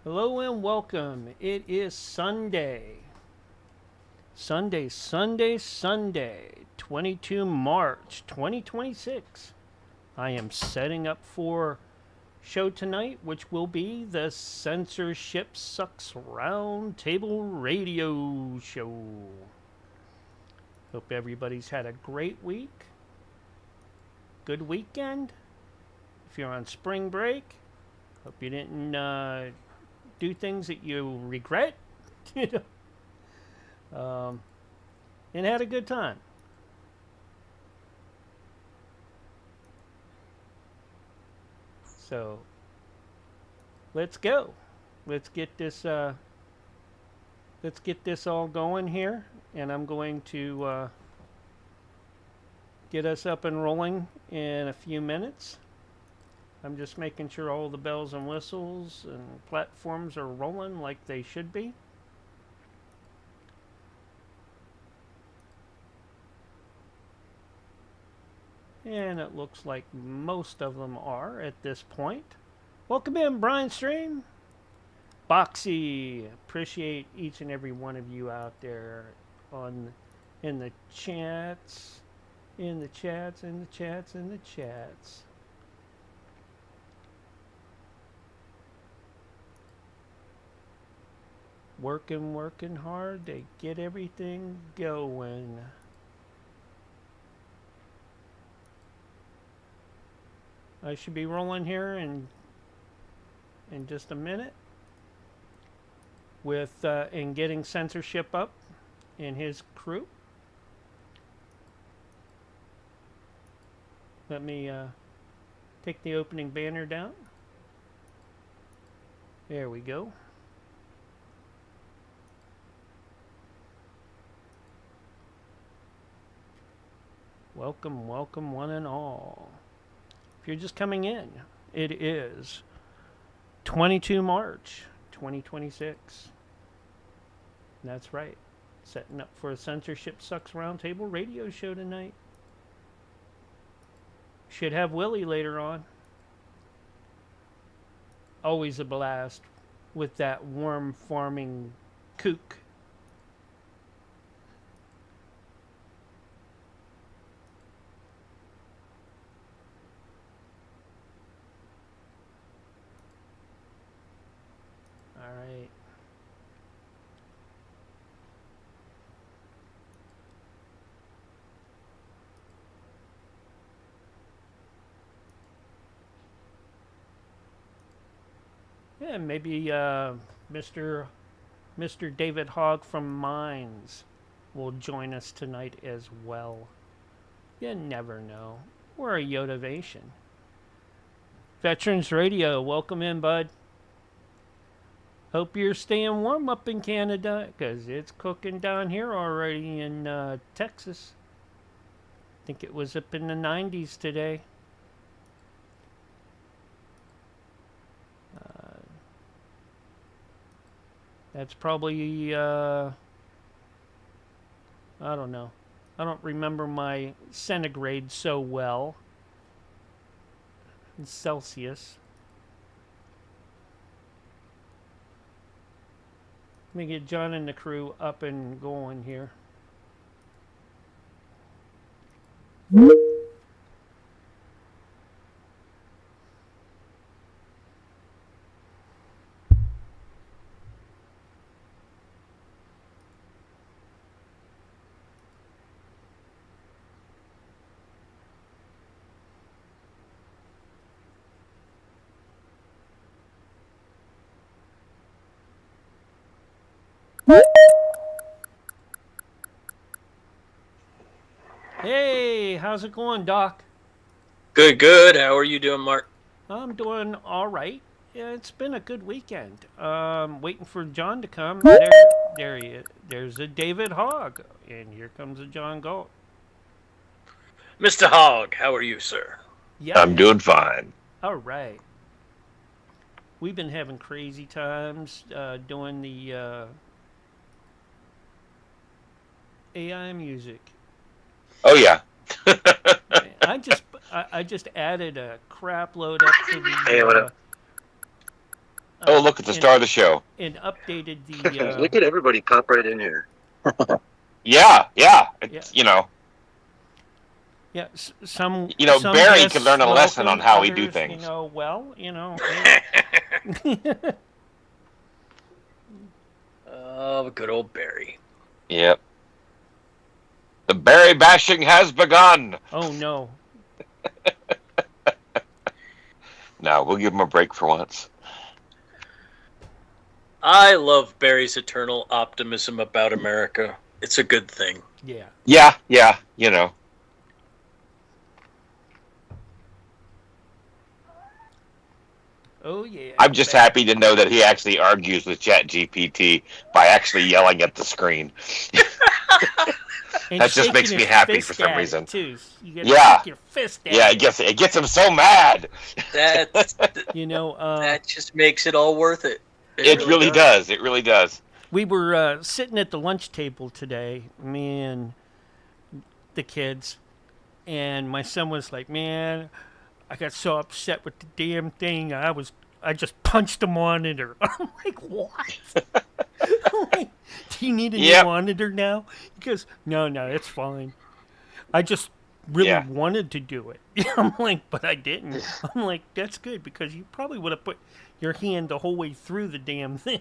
Hello and welcome. It is Sunday. Sunday, 22 March 2026. I am setting up for show tonight, which will be the Censorship Sucks Roundtable Radio Show. Hope everybody's had a great week. Good weekend. If you're on spring break, hope you didn't do things that you regret, you know, and had a good time. So let's go. Let's get this. Let's get this all going here, and I'm going to get us up and rolling in a few minutes. I'm just making sure all the bells and whistles and platforms are rolling like they should be. And it looks like most of them are at this point. Welcome in, Brian Stream. Boxy. Appreciate each and every one of you out there on in the chats. In the chats. Working hard to get everything going. I should be rolling here in just a minute with in getting censorship up in his crew. Let me take the opening banner down. There we go. Welcome, one and all. If you're just coming in, it is 22 March 2026. That's right. Setting up for a Censorship Sucks Roundtable radio show tonight. Should have Willie later on. Always a blast with that worm farming kook. All right. Yeah, maybe Mr. David Hogg from Mines will join us tonight as well. You never know. We're a Yodavation. Veterans Radio, welcome in, bud. Hope you're staying warm up in Canada, because it's cooking down here already in Texas. I think it was up in the 90s today. That's probably, I don't know. I don't remember my centigrade so well. In Celsius. Let me get John and the crew up and going here. Hey, how's it going, Doc? Good. How are you doing, Mark? I'm doing all right. Yeah, it's been a good weekend. Waiting for John to come. There he is. There's a David Hogg, and here comes a John Galt. Mr. Hogg, how are you, sir? Yeah, I'm doing fine. All right. We've been having crazy times doing the AI music. Oh yeah. I just added a crap load up to the Oh, look at the star of the show. And updated the. Look at everybody pop right in here. Yeah. It's, Yeah, some. Barry guests could learn a lesson on welcome, how we do others, things. Oh, good old Barry. Yep. The Barry bashing has begun. Oh no. No, we'll give him a break for once. I love Barry's eternal optimism about America. It's a good thing. Yeah. Yeah. Oh yeah. I'm just happy to know that he actually argues with ChatGPT by actually yelling at the screen. And That just makes shaking me his happy fist for some at it, reason. Too. You gotta Yeah. shake your fist at Yeah, it. it gets him so mad. That just makes it all worth it. It really does. It really does. We were sitting at the lunch table today, me and the kids, and my son was like, "Man, I got so upset with the damn thing. I just punched the monitor." I'm like, "What?" I'm like, "Do you need a new monitor now?" He goes, No, it's fine. I just really wanted to do it." I'm like, "But I didn't." I'm like, "That's good, because you probably would have put your hand the whole way through the damn thing."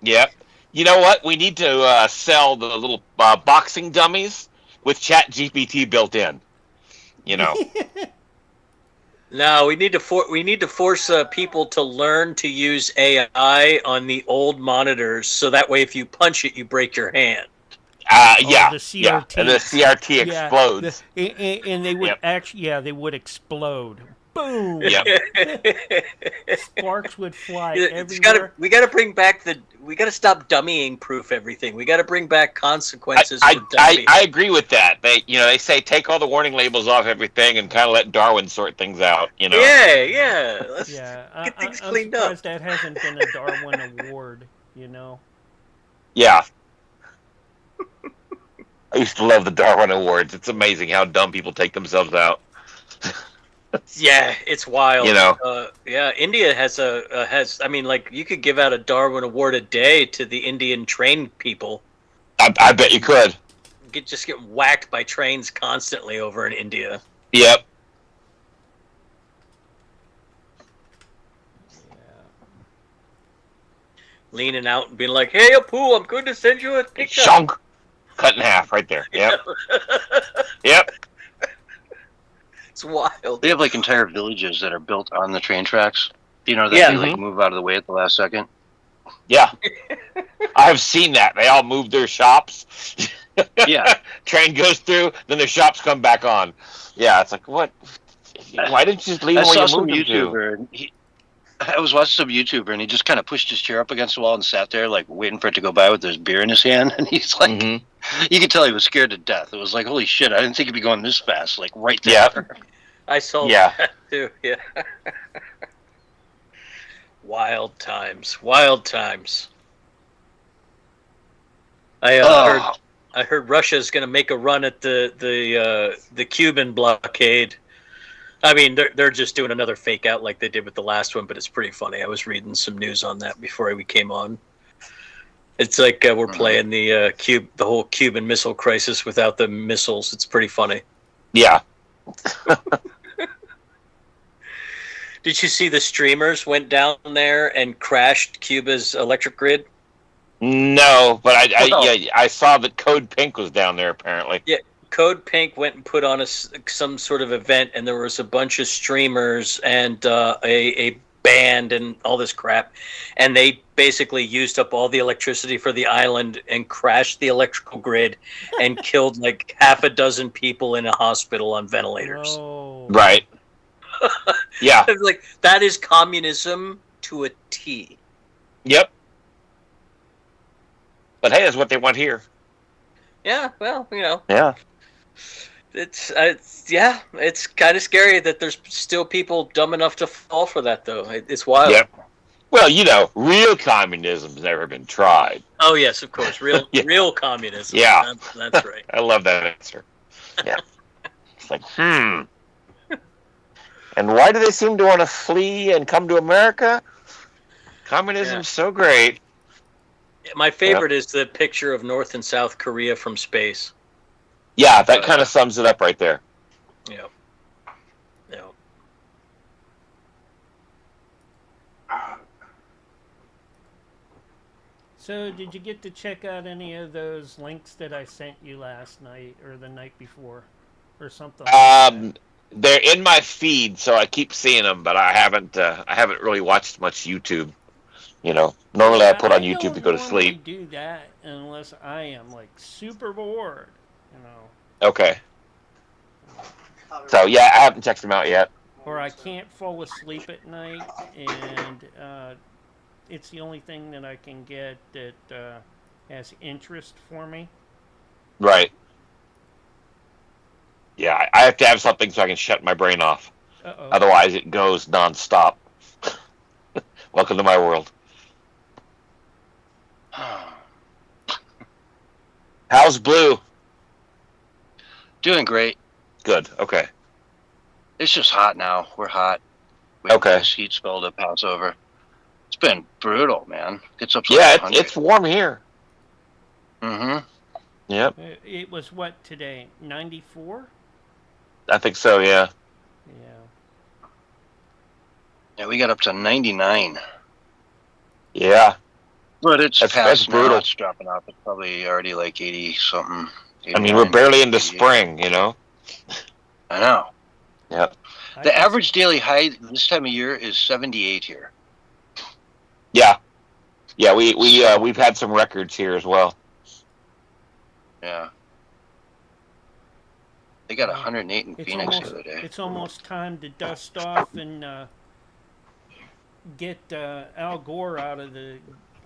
Yep. You know what? We need to sell the little boxing dummies with ChatGPT built in. No, we need to force people to learn to use AI on the old monitors, so that way if you punch it, you break your hand. The CRT. And the CRT explodes. And they would they would explode. Boom. Yep. Sparks would fly everywhere. We gotta stop dummying proof everything. We gotta bring back consequences for dummying. I agree with that. They say take all the warning labels off everything and kind of let Darwin sort things out. Yeah. Let's get things I'm cleaned surprised up. that hasn't been a Darwin Award. Yeah. I used to love the Darwin Awards. It's amazing how dumb people take themselves out. Yeah, it's wild. India has you could give out a Darwin Award a day to the Indian trained people. I bet you could. Just get whacked by trains constantly over in India. Yep. Leaning out and being like, "Hey, Apu, I'm going to send you a picture." Shunk. Cut in half right there. Yep. Yep. It's wild. They have entire villages that are built on the train tracks. They move out of the way at the last second. Yeah. I have seen that. They all move their shops. Yeah. Train goes through, then their shops come back on. Yeah, it's like, what? Why didn't you just leave them where you moved them to? I was watching some YouTuber, and he just kind of pushed his chair up against the wall and sat there, waiting for it to go by with his beer in his hand. And he's like, you could tell he was scared to death. It was like, holy shit, I didn't think he'd be going this fast, right there. Yeah. I saw that too, yeah. Wild times. I heard Russia's going to make a run at the Cuban blockade. I mean, they're just doing another fake out like they did with the last one, but it's pretty funny. I was reading some news on that before we came on. It's like we're playing the whole Cuban Missile Crisis without the missiles. It's pretty funny. Yeah. Did you see the streamers went down there and crashed Cuba's electric grid? No, but I saw that Code Pink was down there apparently. Yeah, Code Pink went and put on some sort of event, and there was a bunch of streamers and a band and all this crap, and they basically used up all the electricity for the island and crashed the electrical grid and killed half a dozen people in a hospital on ventilators. Oh. Right. Yeah. That is communism to a T. Yep. But hey, that's what they want here. Yeah, well, Yeah. It's kind of scary that there's still people dumb enough to fall for that, though. It's wild. Yep. Well, real communism's never been tried. Oh yes, of course, real communism. Yeah, that's right. I love that answer. Yeah. It's like, And why do they seem to want to flee and come to America? Communism's so great. My favorite is the picture of North and South Korea from space. Yeah, that kind of sums it up right there. Yeah. Yeah. So, did you get to check out any of those links that I sent you last night or the night before, or something? Like that? They're in my feed, so I keep seeing them, but I haven't really watched much YouTube. You know, normally I put on YouTube to go to sleep. I don't do that unless I am like super bored. You know. Okay. So yeah, I haven't checked them out yet. Or I can't fall asleep at night, and it's the only thing that I can get that has interest for me. Right. Yeah, I have to have something so I can shut my brain off. Uh-oh. Otherwise, it goes nonstop. Welcome to my world. How's Blue? Doing great. Good. Okay. It's just hot now. We're hot. Okay. This heat spell to pass over. It's been brutal, man. It's up to Yeah, like 100. it's warm here. Mm-hmm. Yep. It was what today? 94? I think so, yeah. Yeah. Yeah, we got up to 99. Yeah. But it's That's past now. brutal. It's dropping off. It's probably already like 80-something. I mean, we're barely into spring, you know? I know. Yep. The average daily high this time of year is 78 here. Yeah. Yeah, we've had some records here as well. Yeah. They got 108 in Phoenix the other day. It's almost time to dust off and get Al Gore out of the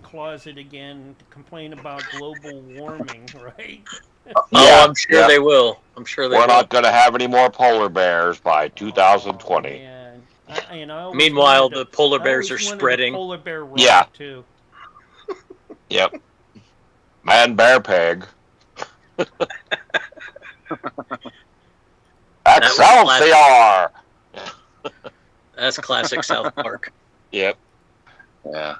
closet again to complain about global warming, right? Yeah, I'm sure they will. I'm sure they will. We're not going to have any more polar bears by 2020. Meanwhile, the polar bears are spreading. Polar bear yeah. Too. Yep. Man bear pig. Excelsior! That's classic South Park. Yep. Yeah.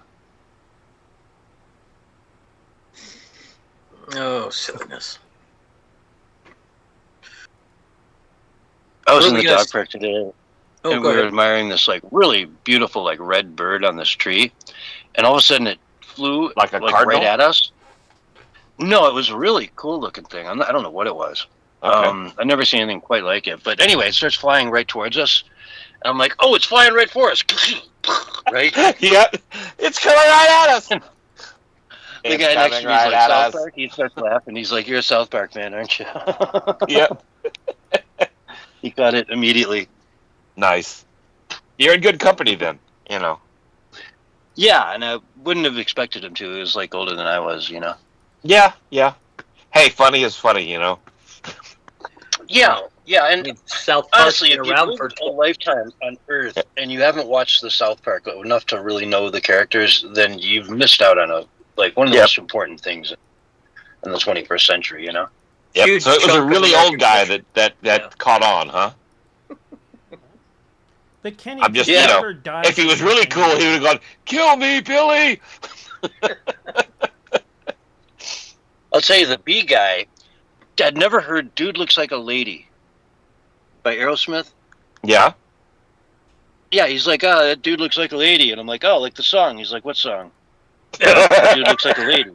Oh, silliness. I was in the dog park today, and we were ahead. admiring this like really beautiful like red bird on this tree, and all of a sudden it flew like right at us. No, it was a really cool looking thing. I don't know what it was. Okay. I've never seen anything quite like it. But anyway, it starts flying right towards us, and I'm like, "Oh, it's flying right for us!" Right? Yep. It's coming right at us. The guy next to me is like, South Park? He starts laughing. He's like, "You're a South Park fan, aren't you?" Yep. He got it immediately. Nice. You're in good company then, you know. Yeah, and I wouldn't have expected him to. He was like older than I was, you know. Yeah, yeah. Hey, funny is funny, you know. Yeah, yeah, and South Park honestly, if around you for lived a lifetime on Earth and you haven't watched the South Park enough to really know the characters, then you've missed out on one of the most important things in the 21st century, you know. Yep. So it was a really old guy that caught on, huh? The Kenny I'm just, you know, if he was really cool, he would have gone, "Kill me, Billy!" I'll tell you, the B guy, I'd never heard "Dude Looks Like a Lady" by Aerosmith. Yeah? Yeah, he's like, "Oh, that dude looks like a lady." And I'm like, "Oh, like the song." He's like, "What song?" "Dude Looks Like a Lady."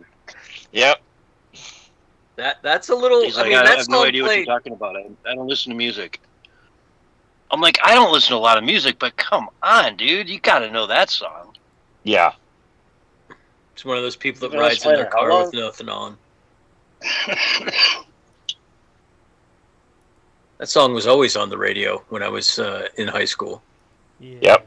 Yep. That's a little... He's like, I have no idea what you're talking about. I don't listen to music. I'm like, I don't listen to a lot of music, but come on, dude. You got to know that song. Yeah. It's one of those people that rides in their car with nothing on. That song was always on the radio when I was in high school. Yeah. Yep.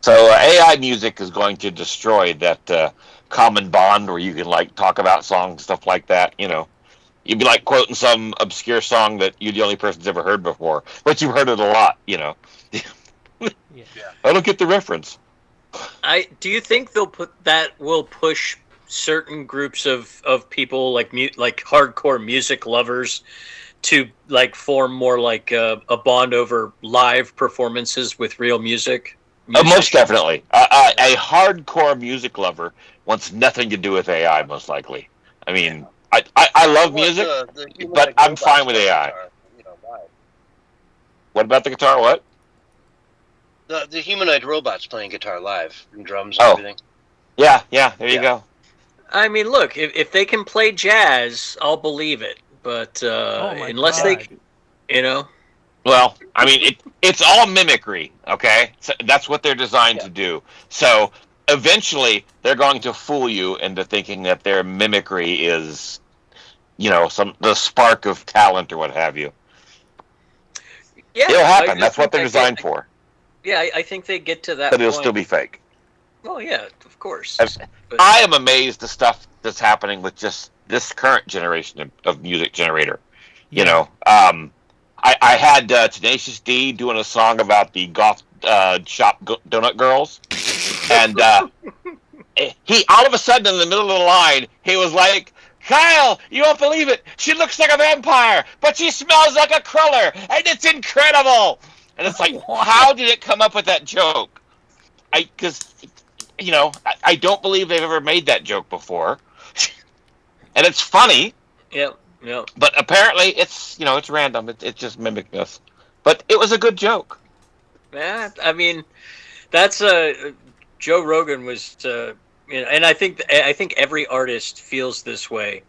So AI music is going to destroy that common bond where you can like talk about songs, stuff like that. You know, you'd be like quoting some obscure song that you're the only person's ever heard before, but you've heard it a lot. You know. Yeah. I don't get the reference. Do you think will push certain groups of people like hardcore music lovers to like form more like a bond over live performances with real music. Most definitely. A hardcore music lover wants nothing to do with AI, most likely. I mean, I love music, but I'm fine with AI. Guitar, live. What about the guitar? What? The humanoid robots playing guitar live, and drums and everything. Yeah, there you go. I mean, look, if they can play jazz, I'll believe it. But unless they, Well, I mean, it's all mimicry, okay? So that's what they're designed to do. So eventually, they're going to fool you into thinking that their mimicry is, the spark of talent or what have you. Yeah, it'll happen. That's what they're designed for. Yeah, I think they get to that. But it'll still be fake. Well, yeah, of course. I am amazed the stuff that's happening with just this current generation of music generator. Yeah. I had Tenacious D doing a song about the goth shop donut girls, and he all of a sudden in the middle of the line he was like, "Kyle, you won't believe it. She looks like a vampire, but she smells like a cruller, and it's incredible." And it's like, how did it come up with that joke? I don't believe they've ever made that joke before, and it's funny. Yeah. But apparently, it's random. It just mimicked us. But it was a good joke. Yeah, I mean, that's Joe Rogan was, and I think every artist feels this way.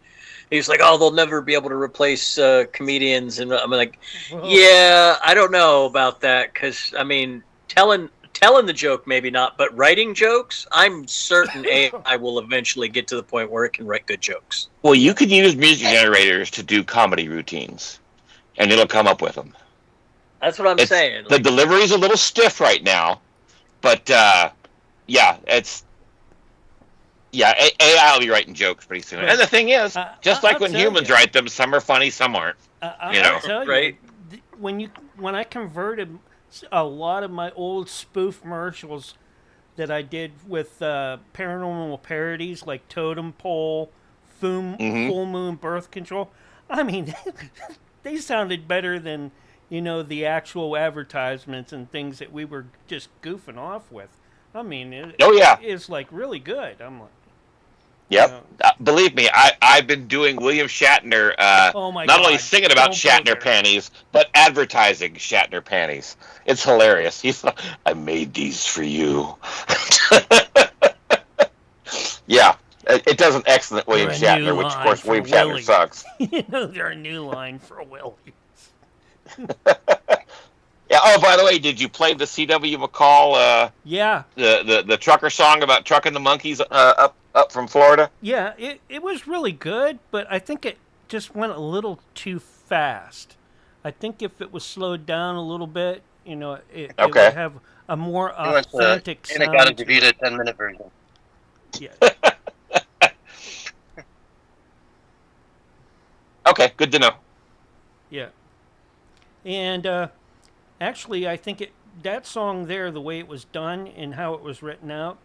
He's like, oh, they'll never be able to replace comedians, and I'm like, yeah, I don't know about that, because I mean, telling the joke maybe not, but writing jokes, I'm certain AI will eventually get to the point where it can write good jokes. Well, you can use music generators to do comedy routines, and it'll come up with them. That's what I'm saying. The delivery's a little stiff right now, but AI will be writing jokes pretty soon. And the thing is, just like when humans write them, some are funny, some aren't. I'll tell you, right? When I converted a lot of my old spoof commercials that I did with paranormal parodies like Totem Pole, Full Moon Birth Control, I mean, they sounded better than the actual advertisements and things that we were just goofing off with. I mean, it's like really good. I'm like, yep. Believe me, I've been doing William Shatner, not only singing about Shatner panties, but advertising Shatner panties. It's hilarious. He's like, I made these for you. Yeah, it does an excellent William Shatner, which, of course, William Shatner sucks. They're a new line for Willie. Yeah. Oh, by the way, did you play the C.W. McCall? Yeah. The trucker song about trucking the monkeys up from Florida? Yeah, it was really good, but I think it just went a little too fast. I think if it was slowed down a little bit, it would have a more authentic sound. And it got a DeVita 10-minute version. Yeah. Okay, good to know. Yeah. And actually, I think that song there, the way it was done and how it was written out,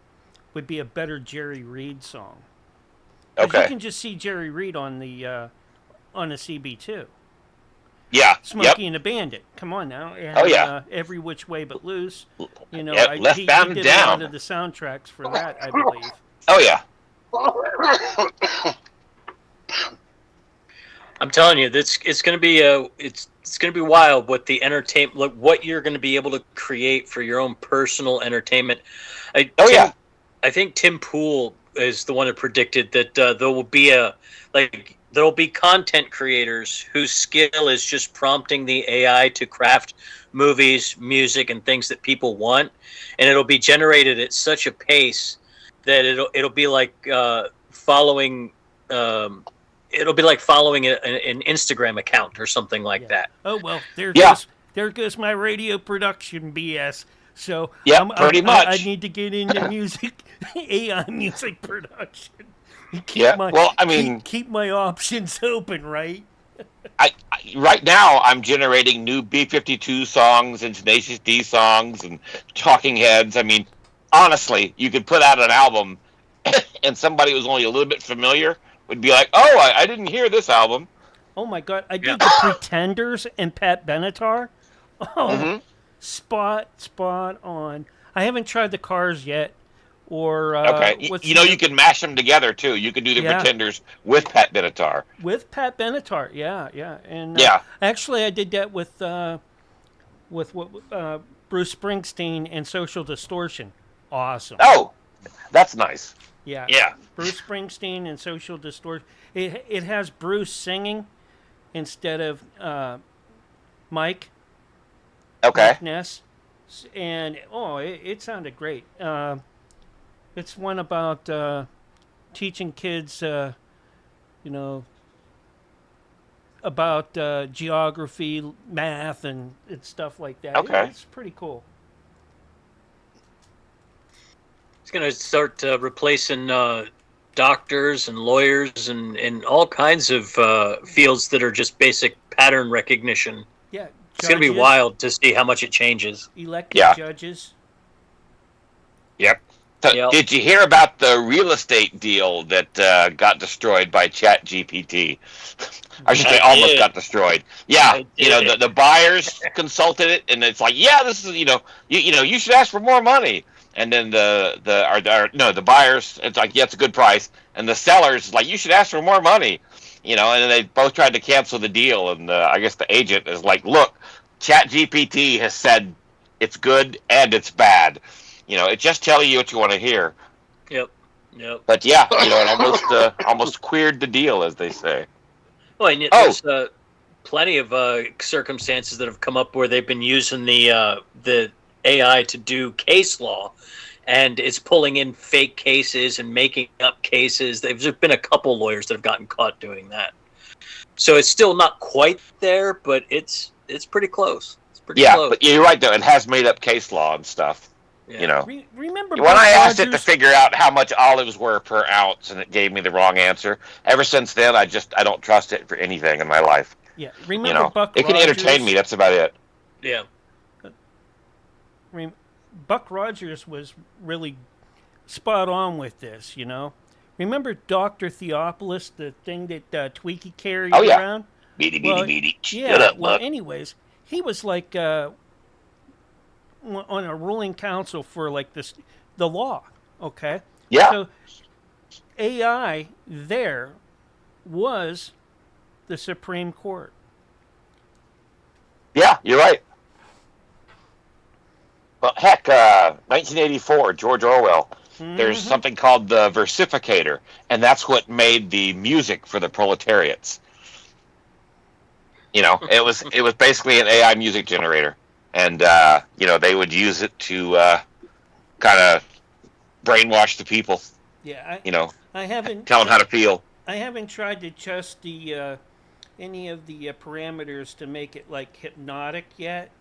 would be a better Jerry Reed song. Okay. You can just see Jerry Reed on the CB2. Yeah. Smokey and the Bandit. Come on now. And, Every Which Way But Loose. Left he Bound did Down. a lot of the soundtracks for that, I believe. Oh yeah. I'm telling you, it's going to be it's going to be wild what the entertainment, what you're going to be able to create for your own personal entertainment. I think Tim Pool is the one that predicted that there will be content creators whose skill is just prompting the AI to craft movies, music, and things that people want, and it'll be generated at such a pace that it'll be like following. It'll be like following an Instagram account or something like that. Oh well, there goes my radio production BS. So pretty much. I need to get into music, AI music production. Keep my options open, right? Right now, I'm generating new B-52 songs and Tenacious D songs and Talking Heads. I mean, honestly, you could put out an album, and somebody who's only a little bit familiar would be like, "Oh, I didn't hear this album," Oh my God, I Yeah. did the Pretenders and Pat Benatar. Oh, Mm-hmm. spot on. I haven't tried the Cars yet, or Okay. what's You know, the- you can mash them together too. You can do the Yeah. Pretenders with Pat Benatar. with Pat Benatar. Yeah, and Yeah. actually I did that with Bruce Springsteen and Social Distortion. Awesome. Oh, that's nice. Yeah. Yeah. Bruce Springsteen and Social Distortion. It has Bruce singing instead of Mike Okay. Ness, and it sounded great. It's one about teaching kids, about geography, math, and stuff like that. Okay. It's pretty cool. It's going to start replacing doctors and lawyers and all kinds of fields that are just basic pattern recognition. Yeah. It's going to be judges, wild to see how much it changes. Elected Yeah. judges. Yep. So, Yep. did you hear about the real estate deal that got destroyed by ChatGPT? I should say I almost did. got destroyed. Yeah, I you know, did. the buyers consulted it, and it's like, yeah, this is, you should ask for more money. And then the buyers, it's like, yeah, it's a good price, and the sellers, like, you should ask for more money. And then they both tried to cancel the deal, and I guess the agent is like, look, ChatGPT has said it's good and it's bad. It just tells you what you want to hear. Yep. But yeah, it almost queered the deal, as they say. Well, and there's plenty of circumstances that have come up where they've been using the AI to do case law, and it's pulling in fake cases and making up cases. There's been a couple lawyers that have gotten caught doing that. So it's still not quite there, but it's pretty close. It's pretty close. But you're right though. It has made up case law and stuff. Yeah. Remember When Buck I asked it to Rogers? figure out how much olives were per ounce, and it gave me the wrong answer. Ever since then, I don't trust it for anything in my life. Yeah. Remember Buck It can Rogers? entertain me. That's about it. Yeah. Buck Rogers was really spot on with this, Remember Dr. Theophilus, the thing that Tweaky carried Oh, yeah. around? Beady, Well, beady, beady. Yeah, Shut up, well, Buck. anyways, he was like on a ruling council for like the law, okay? Yeah. So AI there was the Supreme Court. Yeah, you're right. Well, heck, 1984, George Orwell. There's something called the versificator, and that's what made the music for the proletariats. It was basically an AI music generator, and they would use it to kind of brainwash the people. Yeah, I Tell haven't them how to feel. I haven't tried to adjust the any of the parameters to make it like hypnotic yet.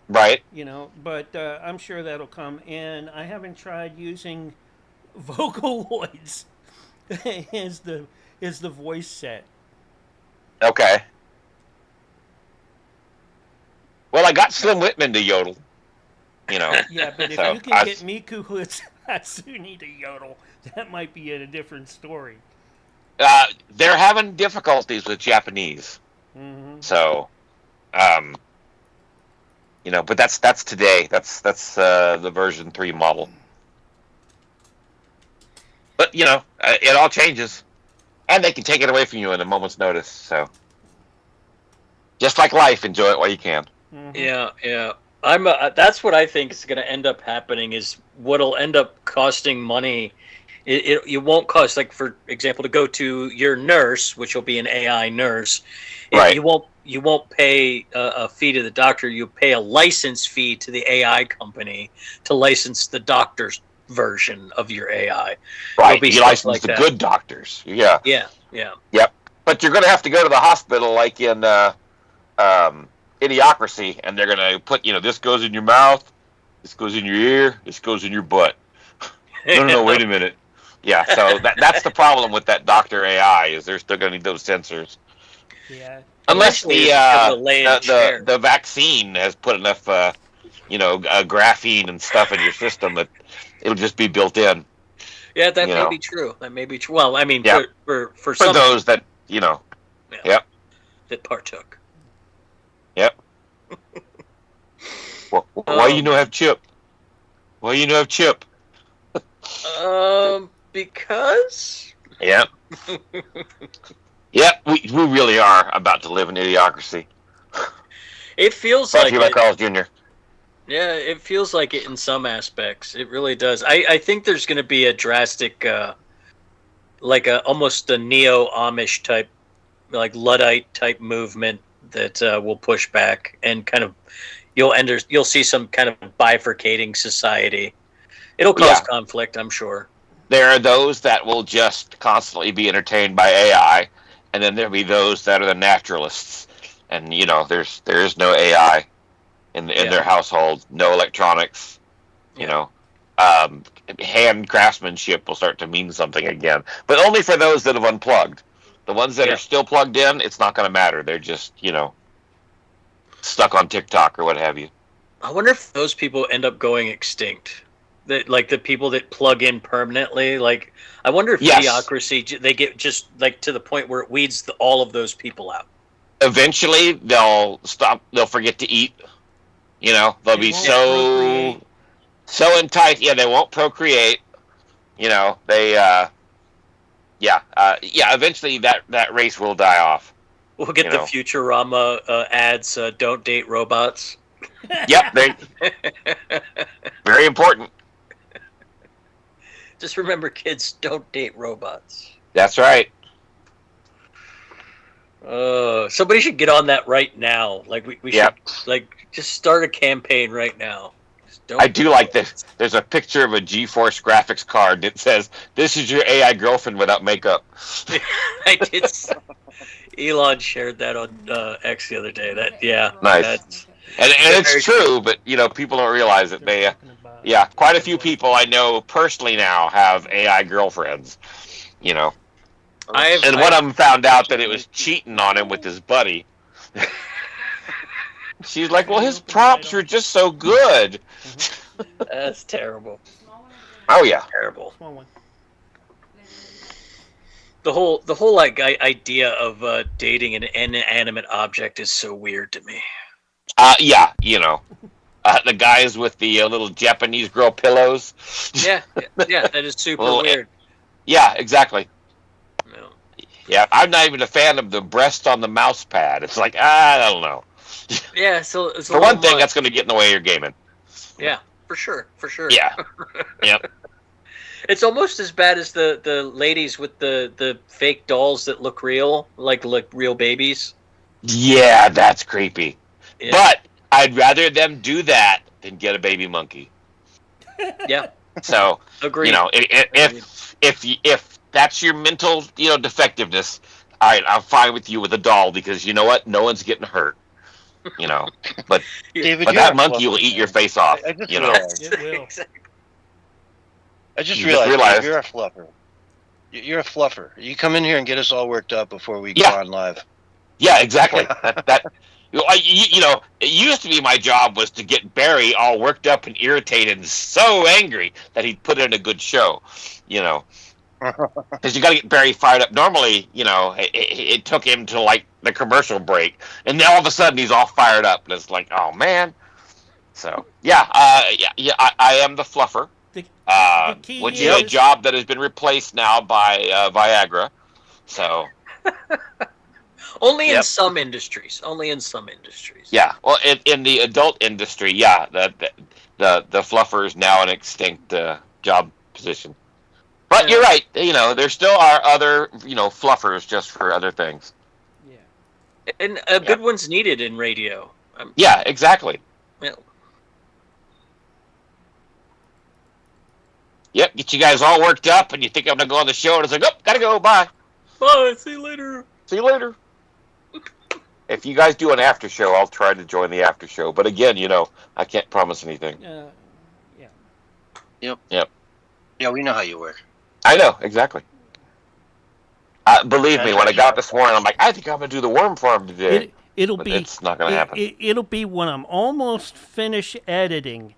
Right. But I'm sure that'll come. And I haven't tried using Vocaloids as the voice set. Okay. Well, I got Slim Whitman to yodel. Yeah, but if So, you can get Miku Hatsune to yodel, that might be a different story. They're having difficulties with Japanese. Mm-hmm. So, but that's today. That's the version 3 model. But it all changes, and they can take it away from you in a moment's notice. So, just like life, enjoy it while you can. Mm-hmm. Yeah. That's what I think is going to end up happening. Is what'll end up costing money. It won't cost, like, for example, to go to your nurse, which will be an AI nurse. Right. You won't pay a fee to the doctor. You pay a license fee to the AI company to license the doctor's version of your AI. Right. be You stuff license like the that. good doctors. Yeah. Yeah. Yep. But you're going to have to go to the hospital, like in Idiocracy, and they're going to put, this goes in your mouth, this goes in your ear, this goes in your butt. No, wait a minute. Yeah, so that's the problem with that Doctor AI, is they're still going to need those sensors. Yeah. Unless Eventually, it's gonna lay in a chair. the vaccine has put enough, graphene and stuff in your system that it'll just be built in. Yeah, that may be true. That may be true. Well, I mean, Yeah. for For some, those that, Yep. that partook. Yep. Well, why you know have Chip? Why you know have Chip? Because. Yep. Yep. We really are about to live in idiocracy. It feels Brought like to you by it. Carl's Jr. Yeah, it feels like it in some aspects. It really does. I think there's going to be a drastic, almost a neo-Amish type, like Luddite type movement that will push back and kind of you'll see some kind of bifurcating society. It'll cause conflict, I'm sure. There are those that will just constantly be entertained by AI, and then there'll be those that are the naturalists. And there is no AI in their household, no electronics. Hand craftsmanship will start to mean something again, but only for those that have unplugged. The ones that are still plugged in, it's not going to matter. They're just stuck on TikTok or what have you. I wonder if those people end up going extinct. That like the people that plug in permanently. Like I wonder if idiocracy they get just like to the point where it weeds all of those people out. Eventually, they'll stop. They'll forget to eat. They'll be so enticed. Yeah, they won't procreate. They. Eventually, that race will die off. We'll get the Futurama ads. Don't date robots. Yep, very important. Just remember, kids, don't date robots. That's right. Somebody should get on that right now. Like we should just start a campaign right now. I do like this. There's a picture of a GeForce graphics card that says, "This is your AI girlfriend without makeup." I did. Elon shared that on X the other day. Nice. And it's true, but people don't realize it. They, quite a few people I know personally now have AI girlfriends. And one of them found out that it was cheating on him with his buddy. She's like, "Well, his prompts are just so good." That's terrible. Oh yeah, terrible. The whole idea of dating an inanimate object is so weird to me. The guys with the little Japanese girl pillows. Yeah, that is super weird. Yeah, exactly. No. Yeah, I'm not even a fan of the breast on the mouse pad. It's like, I don't know. Yeah, so it's for one thing, that's going to get in the way of your gaming. Yeah, for sure. Yeah. Yep. It's almost as bad as the ladies with the fake dolls that look real, like real babies. Yeah, that's creepy. Yeah. But I'd rather them do that than get a baby monkey. Yeah. So, agreed. If that's your mental, defectiveness, all right, I'm fine with you with a doll because you know what? No one's getting hurt. But David, but that monkey will eat your face off. I just realized you're a fluffer. You're a fluffer. You come in here and get us all worked up before we go on live. Yeah, exactly. It used to be my job was to get Barry all worked up and irritated and so angry that he'd put in a good show, because you got to get Barry fired up. Normally, it took him to like the commercial break, and then all of a sudden he's all fired up, and it's like, oh man. So I am the fluffer, which is a job that has been replaced now by Viagra. So. Only in some industries. Yeah. Well, in the adult industry, the fluffer is now an extinct job position. But you're right. There still are other fluffers just for other things. Yeah. And a good one's needed in radio. Yeah. Exactly. Yeah. Yep. Get you guys all worked up, and you think I'm gonna go on the show, and it's like, oh, gotta go. Bye. Bye. See you later. See you later. If you guys do an after show, I'll try to join the after show. But again, I can't promise anything. Yep. Yeah, we know how you work. I know, exactly. Believe me, when I got up this morning, I'm like, I think I'm going to do the worm farm today. It's not going to happen. It'll be when I'm almost finished editing.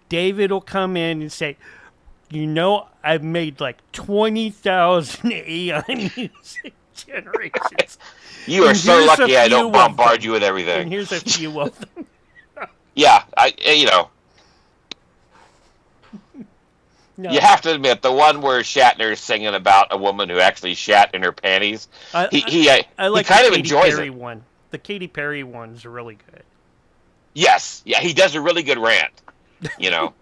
David will come in and say, I've made like 20,000 AI music. generations. You are And so here's a lucky I few don't of bombard them. you with And everything. here's a few of them. Yeah, No, you have to admit the one where Shatner's singing about a woman who actually shat in her panties. He like kind the of Katy enjoys Perry it. one. The Katy Perry one's really good. Yes, yeah, he does a really good rant. You know,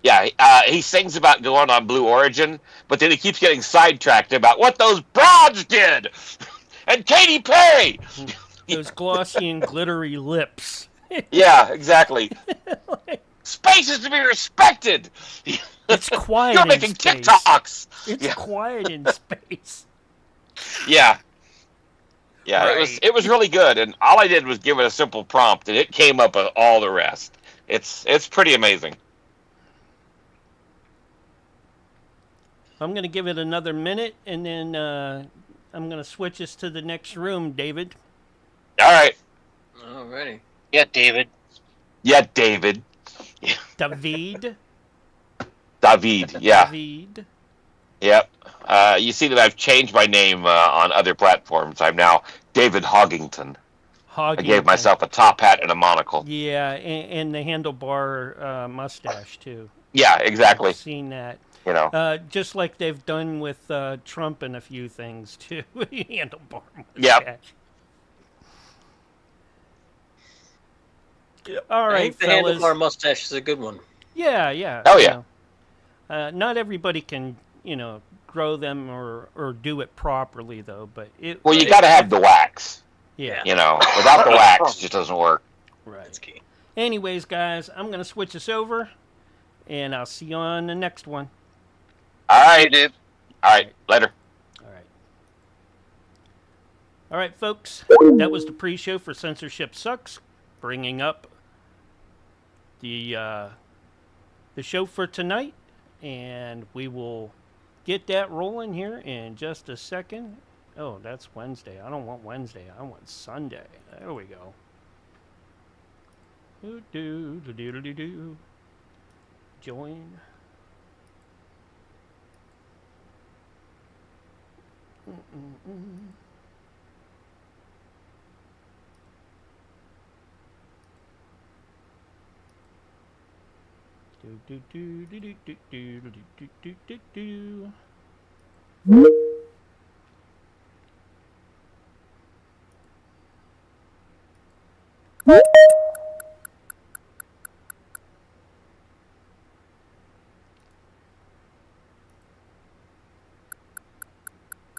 yeah, he sings about going on Blue Origin, but then he keeps getting sidetracked about what those broads did, and Katy Perry. Those glossy and glittery lips. Yeah, exactly. Space is to be respected. It's quiet You're in making space. TikToks. It's quiet in space. Yeah. Yeah, Right. it was really good, and all I did was give it a simple prompt, and it came up with all the rest. It's pretty amazing. I'm going to give it another minute, and then I'm going to switch us to the next room, David. All right. Alrighty. Yeah, David. Yeah, David. David. David. Yeah. David. Yep. You see that I've changed my name on other platforms. I'm now David Hoggington. I gave myself a top hat and a monocle. Yeah, and the handlebar mustache, too. Yeah, exactly. I've seen that. You know. Just like they've done with Trump and a few things, too. Handlebar mustache. Yep. All right, I think the fellas. handlebar mustache is a good one. Yeah, yeah. Oh, yeah. Not everybody can, grow them or do it properly, though. But Well, you got to have the wax. Yeah. You know, without the wax, it just doesn't work. Right. That's key. Anyways, guys, I'm going to switch us over, and I'll see you on the next one. All Hey, right. Dave. All right. Later. All right, folks. That was the pre-show for Censorship Sucks, bringing up the show for tonight, and we will get that rolling here in just a second. Oh, that's Wednesday. I don't want Wednesday. I want Sunday. There we go. Do. Join. Do.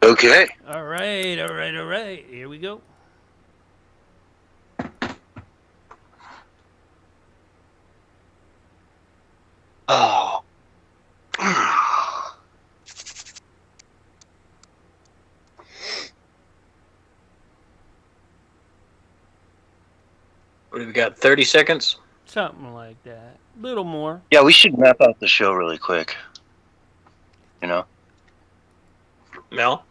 Okay. All right. Here we go. Oh. What have we got? 30 seconds? Something like that. Little more. Yeah, we should map out the show really quick. You know? Mel?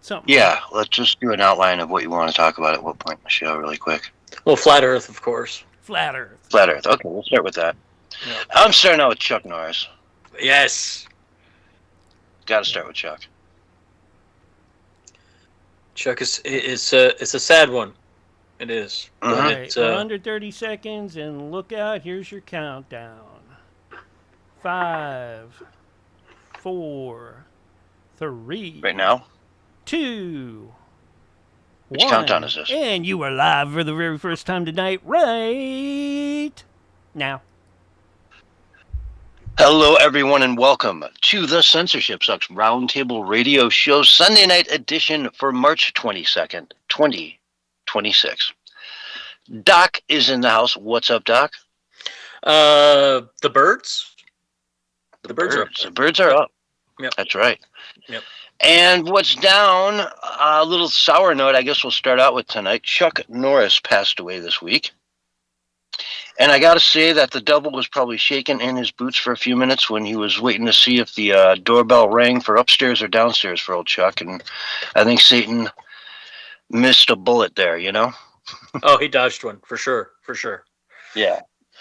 Something. Yeah, let's just do an outline of what you want to talk about at what point in the show really quick. Well, Flat Earth, of course. Flat Earth. Flat Earth. Okay, we'll start with that. Yeah. I'm starting out with Chuck Norris. Yes. Got to start with Chuck. Chuck, it's a sad one. It is. Mhm. But All it's, right, we're under 30 seconds, and look out. Here's your countdown. 5, 4, 3. Right now? 2, Which 1. countdown is this? And you are live for the very first time tonight, right now. Hello, everyone, and welcome to the Censorship Sucks Roundtable Radio Show Sunday night edition for March 22nd, 2026. Doc is in the house. What's up, Doc? the birds? The birds are up. The birds are up. Yep. That's right. Yep. And what's down, a little sour note I guess we'll start out with tonight. Chuck Norris passed away this week. And I got to say that the devil was probably shaking in his boots for a few minutes when he was waiting to see if the doorbell rang for upstairs or downstairs for old Chuck. And I think Satan missed a bullet there, you know? Oh, he dodged one, for sure. For sure. Yeah.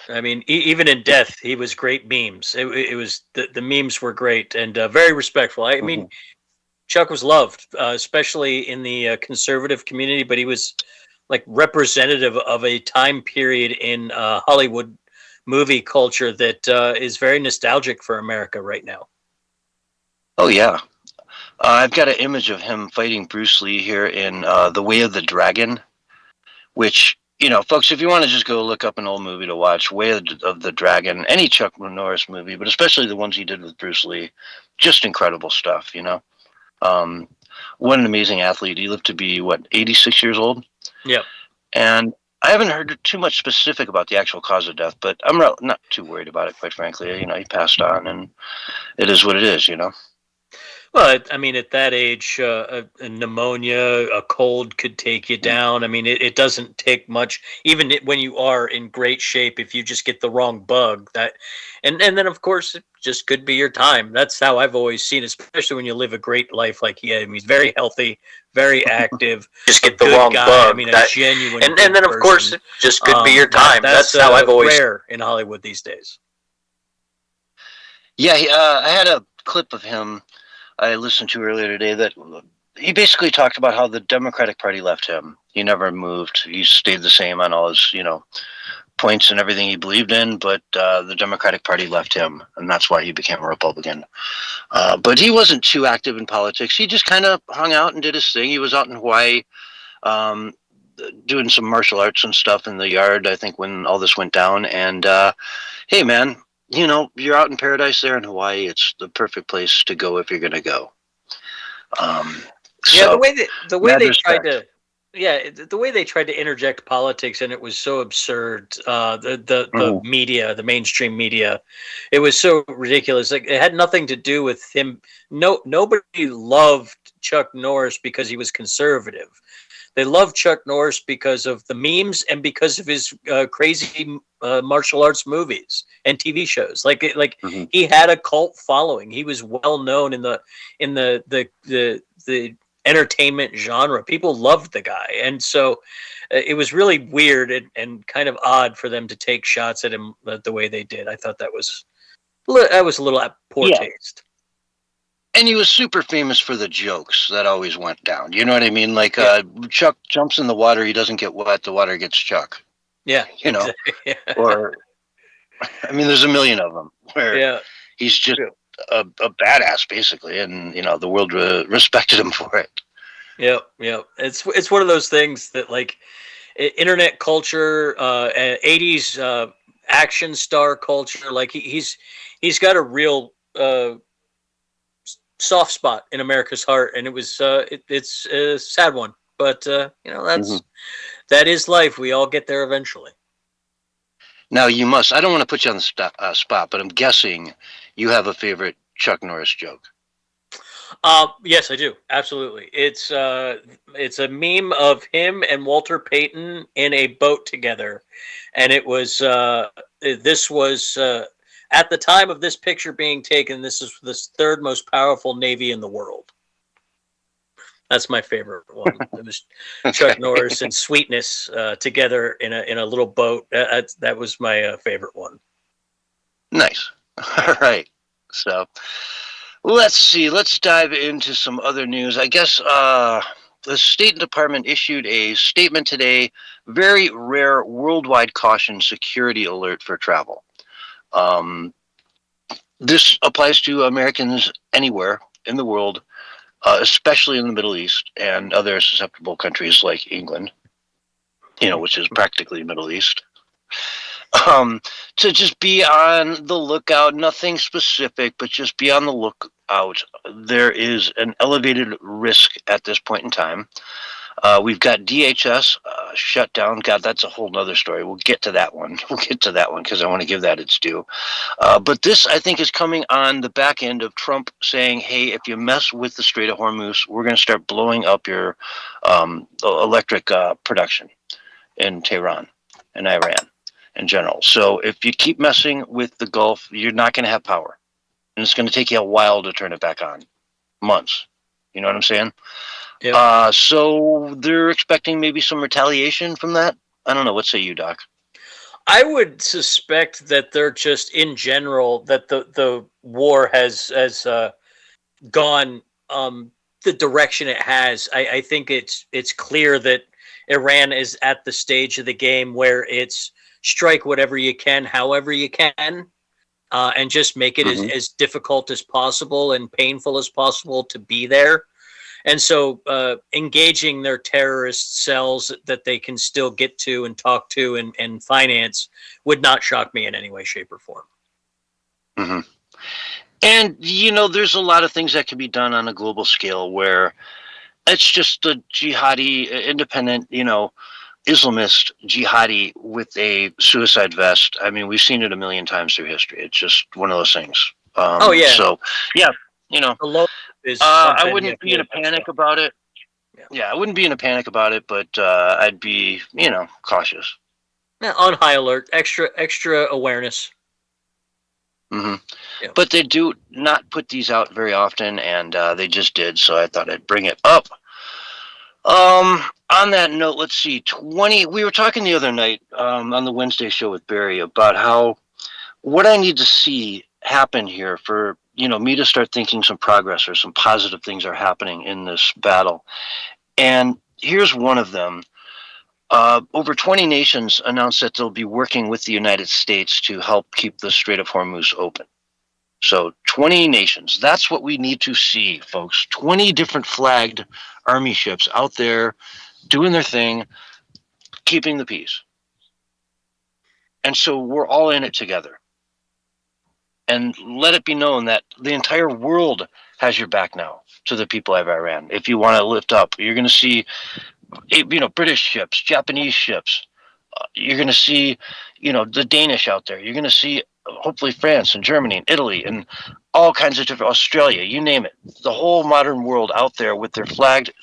I mean, even in death, he was great memes. It was the memes were great and very respectful. I mean, Chuck was loved, especially in the conservative community, but he was like representative of a time period in Hollywood movie culture that is very nostalgic for America right now. Oh yeah, I've got an image of him fighting Bruce Lee here in The Way of the Dragon, which, you know, folks, if you want to just go look up an old movie to watch, Way of the Dragon, any Chuck Norris movie, but especially the ones he did with Bruce Lee, just incredible stuff, you know. What an amazing athlete. He lived to be, 86 years old? Yep. And I haven't heard too much specific about the actual cause of death, but I'm not too worried about it, quite frankly. You know, he passed on, and it is what it is, you know. Well, I mean, at that age, a pneumonia, a cold could take you down. I mean, it doesn't take much, even when you are in great shape, if you just get the wrong bug. And then, of course, it just could be your time. That's how I've always seen it, especially when you live a great life like he had. I mean, he's very healthy, very active. Just get the wrong guy. bug. I mean, a genuine. And then, of course, it just could be your time. That's how I've always. Rare in Hollywood these days. Yeah, I had a clip of him I listened to earlier today that he basically talked about how the Democratic Party left him. He never moved. He stayed the same on all his, you know, points and everything he believed in, but the Democratic Party left him, and that's why he became a Republican. But he wasn't too active in politics. He just kind of hung out and did his thing. He was out in Hawaii doing some martial arts and stuff in the yard, I think, when all this went down. And hey, man, you know, you're out in paradise there in Hawaii. It's the perfect place to go if you're going to go. Yeah, the way they tried to, the way they tried to interject politics, and it was so absurd. The media, the mainstream media, it was so ridiculous. Like, it had nothing to do with him. Nobody loved Chuck Norris because he was conservative. They loved Chuck Norris because of the memes and because of his crazy martial arts movies and TV shows. Like he had a cult following. He was well known in the entertainment genre. People loved the guy, and so it was really weird and kind of odd for them to take shots at him the way they did. I thought that was a little poor taste. And he was super famous for the jokes that always went down. You know what I mean? Like, Chuck jumps in the water, he doesn't get wet, the water gets Chuck. Yeah. You know? Yeah. Or, I mean, there's a million of them where he's just a badass, basically, and, you know, the world respected him for it. Yeah. It's one of those things that, like, internet culture, 80s action star culture, like, he's got a real... soft spot in America's heart, and it was it's a sad one, but you know, that is life. We all get there eventually. Now, you must, I don't want to put you on the spot, but I'm guessing you have a favorite Chuck Norris joke. Yes, I do. Absolutely. It's a meme of him and Walter Payton in a boat together, and it was this was at the time of this picture being taken, this is the third most powerful Navy in the world. That's my favorite one. It was Chuck Norris and Sweetness together in a little boat. That was my favorite one. Nice. All right. So let's see. Let's dive into some other news. I guess the State Department issued a statement today. Very rare worldwide caution security alert for travel. This applies to Americans anywhere in the world, especially in the Middle East and other susceptible countries like England, you know, which is practically Middle East. To just be on the lookout, nothing specific, but just be on the lookout. There is an elevated risk at this point in time. We've got DHS shut down. God, that's a whole nother story. We'll get to that one. Because I want to give that its due. But this, I think, is coming on the back end of Trump saying, hey, if you mess with the Strait of Hormuz, we're going to start blowing up your electric production in Tehran and Iran in general. So if you keep messing with the Gulf, you're not going to have power. And it's going to take you a while to turn it back on. Months. You know what I'm saying? Yep. So they're expecting maybe some retaliation from that. I don't know. What say you, Doc? I would suspect that they're just in general that the war has gone the direction it has. I think it's clear that Iran is at the stage of the game where it's strike whatever you can, however you can, and just make it as difficult as possible and painful as possible to be there. And so engaging their terrorist cells that they can still get to and talk to and finance would not shock me in any way, shape, or form. Mm-hmm. And, there's a lot of things that can be done on a global scale where it's just a jihadi, independent, Islamist jihadi with a suicide vest. I mean, we've seen it a million times through history. It's just one of those things. So, yeah, I wouldn't be in a panic about it. Yeah, I wouldn't be in a panic about it, but I'd be, cautious. Yeah, on high alert, extra awareness. Mm-hmm. Yeah. But they do not put these out very often, and they just did, so I thought I'd bring it up. On that note, let's see, we were talking the other night on the Wednesday show with Barry about what I need to see happen here for, me to start thinking some progress or some positive things are happening in this battle. And here's one of them. Over 20 nations announced that they'll be working with the United States to help keep the Strait of Hormuz open. So 20 nations. That's what we need to see, folks. 20 different flagged army ships out there doing their thing, keeping the peace. And so we're all in it together. And let it be known that the entire world has your back now to the people of Iran. If you want to lift up, you're going to see British ships, Japanese ships. You're going to see, the Danish out there. You're going to see, hopefully, France and Germany and Italy and all kinds of different, Australia, you name it. The whole modern world out there with their flagged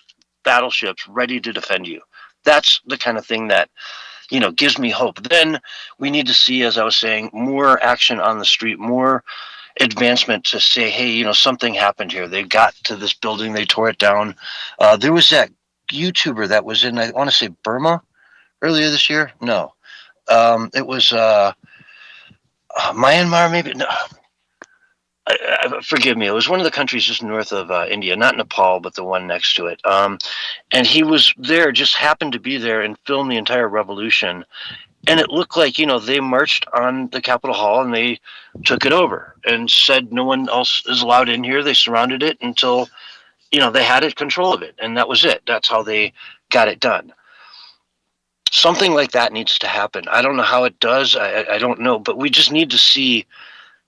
battleships ready to defend you. That's the kind of thing that, gives me hope. Then we need to see, as I was saying, more action on the street, more advancement to say, hey, something happened here. They got to this building, they tore it down. There was that YouTuber that was in, I want to say, Burma earlier this year. No, it was Myanmar, maybe. No, forgive me. It was one of the countries just north of India, not Nepal, but the one next to it. And he was there, just happened to be there and filmed the entire revolution. And it looked like, they marched on the Capitol Hall and they took it over and said no one else is allowed in here. They surrounded it until they had control of it, and that was it. That's how they got it done. Something like that needs to happen. I don't know how it does. I don't know, but we just need to see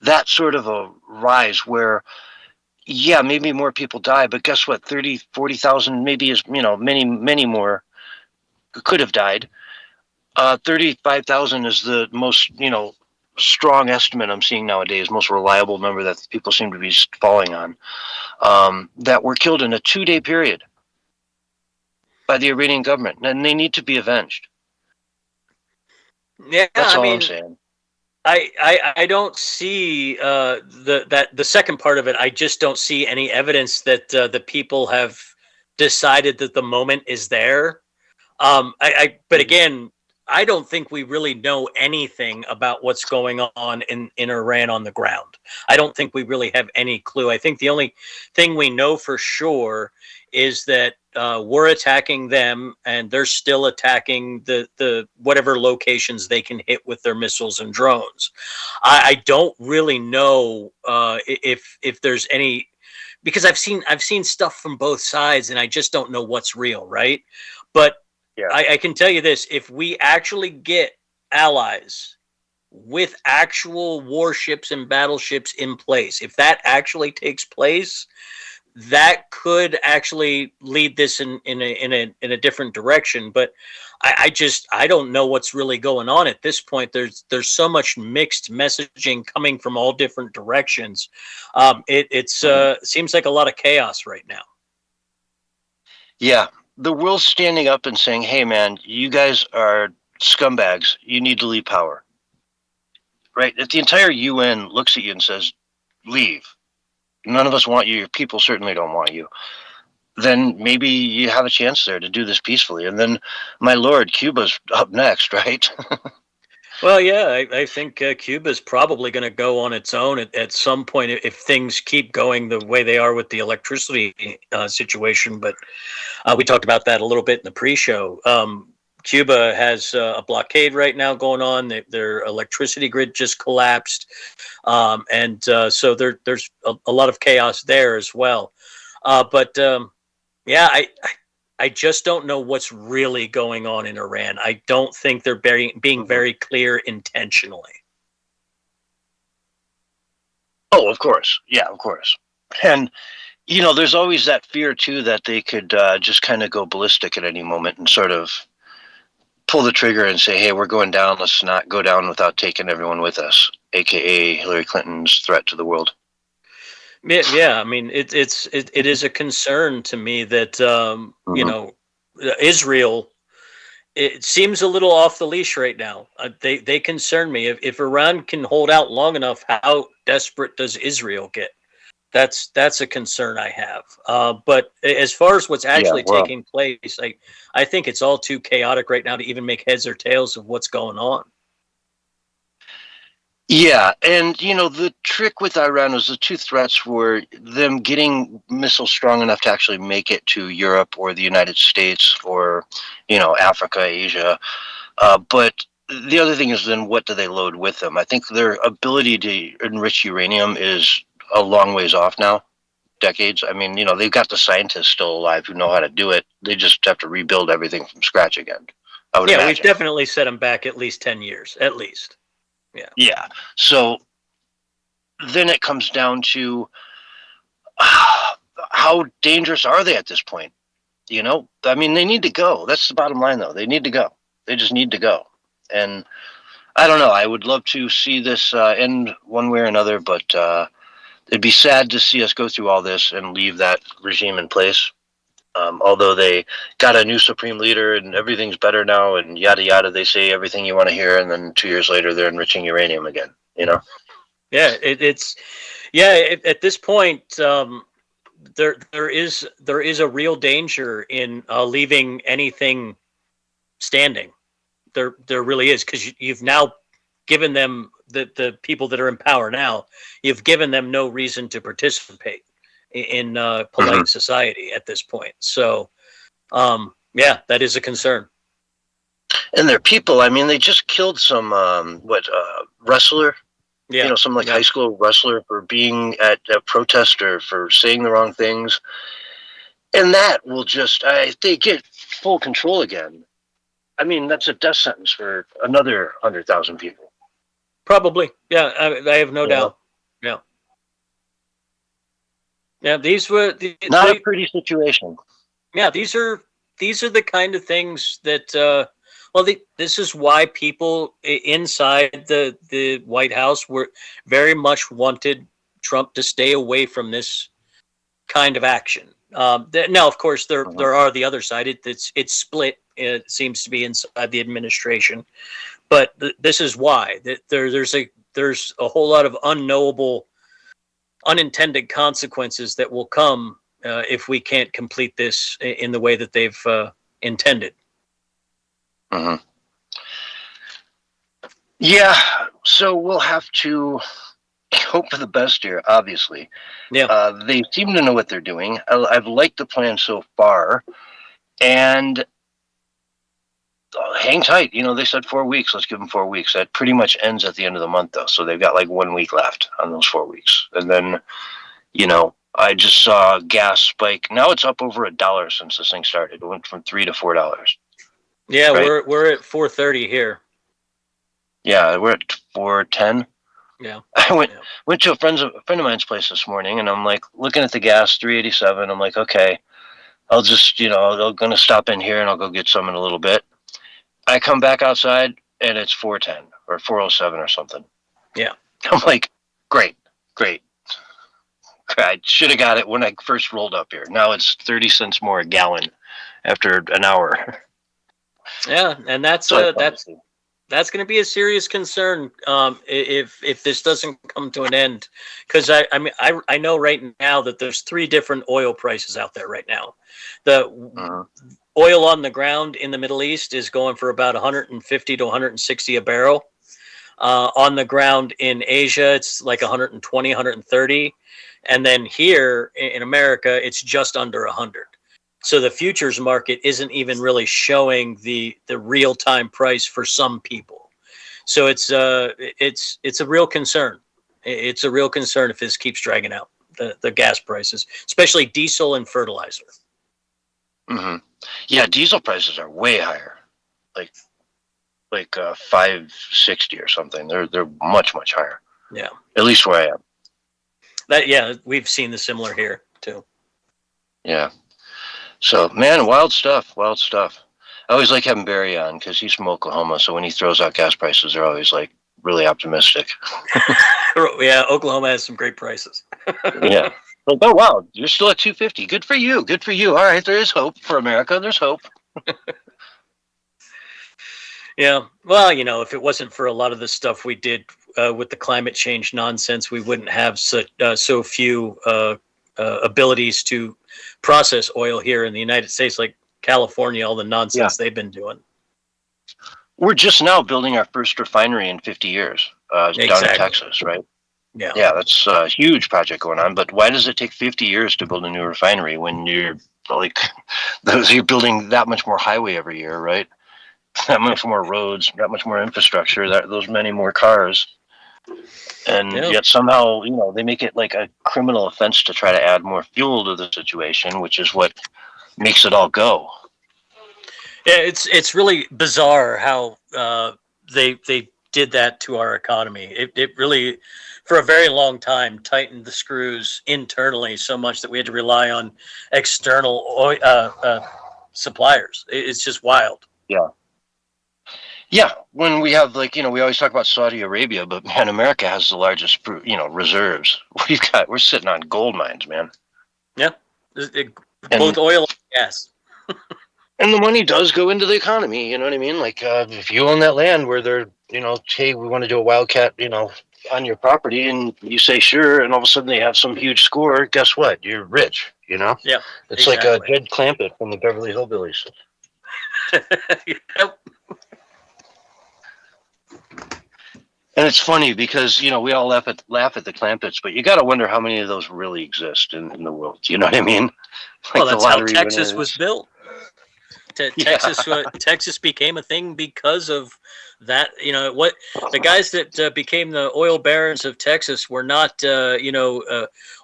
that sort of a rise where, yeah, maybe more people die, but guess what? 30, 40,000, maybe is, many, many more could have died. 35,000 is the most, strong estimate I'm seeing nowadays, most reliable number that people seem to be falling on, that were killed in a 2-day period by the Iranian government, and they need to be avenged. Yeah, that's all I'm saying. I don't see the second part of it. I just don't see any evidence that the people have decided that the moment is there. But again, I don't think we really know anything about what's going on in Iran on the ground. I don't think we really have any clue. I think the only thing we know for sure is that we're attacking them, and they're still attacking the whatever locations they can hit with their missiles and drones. I don't really know if there's any, because I've seen stuff from both sides, and I just don't know what's real, right? But yeah. I can tell you this: if we actually get allies with actual warships and battleships in place, if that actually takes place, that could actually lead this in a different direction. But I don't know what's really going on at this point. There's so much mixed messaging coming from all different directions. It seems like a lot of chaos right now. Yeah, the world's standing up and saying, "Hey, man, you guys are scumbags. You need to leave power." Right? If the entire UN looks at you and says, "Leave. None of us want you. Your people certainly don't want you," then maybe you have a chance there to do this peacefully. And then, my lord, Cuba's up next, right? Well, yeah, I think Cuba's probably going to go on its own at some point if things keep going the way they are with the electricity situation. But we talked about that a little bit in the pre-show. Cuba has a blockade right now going on. Their electricity grid just collapsed, and so there's a lot of chaos there as well. But yeah, I just don't know what's really going on in Iran. I don't think they're being very clear intentionally. Oh, of course. Yeah, of course. And, there's always that fear, too, that they could just kind of go ballistic at any moment and sort of pull the trigger and say, hey, we're going down. Let's not go down without taking everyone with us, a.k.a. Hillary Clinton's threat to the world. Yeah, I mean, it is a concern to me that Israel, it seems a little off the leash right now. They concern me. If Iran can hold out long enough, how desperate does Israel get? That's a concern I have. But as far as what's actually taking place, I think it's all too chaotic right now to even make heads or tails of what's going on. Yeah, and the trick with Iran was the two threats were them getting missiles strong enough to actually make it to Europe or the United States or Africa, Asia. But the other thing is then what do they load with them? I think their ability to enrich uranium is a long ways off now, decades. I mean, they've got the scientists still alive who know how to do it. They just have to rebuild everything from scratch again. Yeah, we've definitely set them back at least 10 years, at least. Yeah. So then it comes down to how dangerous are they at this point? I mean, they need to go. That's the bottom line, though. They need to go. They just need to go. And I don't know. I would love to see this end one way or another, but it'd be sad to see us go through all this and leave that regime in place. Although they got a new supreme leader and everything's better now and yada yada, they say everything you want to hear, and then 2 years later they're enriching uranium again. Yeah, at this point, there is a real danger in leaving anything standing. There really is, because you've now given them the people that are in power now. You've given them no reason to participate in polite society at this point. So, yeah, that is a concern. And their people, I mean, they just killed some, wrestler? Yeah. Some high school wrestler for being at a protest or for saying the wrong things. And that will just, they get full control again. I mean, that's a death sentence for another 100,000 people. Probably. Yeah, I have no doubt. Yeah. Yeah, these were not a pretty situation. Yeah, these are the kind of things that this is why people inside the White House were very much wanted Trump to stay away from this kind of action. Now, of course, there are the other side. It's split. It seems to be inside the administration, but this is why there's a whole lot of unknowable, unintended consequences that will come if we can't complete this in the way that they've intended. Yeah, so we'll have to hope for the best here, obviously. Yeah. They seem to know what they're doing. I've liked the plan so far, and hang tight. They said 4 weeks. Let's give them 4 weeks. That pretty much ends at the end of the month, though, so they've got 1 week left on those 4 weeks. And then, I just saw gas spike. Now it's up over $1 since this thing started. It went from $3 to $4. Yeah, right? we're at 430 here. Yeah, we're at 410. Yeah. I went to a friend of mine's place this morning, and I'm looking at the gas, 387. I'm like, okay, I'll just, I'm going to stop in here and I'll go get some in a little bit. I come back outside and it's 410 or 407 or something. Yeah. I'm like, great. I should have got it when I first rolled up here. Now it's 30 cents more a gallon after an hour. Yeah, and that's going to be a serious concern if this doesn't come to an end, because I know right now that there's 3 different oil prices out there right now. The oil on the ground in the Middle East is going for about 150 to 160 a barrel. On the ground in Asia, it's like 120, 130. And then here in America, it's just under 100. So the futures market isn't even really showing the real-time price for some people. So it's a real concern. It's a real concern if this keeps dragging out, the gas prices, especially diesel and fertilizer. Mm-hmm. Yeah, diesel prices are way higher, like $5.60 or something. They're much higher. Yeah, at least where I am. We've seen the similar here too. Yeah. So, man, wild stuff. I always like having Barry on because he's from Oklahoma. So when he throws out gas prices, they're always like really optimistic. Yeah, Oklahoma has some great prices. Yeah. Like, oh, wow, you're still at $2.50. Good for you. All right, there is hope for America. There's hope. Yeah. Well, if it wasn't for a lot of the stuff we did with the climate change nonsense, we wouldn't have so few abilities to process oil here in the United States, like California, all the nonsense they've been doing. We're just now building our first refinery in 50 years down in Texas, right? Yeah. Yeah, that's a huge project going on. But why does it take 50 years to build a new refinery when you're building that much more highway every year, right? That much more roads, that much more infrastructure, those many more cars. And yet somehow, they make it like a criminal offense to try to add more fuel to the situation, which is what makes it all go. Yeah, it's really bizarre how they did that to our economy. It really, for a very long time, tightened the screws internally so much that we had to rely on external oil, suppliers. It's just wild. Yeah. Yeah, when we have we always talk about Saudi Arabia, but man, America has the largest, reserves. We're sitting on gold mines, man. Yeah, both oil and gas. And the money does go into the economy. You know what I mean? Like if you own that land where they're, hey, we want to do a wildcat, on your property, and you say sure, and all of a sudden they have some huge score. Guess what? You're rich. Yeah, it's like a Jed Clampett from the Beverly Hillbillies. Yep. And it's funny because, we all laugh at the Clampetts, but you got to wonder how many of those really exist in the world. You know what I mean? Well, that's how Texas was built. Texas became a thing because of that. What the guys that became the oil barons of Texas were not,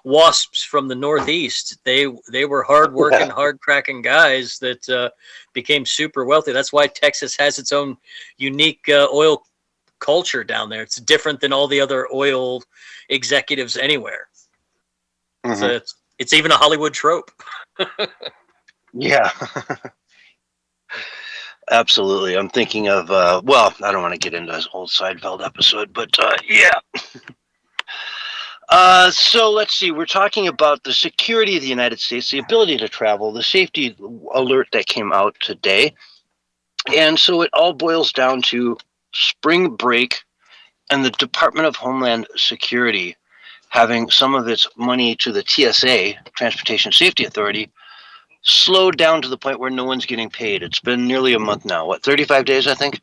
wasps from the Northeast. They were hard-working, hard-cracking guys that became super wealthy. That's why Texas has its own unique oil culture down there. It's different than all the other oil executives anywhere. Mm-hmm. So it's even a Hollywood trope. Yeah. Absolutely. I'm thinking of I don't want to get into this old Seinfeld episode, but yeah. So let's see. We're talking about the security of the United States, the ability to travel, the safety alert that came out today. And so it all boils down to spring break and the Department of Homeland Security having some of its money to the TSA, Transportation Safety Authority, slowed down to the point where no one's getting paid. It's been nearly a month now. 35 days, I think?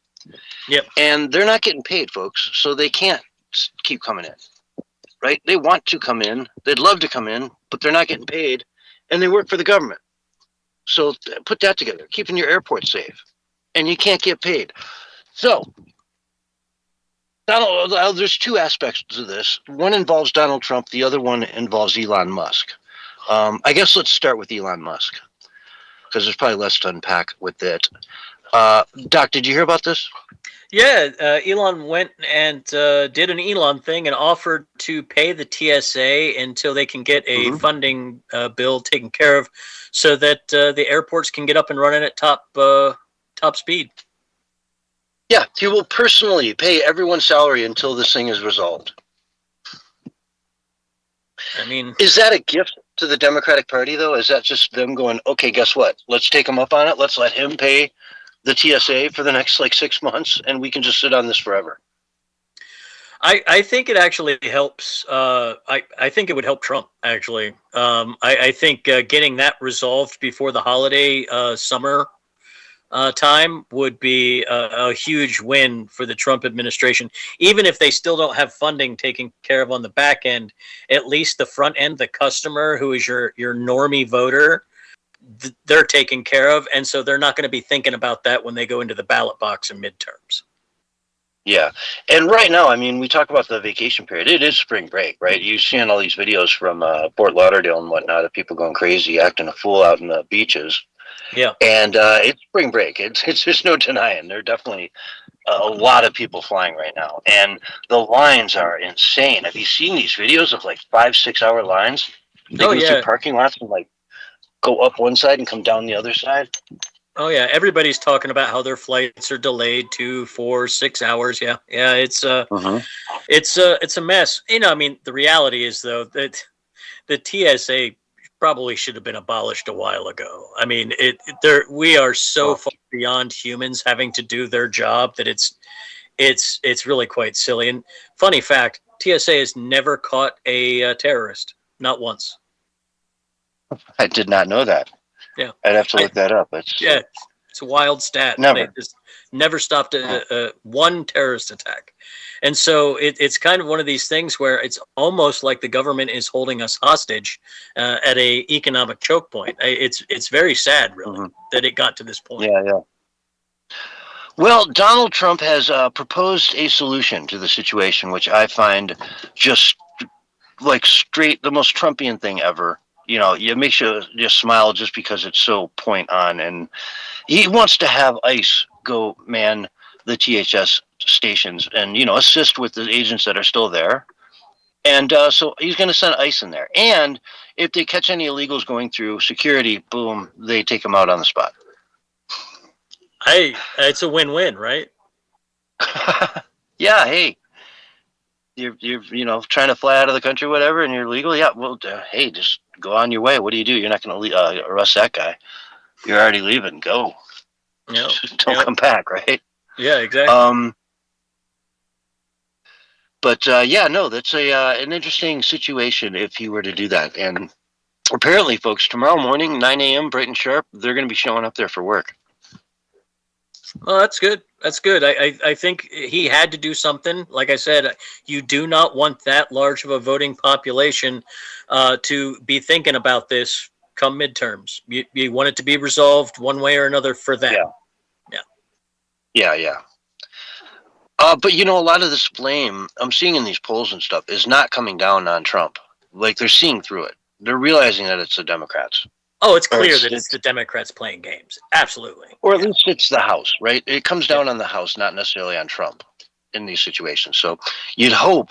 Yep. And they're not getting paid, folks, so they can't keep coming in, right? They want to come in. They'd love to come in, but they're not getting paid, and they work for the government. So put that together, keeping your airport safe, and you can't get paid. So there's two aspects to this. One involves Donald Trump. The other one involves Elon Musk. I guess let's start with Elon Musk because there's probably less to unpack with it. Doc, did you hear about this? Yeah, Elon went and did an Elon thing and offered to pay the TSA until they can get a funding bill taken care of so that the airports can get up and running at top speed. Yeah, he will personally pay everyone's salary until this thing is resolved. I mean, is that a gift to the Democratic Party, though? Is that just them going, okay, guess what? Let's take him up on it. Let's let him pay the TSA for the next 6 months, and we can just sit on this forever. I think it actually helps. I think it would help Trump, actually. I think getting that resolved before the holiday summer time would be a huge win for the Trump administration. Even if they still don't have funding taken care of on the back end, at least the front end, the customer who is your normie voter, they're taken care of. And so they're not going to be thinking about that when they go into the ballot box in midterms. Yeah. And right now, I mean, we talk about the vacation period. It is spring break, right? You're seeing all these videos from Fort Lauderdale and whatnot of people going crazy, acting a fool out in the beaches. Yeah. And it's spring break. It's just no denying. There are definitely a lot of people flying right now. And the lines are insane. Have you seen these videos of like 5-6 hour lines? They go through parking lots and like go up one side and come down the other side. Oh yeah, everybody's talking about how their flights are delayed 2, 4, 6 hours. Yeah, it's a mess. You know, I mean, the reality is though that the TSA probably should have been abolished a while ago. I mean, we are so far beyond humans having to do their job that it's really quite silly. And funny fact, TSA has never caught a terrorist, not once. I did not know that. Yeah, I'd have to look that up. It's a wild stat. Never. They just never stopped one terrorist attack. And so it's kind of one of these things where it's almost like the government is holding us hostage at a economic choke point. It's very sad, really, that it got to this point. Yeah. Well, Donald Trump has proposed a solution to the situation, which I find just like straight the most Trumpian thing ever. You know, it makes you just smile just because it's so point on. And he wants to have ICE go man the THS stations and, you know, assist with the agents that are still there. And so he's going to send ICE in there. And if they catch any illegals going through security, boom, they take them out on the spot. Hey, it's a win-win, right? Yeah, hey. You're you know, trying to fly out of the country, whatever, and you're legal. Yeah, well, hey, just go on your way. What do? You're not going to arrest that guy. You're already leaving. Go. Yep. Don't come back, right? Yeah, exactly. But yeah, no, that's an interesting situation if he were to do that. And apparently, folks, tomorrow morning, 9 a.m., bright and sharp, they're going to be showing up there for work. Well, that's good. That's good. I think he had to do something. Like I said, you do not want that large of a voting population to be thinking about this come midterms. You want it to be resolved one way or another for them. Yeah. But, you know, a lot of this blame I'm seeing in these polls and stuff is not coming down on Trump. Like, they're seeing through it. They're realizing that it's the Democrats. Oh, it's clear that it's the Democrats playing games. Absolutely. Or at least it's the House, right? It comes down on the House, not necessarily on Trump in these situations. So you'd hope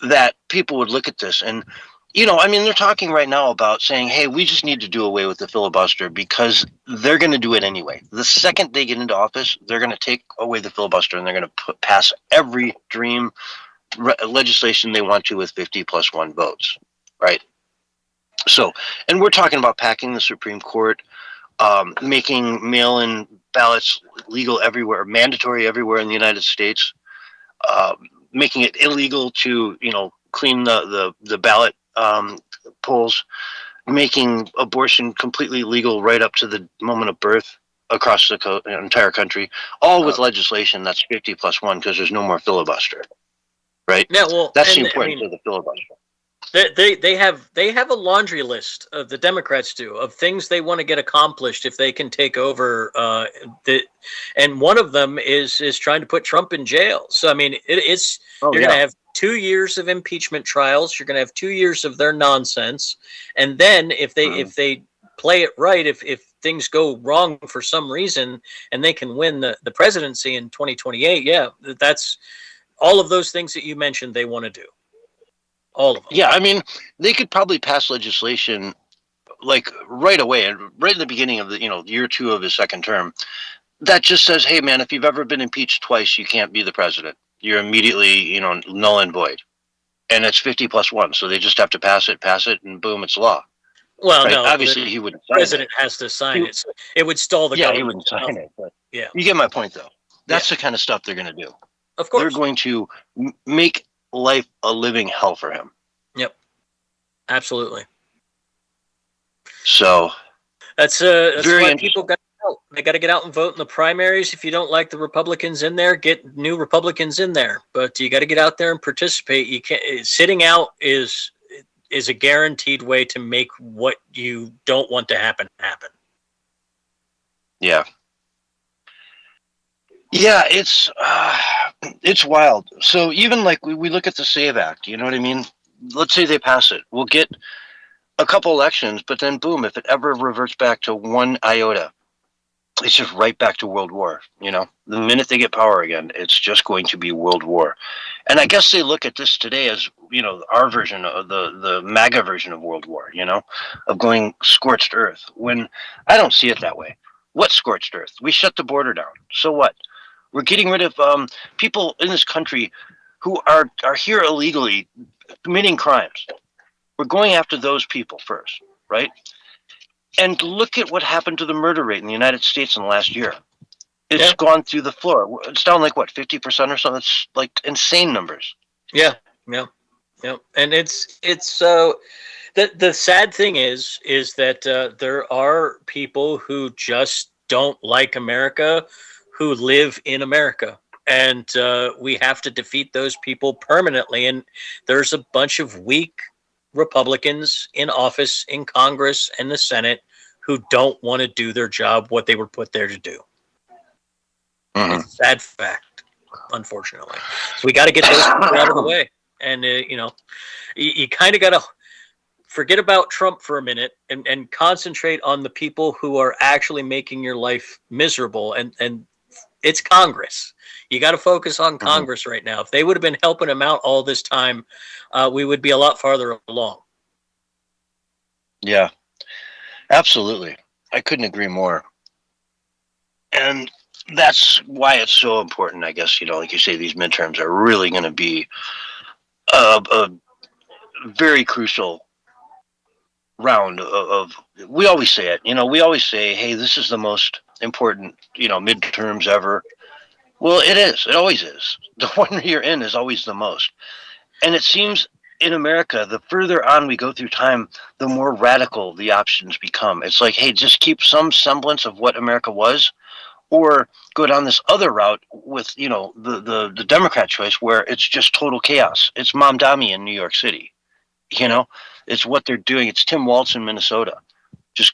that people would look at this and, you know, I mean, they're talking right now about saying, hey, we just need to do away with the filibuster because they're going to do it anyway. The second they get into office, they're going to take away the filibuster and they're going to pass every dream legislation they want to with 50+1 votes, right? So, and we're talking about packing the Supreme Court, making mail-in ballots legal everywhere, mandatory everywhere in the United States, making it illegal to, you know, clean the ballot polls, making abortion completely legal right up to the moment of birth across the entire country, all with legislation that's 50+1 because there's no more filibuster, right? Yeah, well, that's the importance of the filibuster. They have a laundry list of the Democrats do of things they want to get accomplished if they can take over. And one of them is trying to put Trump in jail. So I mean, you're going to have 2 years of impeachment trials. You're going to have 2 years of their nonsense, and then if they play it right, if things go wrong for some reason, and they can win the presidency in 2028, yeah, that's all of those things that you mentioned they want to do. All of them. Yeah, I mean, they could probably pass legislation like right away, and right in the beginning of the year 2 of his second term, that just says, hey man, if you've ever been impeached twice, you can't be the president. You're immediately null and void, and it's 50+1. So they just have to pass it, and boom, it's law. Well, right? no, obviously he wouldn't. The president has to sign it. So it would stall the government. Yeah, he wouldn't sign it. But yeah, you get my point, though. That's the kind of stuff they're going to do. Of course, they're going to make life a living hell for him. Yep, absolutely. So that's why people got out. They got to get out and vote in the primaries. If you don't like the Republicans in there, get new Republicans in there. But you got to get out there and participate. You can't. Sitting out is a guaranteed way to make what you don't want to happen. Yeah. Yeah, it's wild. So even like we look at the SAVE Act, you know what I mean? Let's say they pass it. We'll get a couple elections, but then boom, if it ever reverts back to one iota, it's just right back to World War. You know, the minute they get power again, it's just going to be World War. And I guess they look at this today as, you know, our version of the MAGA version of World War, you know, of going scorched earth, when I don't see it that way. What scorched earth? We shut the border down. So what? We're getting rid of people in this country who are here illegally committing crimes. We're going after those people first, right? And look at what happened to the murder rate in the United States in the last year. It's gone through the floor. It's down like, what, 50% or something? It's like insane numbers. Yeah. And it's the sad thing is that there are people who just don't like America, who live in America, and we have to defeat those people permanently. And there's a bunch of weak Republicans in office, in Congress and the Senate, who don't want to do their job, what they were put there to do. Mm-hmm. It's a sad fact, unfortunately. So we got to get those people out of the way. And, you kind of got to forget about Trump for a minute and concentrate on the people who are actually making your life miserable. And it's Congress. You got to focus on Congress right now. If they would have been helping him out all this time, we would be a lot farther along. Yeah, absolutely. I couldn't agree more. And that's why it's so important, I guess, you know, like you say, these midterms are really going to be a very crucial round of, we always say it, you know, we always say, hey, this is the most important, you know, midterms ever. Well, it is. It always is. The one you're in is always the most. And it seems in America, the further on we go through time, the more radical the options become. It's like, hey, just keep some semblance of what America was, or go down this other route with, you know, the Democrat choice, where it's just total chaos. It's Mamdani in New York City. You know, it's what they're doing. It's Tim Walz in Minnesota. Just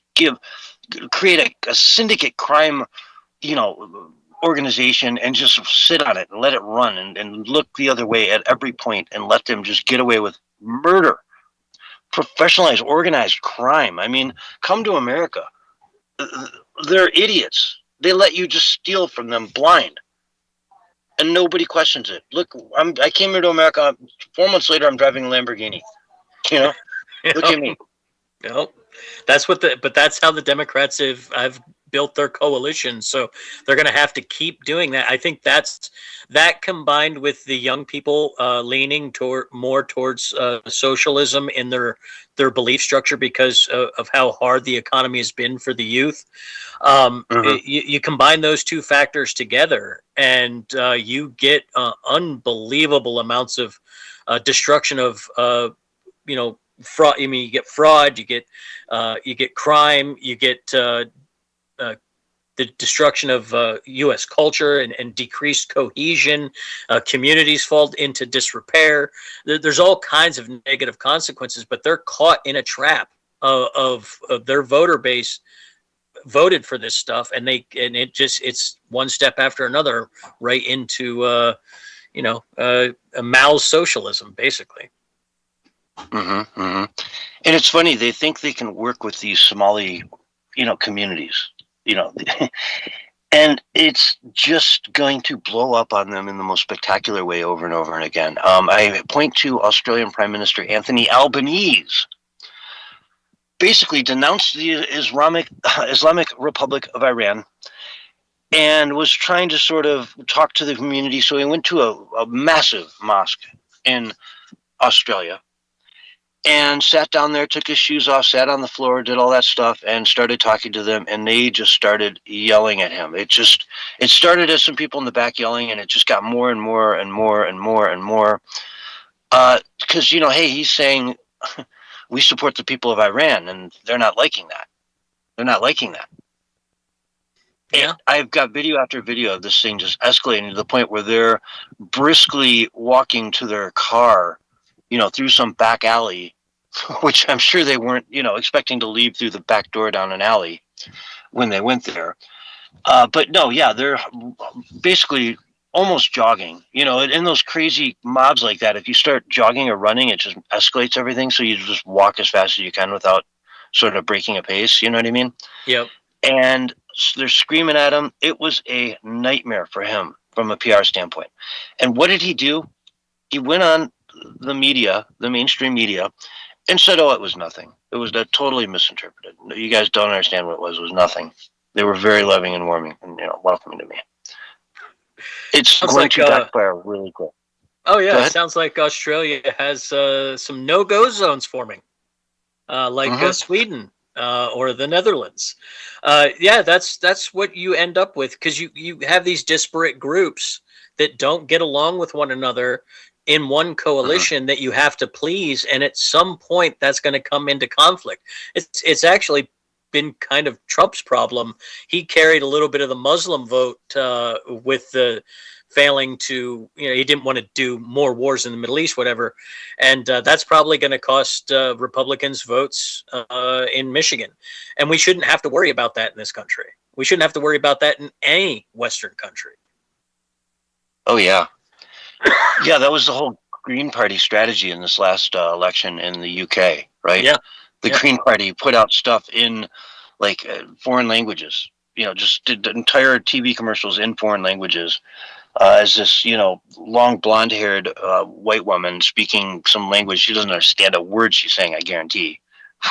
create a syndicate crime, you know, organization, and just sit on it and let it run, and look the other way at every point, and let them just get away with murder, professionalized, organized crime. I mean, come to America. They're idiots. They let you just steal from them blind, and nobody questions it. Look, I came here to America. 4 months later, I'm driving a Lamborghini. You know, look at me. No, but that's how the Democrats have built their coalition. So they're going to have to keep doing that. I think that combined with the young people leaning more towards socialism in their belief structure because of how hard the economy has been for the youth. You combine those two factors together, and you get unbelievable amounts of destruction of fraud. I mean, you get fraud, you get crime, you get the destruction of U.S. culture and decreased cohesion. Communities fall into disrepair. There's all kinds of negative consequences, but they're caught in a trap of their voter base voted for this stuff, and it's one step after another right into Mao's socialism, basically. And it's funny, they think they can work with these Somali, communities, and it's just going to blow up on them in the most spectacular way over and over and again. I point to Australian Prime Minister Anthony Albanese, basically denounced the Islamic Republic of Iran and was trying to sort of talk to the community. So he went to a massive mosque in Australia and sat down there, took his shoes off, sat on the floor, did all that stuff, and started talking to them, and they just started yelling at him. It started as some people in the back yelling, and it just got more and more and more and more and more. Because, hey, he's saying, we support the people of Iran, and they're not liking that. They're not liking that. Yeah. I've got video after video of this thing just escalating to the point where they're briskly walking to their car, through some back alley, which I'm sure they weren't, expecting to leave through the back door down an alley when they went there. But no, yeah, they're basically almost jogging. In those crazy mobs like that, if you start jogging or running, it just escalates everything. So you just walk as fast as you can without sort of breaking a pace. You know what I mean? Yep. And they're screaming at him. It was a nightmare for him from a PR standpoint. And what did he do? He went on the media, the mainstream media, and said, "Oh, it was nothing. It was totally misinterpreted. You guys don't understand what it was. It was nothing." They were very loving and warming and welcoming to me. It's Sounds going like, to backfire really quick. Oh yeah, it sounds like Australia has some no-go zones forming, like Sweden or the Netherlands. Yeah, that's what you end up with, because you have these disparate groups that don't get along with one another in one coalition that you have to please, and at some point that's going to come into conflict. It's actually been kind of Trump's problem. He carried a little bit of the Muslim vote with the failing to, he didn't want to do more wars in the Middle East, whatever. And that's probably going to cost Republicans votes in Michigan. And we shouldn't have to worry about that in this country. We shouldn't have to worry about that in any Western country. Oh, yeah. Yeah, that was the whole Green Party strategy in this last election in the UK, right? Yeah. The Green Party put out stuff in foreign languages, just did entire TV commercials in foreign languages as this, long blonde-haired white woman speaking some language she doesn't understand a word she's saying, I guarantee,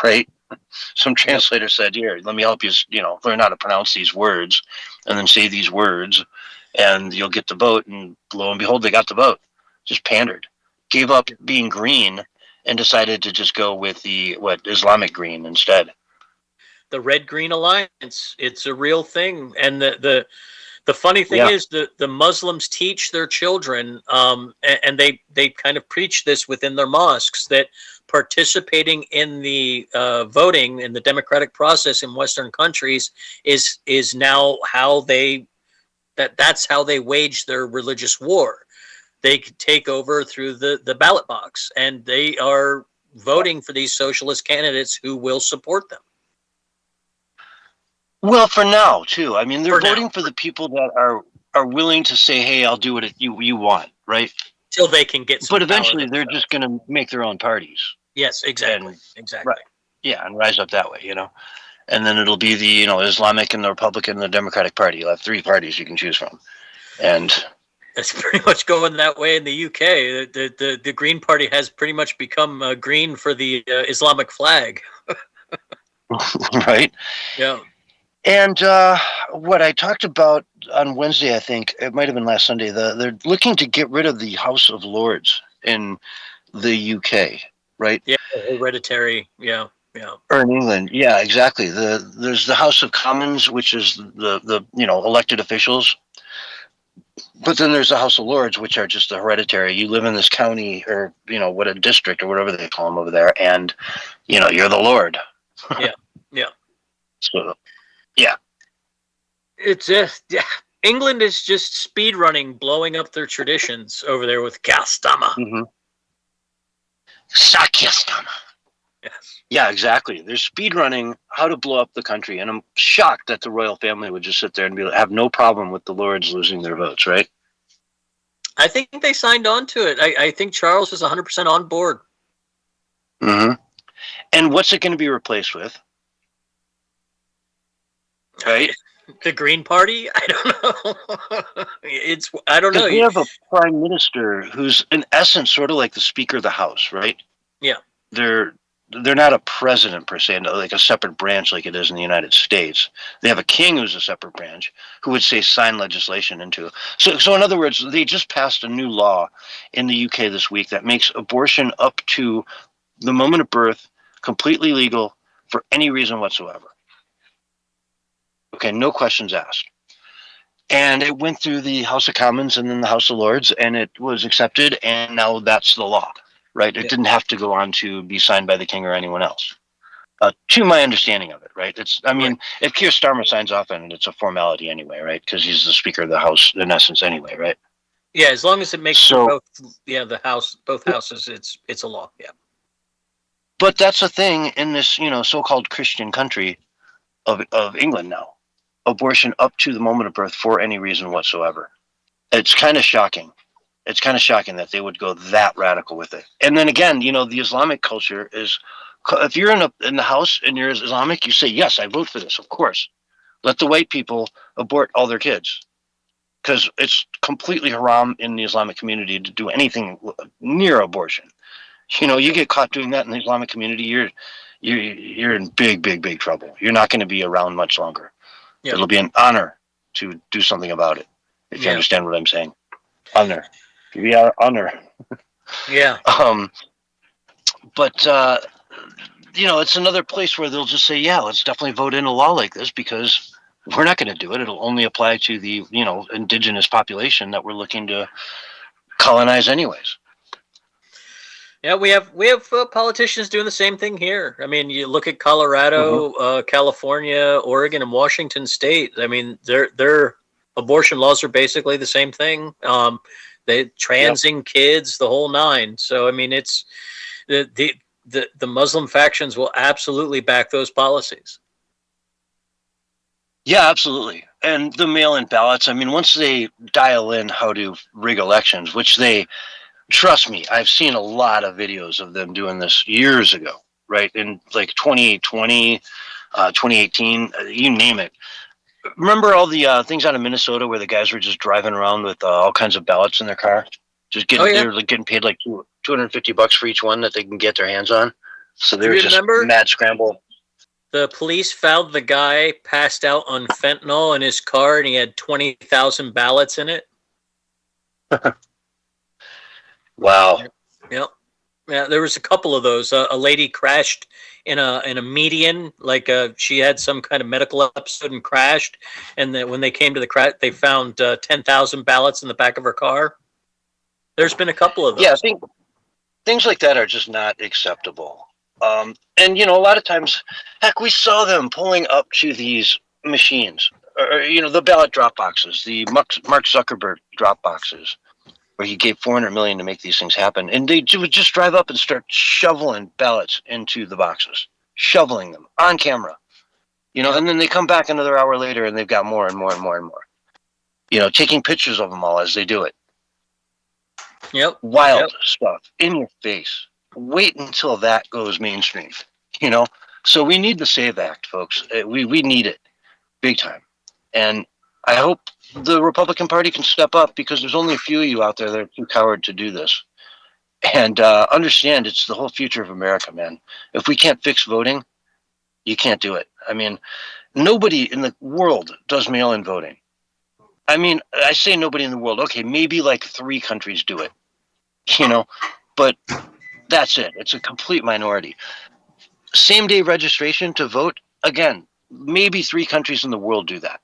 right? Some translator said, "Here, let me help you, learn how to pronounce these words and then say these words, and you'll get the vote." And lo and behold, they got the vote. Just pandered. Gave up being green and decided to just go with the Islamic green instead. The Red-Green Alliance, it's a real thing. And the funny thing is the Muslims teach their children, and they kind of preach this within their mosques, that participating in the voting in the democratic process in Western countries is now how that's how they wage their religious war. They could take over through the ballot box, and they are voting for these socialist candidates who will support them. Well, for now, too. I mean, they're voting for the people that are willing to say, "Hey, I'll do what you want," right? Till they can get some But eventually, power they're just going to make their own parties. Yes, exactly. Exactly. Right. Yeah, and rise up that way, And then it'll be the, Islamic and the Republican and the Democratic Party. You'll have three parties you can choose from. And it's pretty much going that way in the UK. The Green Party has pretty much become green for the Islamic flag. Right? Yeah. And what I talked about on Wednesday, I think, it might have been last Sunday, they're looking to get rid of the House of Lords in the UK, right? Yeah, hereditary, yeah. Or in England, yeah, exactly. There's the House of Commons, which is the elected officials. But then there's the House of Lords, which are just the hereditary. You live in this county or, what a district or whatever they call them over there, and, you're the Lord. Yeah. So, yeah. It's England is just speed running, blowing up their traditions over there with Gastama. Mm-hmm. Sakyastama. Yes. Yeah, exactly. They're speed running how to blow up the country, and I'm shocked that the royal family would just sit there and have no problem with the Lords losing their votes, right? I think they signed on to it. I think Charles is 100% on board. Mm-hmm. And what's it going to be replaced with? Right? The Green Party? I don't know. I don't know. We have a prime minister who's in essence sort of like the Speaker of the House, right? Yeah. They're not a president per se, like a separate branch like it is in the United States. They have a king who's a separate branch who would say sign legislation into. So in other words, they just passed a new law in the UK this week that makes abortion up to the moment of birth completely legal for any reason whatsoever. Okay, no questions asked. And it went through the House of Commons and then the House of Lords, and it was accepted, and now that's the law, right? It didn't have to go on to be signed by the king or anyone else. to my understanding of it, right? I mean, if Keir Starmer signs off on it, it's a formality anyway, right? Because he's the Speaker of the House in essence anyway, right? Yeah, as long as it makes both houses, it's a law. Yeah. But that's a thing in this, so-called Christian country of England now. Abortion up to the moment of birth for any reason whatsoever. It's kind of shocking. It's kind of shocking that they would go that radical with it. And then again, the Islamic culture is, if you're in the house and you're Islamic, you say, yes, I vote for this, of course. Let the white people abort all their kids. Because it's completely haram in the Islamic community to do anything near abortion. You get caught doing that in the Islamic community, you're in big, big, big trouble. You're not going to be around much longer. Yep. It'll be an honor to do something about it. If you understand what I'm saying. Honor. Give me honor. Yeah. But it's another place where they'll just say, yeah, let's definitely vote in a law like this because we're not going to do it. It'll only apply to the, indigenous population that we're looking to colonize anyways. Yeah, we have politicians doing the same thing here. I mean, you look at Colorado, California, Oregon, and Washington State. I mean, their abortion laws are basically the same thing. They transing kids, the whole nine. So I mean, it's the Muslim factions will absolutely back those policies. Yeah, absolutely. And the mail-in ballots. I mean, once they dial in how to rig elections, which they. Trust me, I've seen a lot of videos of them doing this years ago, right? In like 2020, 2018, you name it. Remember all the things out of Minnesota where the guys were just driving around with all kinds of ballots in their car? Just getting, they were getting paid like $250 for each one that they can get their hands on. So they were just mad scramble. The police found the guy passed out on fentanyl in his car and he had 20,000 ballots in it. Wow. Yep. Yeah, there was a couple of those. A lady crashed in a median, like she had some kind of medical episode and crashed. And then when they came to the crash, they found 10,000 ballots in the back of her car. There's been a couple of those. Yeah, I think things like that are just not acceptable. And a lot of times, heck, we saw them pulling up to these machines, or the ballot drop boxes, the Mark Zuckerberg drop boxes. Where he gave $400 million to make these things happen, and they would just drive up and start shoveling ballots into the boxes, shoveling them on camera, and then they come back another hour later and they've got more and more and more and more, taking pictures of them all as they do it. Yep. Wild stuff in your face. Wait until that goes mainstream, So we need the SAVE Act, folks. We need it big time, and I hope the Republican Party can step up because there's only a few of you out there that are too coward to do this. And understand it's the whole future of America, man. If we can't fix voting, you can't do it. I mean, nobody in the world does mail-in voting. I mean, I say nobody in the world. Okay, maybe like 3 countries do it, but that's it. It's a complete minority. Same-day registration to vote, again, maybe 3 countries in the world do that.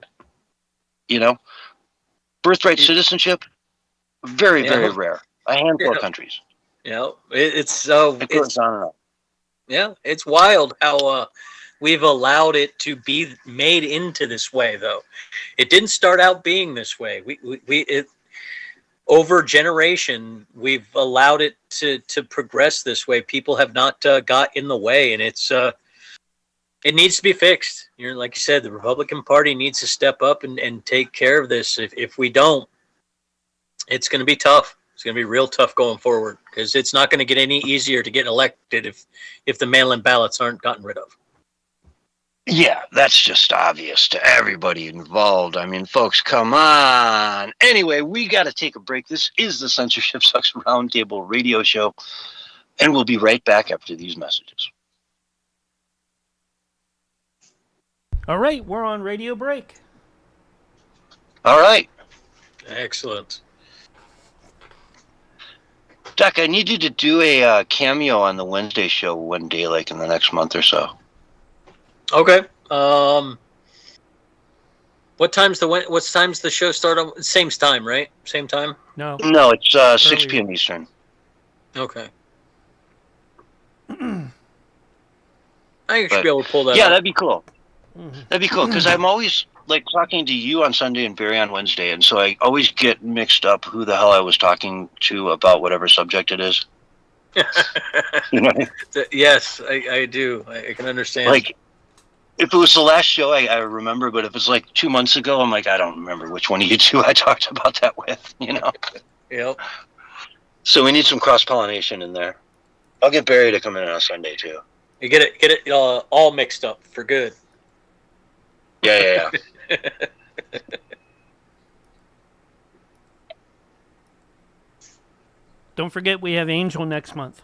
Birthright citizenship, very, very rare. A handful of countries. Yeah, it's on and on. Yeah, it's wild how we've allowed it to be made into this way, though. It didn't start out being this way. We over generation, we've allowed it to progress this way. People have not got in the way, and it needs to be fixed. Like you said, the Republican Party needs to step up and take care of this. If we don't, it's going to be tough. It's going to be real tough going forward because it's not going to get any easier to get elected if the mail-in ballots aren't gotten rid of. Yeah, that's just obvious to everybody involved. I mean, folks, come on. Anyway, we got to take a break. This is the Censorship Sucks Roundtable radio show, and we'll be right back after these messages. All right, we're on radio break. All right. Excellent. Doc, I need you to do a cameo on the Wednesday show one day, like in the next month or so. Okay. What time's the show start on? Same time, right? Same time? No, it's 6 p.m. Eastern. Okay. I should But, be able to pull that yeah, off. that'd be cool. Mhm. That'd be cool because I'm always like talking to you on Sunday and Barry on Wednesday, and so I always get mixed up who the hell I was talking to about whatever subject it is. You know, Yes, I do. I can understand. like if it was the last show, I remember, but if it's like 2 months ago, I'm like, I don't remember which one of you two I talked about that with. You know. Yep. So we need some cross pollination in there. I'll get Barry to come in on Sunday too. You get it all mixed up for good. Yeah. Don't forget we have Angel next month.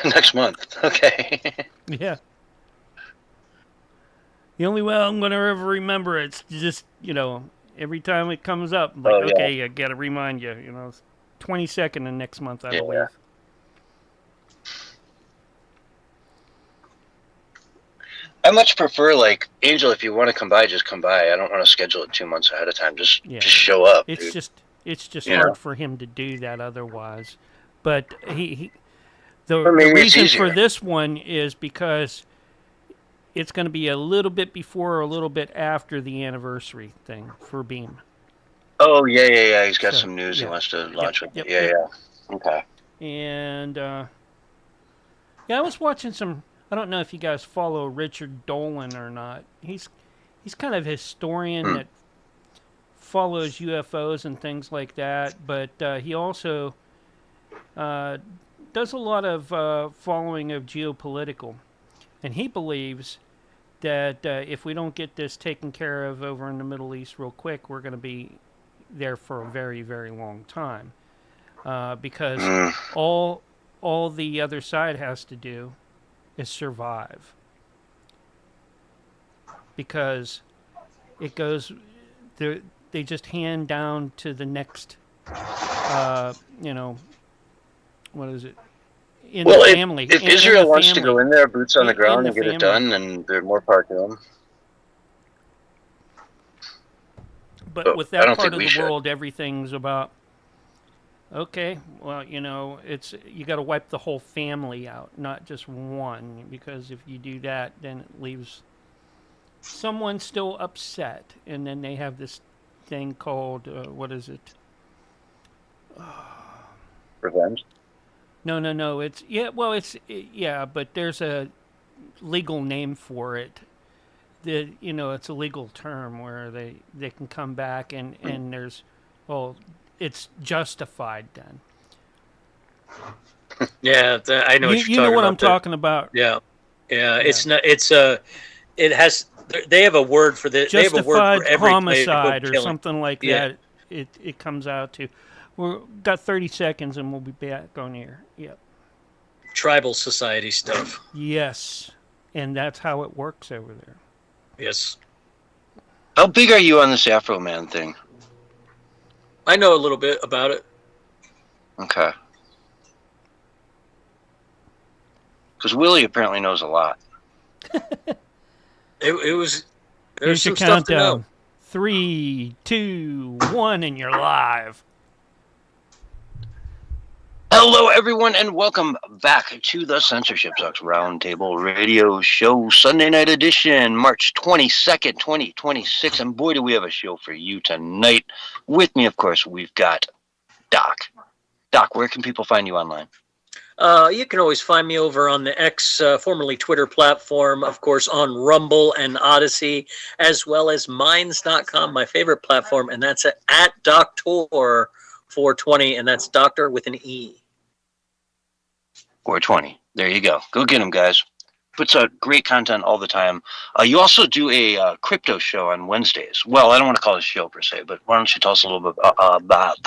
Next month. Okay. Yeah. The only way I'm going to ever remember it's just, every time it comes up, like, Oh, yeah. okay, I got to remind you, it's 22nd of next month, I Yeah. believe. I much prefer like Angel. If you want to come by, just come by. I don't want to schedule it 2 months ahead of time. Just show up. It's dude. just You hard know? for him to do that otherwise. But the Or maybe it's reason for easier. this one is because it's going to be a little bit before or a little bit after the anniversary thing for Beam. Oh yeah. He's got So, some news yeah. he wants to launch with. Yep. Yeah. Okay. And I was watching some. I don't know if you guys follow Richard Dolan or not. He's kind of a historian that follows UFOs and things like that. But he also does a lot of following of geopolitical, and he believes that if we don't get this taken care of over in the Middle East real quick, we're going to be there for a very, very long time. Because all the other side has to do is survive. Because it goes, they just hand down to the next, what is it? In the family. If in Israel the wants to family. go in there, boots on the In ground, the and get it family. done, and there's more power to them. But with I that don't part think of we the should. world, everything's about, okay, well, it's you got to wipe the whole family out, not just one, because if you do that, then it leaves someone still upset, and then they have this thing called what is it? Revenge. No. It's but there's a legal name for it. It's a legal term where they can come back and there's, it's justified then. Yeah, I know what you're talking You know what about. I'm talking about. Yeah. It's not. It has. They have a word for this. They have a word Justified for every homicide or killing. something like Yeah. that. It comes out to. We've got 30 seconds and we'll be back on air. Yep. Tribal society stuff. Yes, and that's how it works over there. Yes. How big are you on this Afro Man thing? I know a little bit about it. Okay. Because Willie apparently knows a lot. It was. Here's There's some your stuff to know. countdown. 3, 2, 1, and you're live. Hello, everyone, and welcome back to the Censorship Sucks Roundtable Radio Show, Sunday Night Edition, March 22nd, 2026. And boy, do we have a show for you tonight. With me, of course, we've got Doc. Doc, where can people find you online? You can always find me over on the X, formerly Twitter platform, of course, on Rumble and Odyssey, as well as Minds.com, my favorite platform, and that's at Doctor420, and that's Doctor with an E. 420. There you go. Go get them, guys. Puts out great content all the time. You also do a crypto show on Wednesdays. Well, I don't want to call it a show per se, but why don't you tell us a little bit about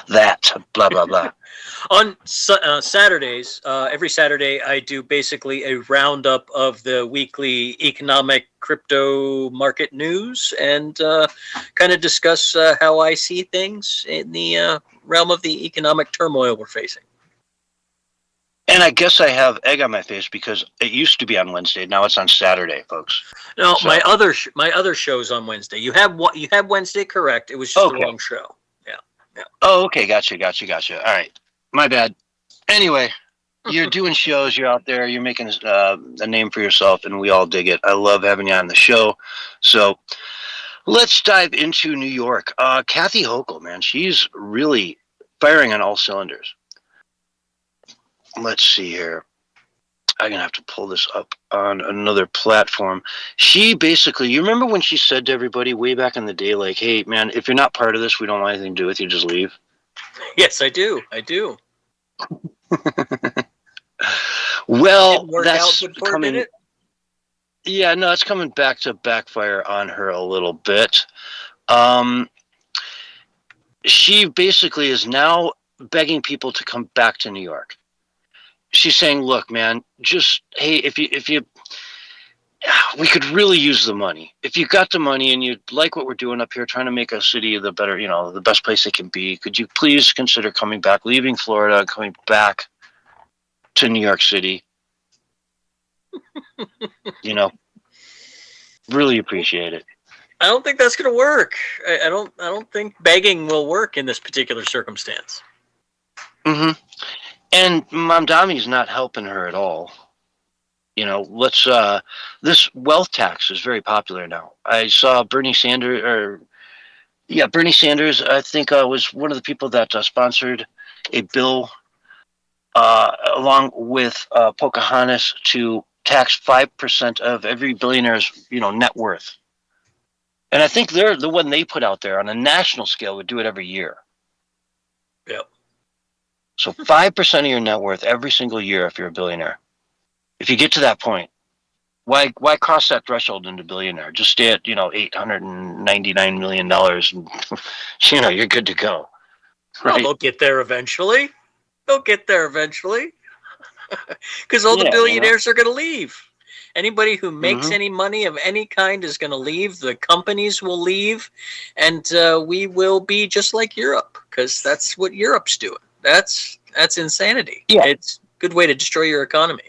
that? Blah, blah, blah. On Saturdays, every Saturday, I do basically a roundup of the weekly economic crypto market news and kind of discuss how I see things in the realm of the economic turmoil we're facing. And I guess I have egg on my face because it used to be on Wednesday. Now it's on Saturday, folks. No, So- my other show's on Wednesday. You have Wednesday correct. It was just Okay. the wrong show. Oh, okay. Gotcha. All right. My bad. Anyway, You're doing shows. You're out there. You're making a name for yourself, and we all dig it. I love having you on the show. So let's dive into New York. Kathy Hochul, man, she's really firing on all cylinders. Let's see here. I'm going to have to pull this up on another platform. She basically, you remember when she said to everybody way back in the day, like, hey, man, if you're not part of this, we don't want anything to do with you, just leave? Yes, I do. I do. Well, Didn't work that's out good for her, coming. did it? Yeah, no, it's coming back to backfire on her a little bit. She basically is now begging people to come back to New York. She's saying, look, man, just, hey, if you, we could really use the money. If you got the money and you like what we're doing up here, trying to make a city the better, the best place it can be, could you please consider coming back, leaving Florida and coming back to New York City? Really appreciate it. I don't think that's going to work. I don't think begging will work in this particular circumstance. Mm-hmm. And Mamdami's not helping her at all. This wealth tax is very popular now. I saw Bernie Sanders, I think was one of the people that sponsored a bill along with Pocahontas to tax 5% of every billionaire's, net worth. And I think they're the one they put out there on a national scale would do it every year. Yep. So 5% of your net worth every single year if you're a billionaire. If you get to that point, why cross that threshold into billionaire? Just stay at, $899 million and, you're good to go. Well, Right? they'll get there eventually. Because all the billionaires are going to leave. Anybody who makes any money of any kind is going to leave. The companies will leave. And we will be just like Europe, because that's what Europe's doing. That's insanity. Yeah. It's a good way to destroy your economy.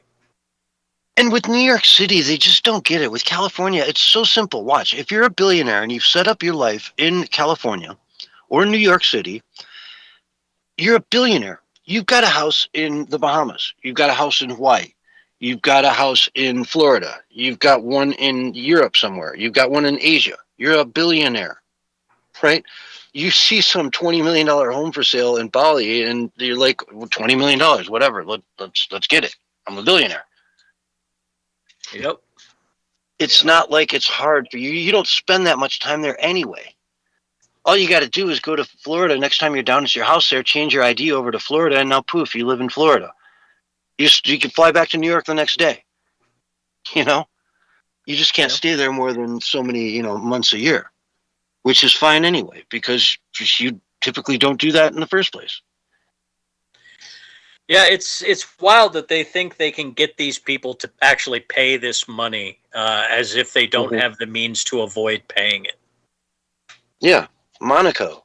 And with New York City, they just don't get it. With California, it's so simple. Watch. If you're a billionaire and you've set up your life in California or New York City, you're a billionaire. You've got a house in the Bahamas. You've got a house in Hawaii. You've got a house in Florida. You've got one in Europe somewhere. You've got one in Asia. You're a billionaire, right? You see some $20 million home for sale in Bali, and you're like, well, $20 million, whatever. Let's get it. I'm a billionaire. Yep. It's not like it's hard for you. You don't spend that much time there anyway. All you got to do is go to Florida. Next time you're down at your house there, change your ID over to Florida, and now poof, you live in Florida. You can fly back to New York the next day. You just can't stay there more than so many, months a year, which is fine anyway, because you typically don't do that in the first place. Yeah, it's wild that they think they can get these people to actually pay this money as if they don't have the means to avoid paying it. Yeah, Monaco.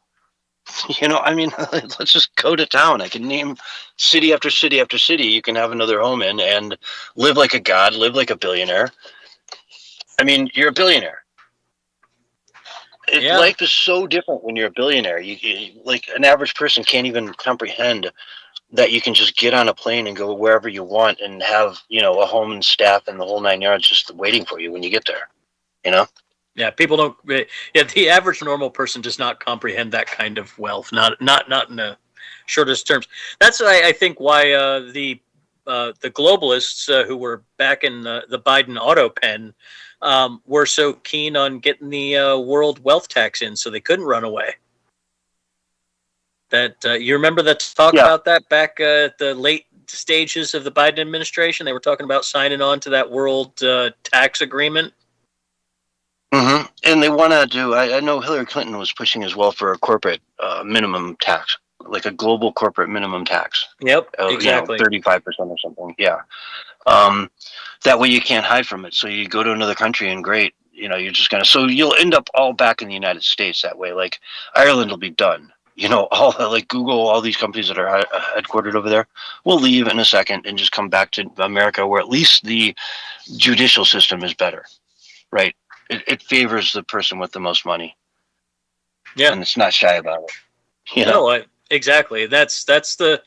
Let's just go to town. I can name city after city after city you can have another home in and live like a god, live like a billionaire. I mean, you're a billionaire. Life is so different when you're a billionaire. You like an average person can't even comprehend that you can just get on a plane and go wherever you want and have, a home and staff and the whole 9 yards just waiting for you when you get there, Yeah, people don't. Yeah, the average normal person does not comprehend that kind of wealth. Not in the shortest terms. That's I think why the globalists who were back in the Biden auto pen were so keen on getting the world wealth tax in, so they couldn't run away. That you remember that talk about that back at the late stages of the Biden administration? They were talking about signing on to that world tax agreement. Mm-hmm. And they want to do, I know Hillary Clinton was pushing as well for a corporate minimum tax, like a global corporate minimum tax. Yep, exactly. 35% or something. Yeah. That way you can't hide from it. So you go to another country and great, you're just going to, so you'll end up all back in the United States that way. Like Ireland will be done. All like Google, all these companies that are headquartered over there will leave in a second and just come back to America, where at least the judicial system is better, right? It favors the person with the most money. Yeah. And it's not shy about it. Exactly. It's the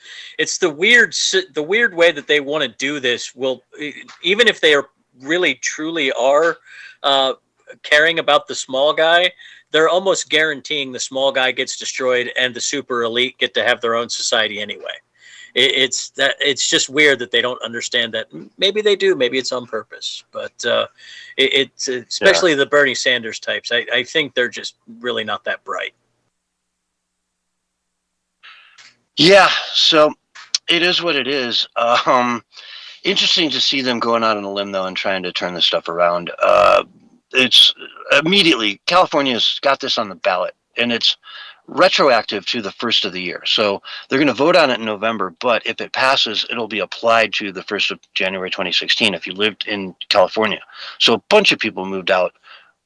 weird way that they want to do this. Will, even if they are really truly are caring about the small guy, they're almost guaranteeing the small guy gets destroyed and the super elite get to have their own society anyway. It's just weird that they don't understand that. Maybe they do. Maybe it's on purpose. But it's especially the Bernie Sanders types. I think they're just really not that bright. Yeah, so it is what it is. Interesting to see them going out on a limb, though, and trying to turn this stuff around. It's immediately, California's got this on the ballot, and it's retroactive to the first of the year. So they're going to vote on it in November, but if it passes, it'll be applied to the 1st of January 2016 if you lived in California. So a bunch of people moved out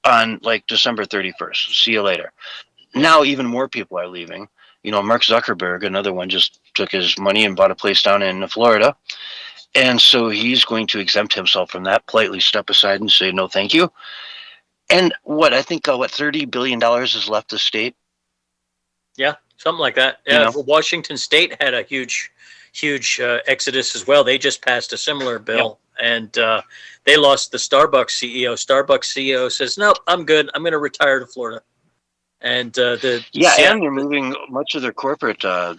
on like December 31st. See you later. Now even more people are leaving. You know, Mark Zuckerberg, another one, just took his money and bought a place down in Florida. And so he's going to exempt himself from that, politely step aside and say, no, thank you. And I think $30 billion is left the state? Yeah, something like that. Yeah, Washington State had a huge exodus as well. They just passed a similar bill, and they lost the Starbucks CEO. Starbucks CEO says, nope, I'm good. I'm going to retire to Florida. And and they're moving much of their corporate to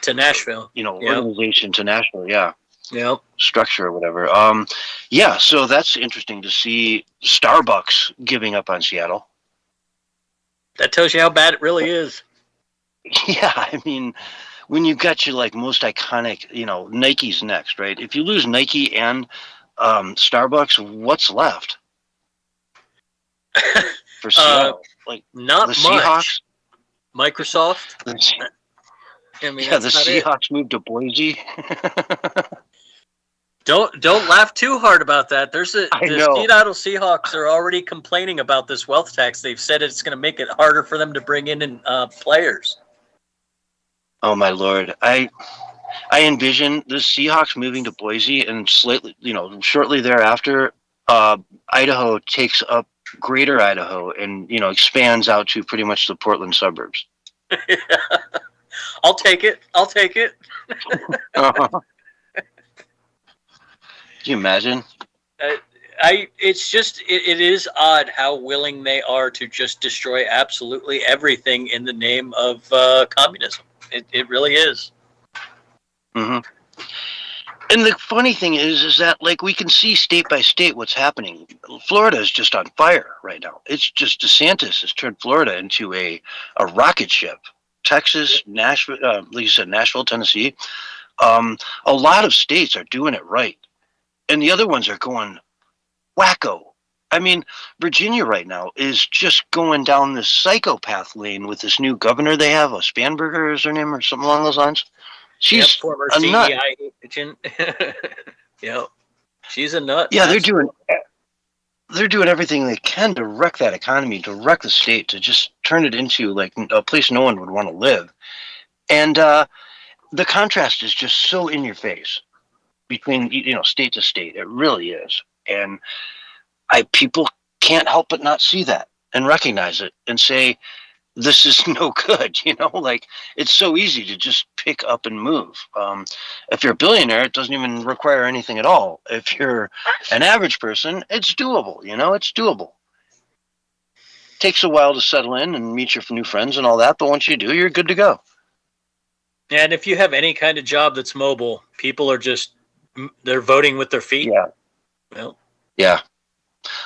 Nashville. Organization to Nashville. Yeah. Yep. Structure or whatever. So that's interesting to see Starbucks giving up on Seattle. That tells you how bad it really is. Yeah, I mean, when you've got your like most iconic, Nike's next, right? If you lose Nike and Starbucks, what's left for Seattle? Not the much. Seahawks, Microsoft. I mean, the Seahawks moved to Boise. Don't laugh too hard about that. The Seattle Seahawks are already complaining about this wealth tax. They've said it's going to make it harder for them to bring in players. Oh my Lord! I envision the Seahawks moving to Boise, and shortly thereafter, Idaho takes up Greater Idaho and expands out to pretty much the Portland suburbs. I'll take it. Uh-huh. Can you imagine? It's just it is odd how willing they are to just destroy absolutely everything in the name of communism. It really is. Mm-hmm. And the funny thing is that we can see state by state what's happening. Florida is just on fire right now. It's just DeSantis has turned Florida into a rocket ship. Texas, Nashville, like you said, Nashville, Tennessee. A lot of states are doing it right. And the other ones are going wacko. I mean, Virginia right now is just going down this psychopath lane with this new governor they have. Spanberger is her name or something along those lines. She's former a nut. CEI agent. Yep. She's a nut. Yeah, they're doing everything they can to wreck that economy, to wreck the state, to just turn it into a place no one would want to live. And the contrast is just so in your face between state to state. It really is. And people can't help but not see that and recognize it and say, this is no good. It's so easy to just pick up and move. If you're a billionaire, it doesn't even require anything at all. If you're an average person, it's doable. It's doable. Takes a while to settle in and meet your new friends and all that, but once you do, you're good to go. And if you have any kind of job that's mobile, people are they're voting with their feet. Yeah. Well. Yeah.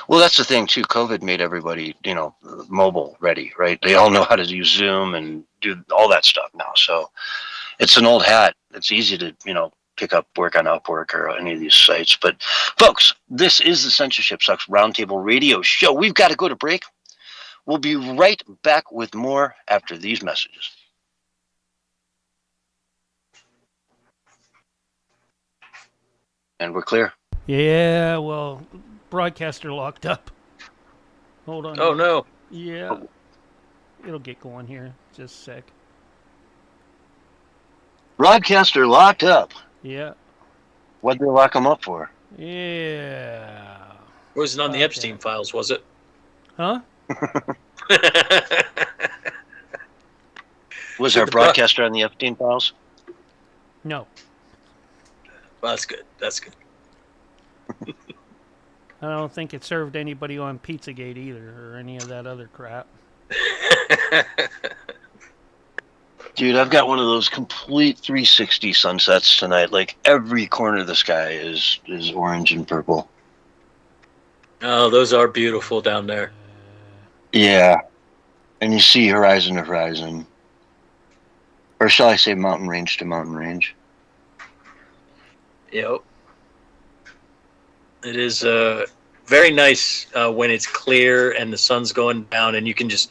Well, that's the thing too. COVID made everybody, mobile ready, right? They all know how to use Zoom and do all that stuff now. So it's an old hat. It's easy to, pick up work on Upwork or any of these sites. But folks, this is the Censorship Sucks Roundtable Radio Show. We've got to go to break. We'll be right back with more after these messages. And we're clear. Yeah, well, broadcaster locked up. Hold on. Oh, no. Yeah. It'll get going here. Just a sec. Broadcaster locked up. Yeah. What'd they lock him up for? Yeah. It wasn't on the Epstein files, was it? Huh? Was our The broadcaster on the Epstein files? No. Well, that's good. That's good. I don't think it served anybody on Pizzagate either or any of that other crap. Dude, I've got one of those complete 360 sunsets tonight. Like every corner of the sky is orange and purple. Oh, those are beautiful down there. Yeah. And you see horizon to horizon. Or shall I say mountain range to mountain range? Yep. It is very nice when it's clear and the sun's going down, and you can just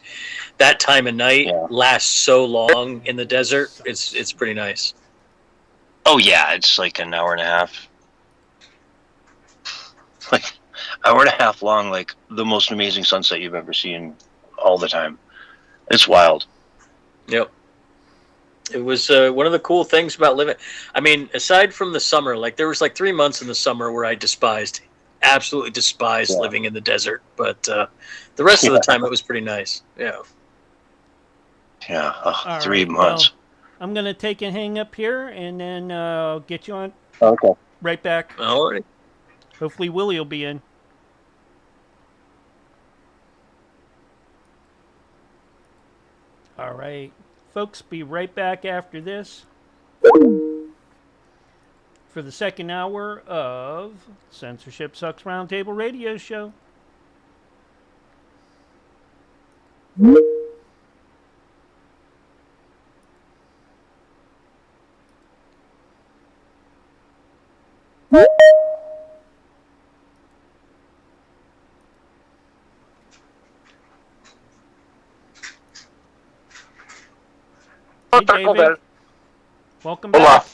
that time of night lasts so long in the desert. It's pretty nice. Oh yeah, it's like an hour and a half. Like hour and a half long, like the most amazing sunset you've ever seen all the time. It's wild. Yep. It was one of the cool things about living. I mean, aside from the summer, like there was like 3 months in the summer where I absolutely despised living in the desert. But the rest of the time, it was pretty nice. Yeah. Yeah, All 3 right, months. Well, I'm going to take a hang up here and then get you on Okay. right back. All right. Hopefully Willie will be in. All right. Folks, be right back after this for the second hour of Censorship Sucks Roundtable Radio Show. Hey, David. Welcome back.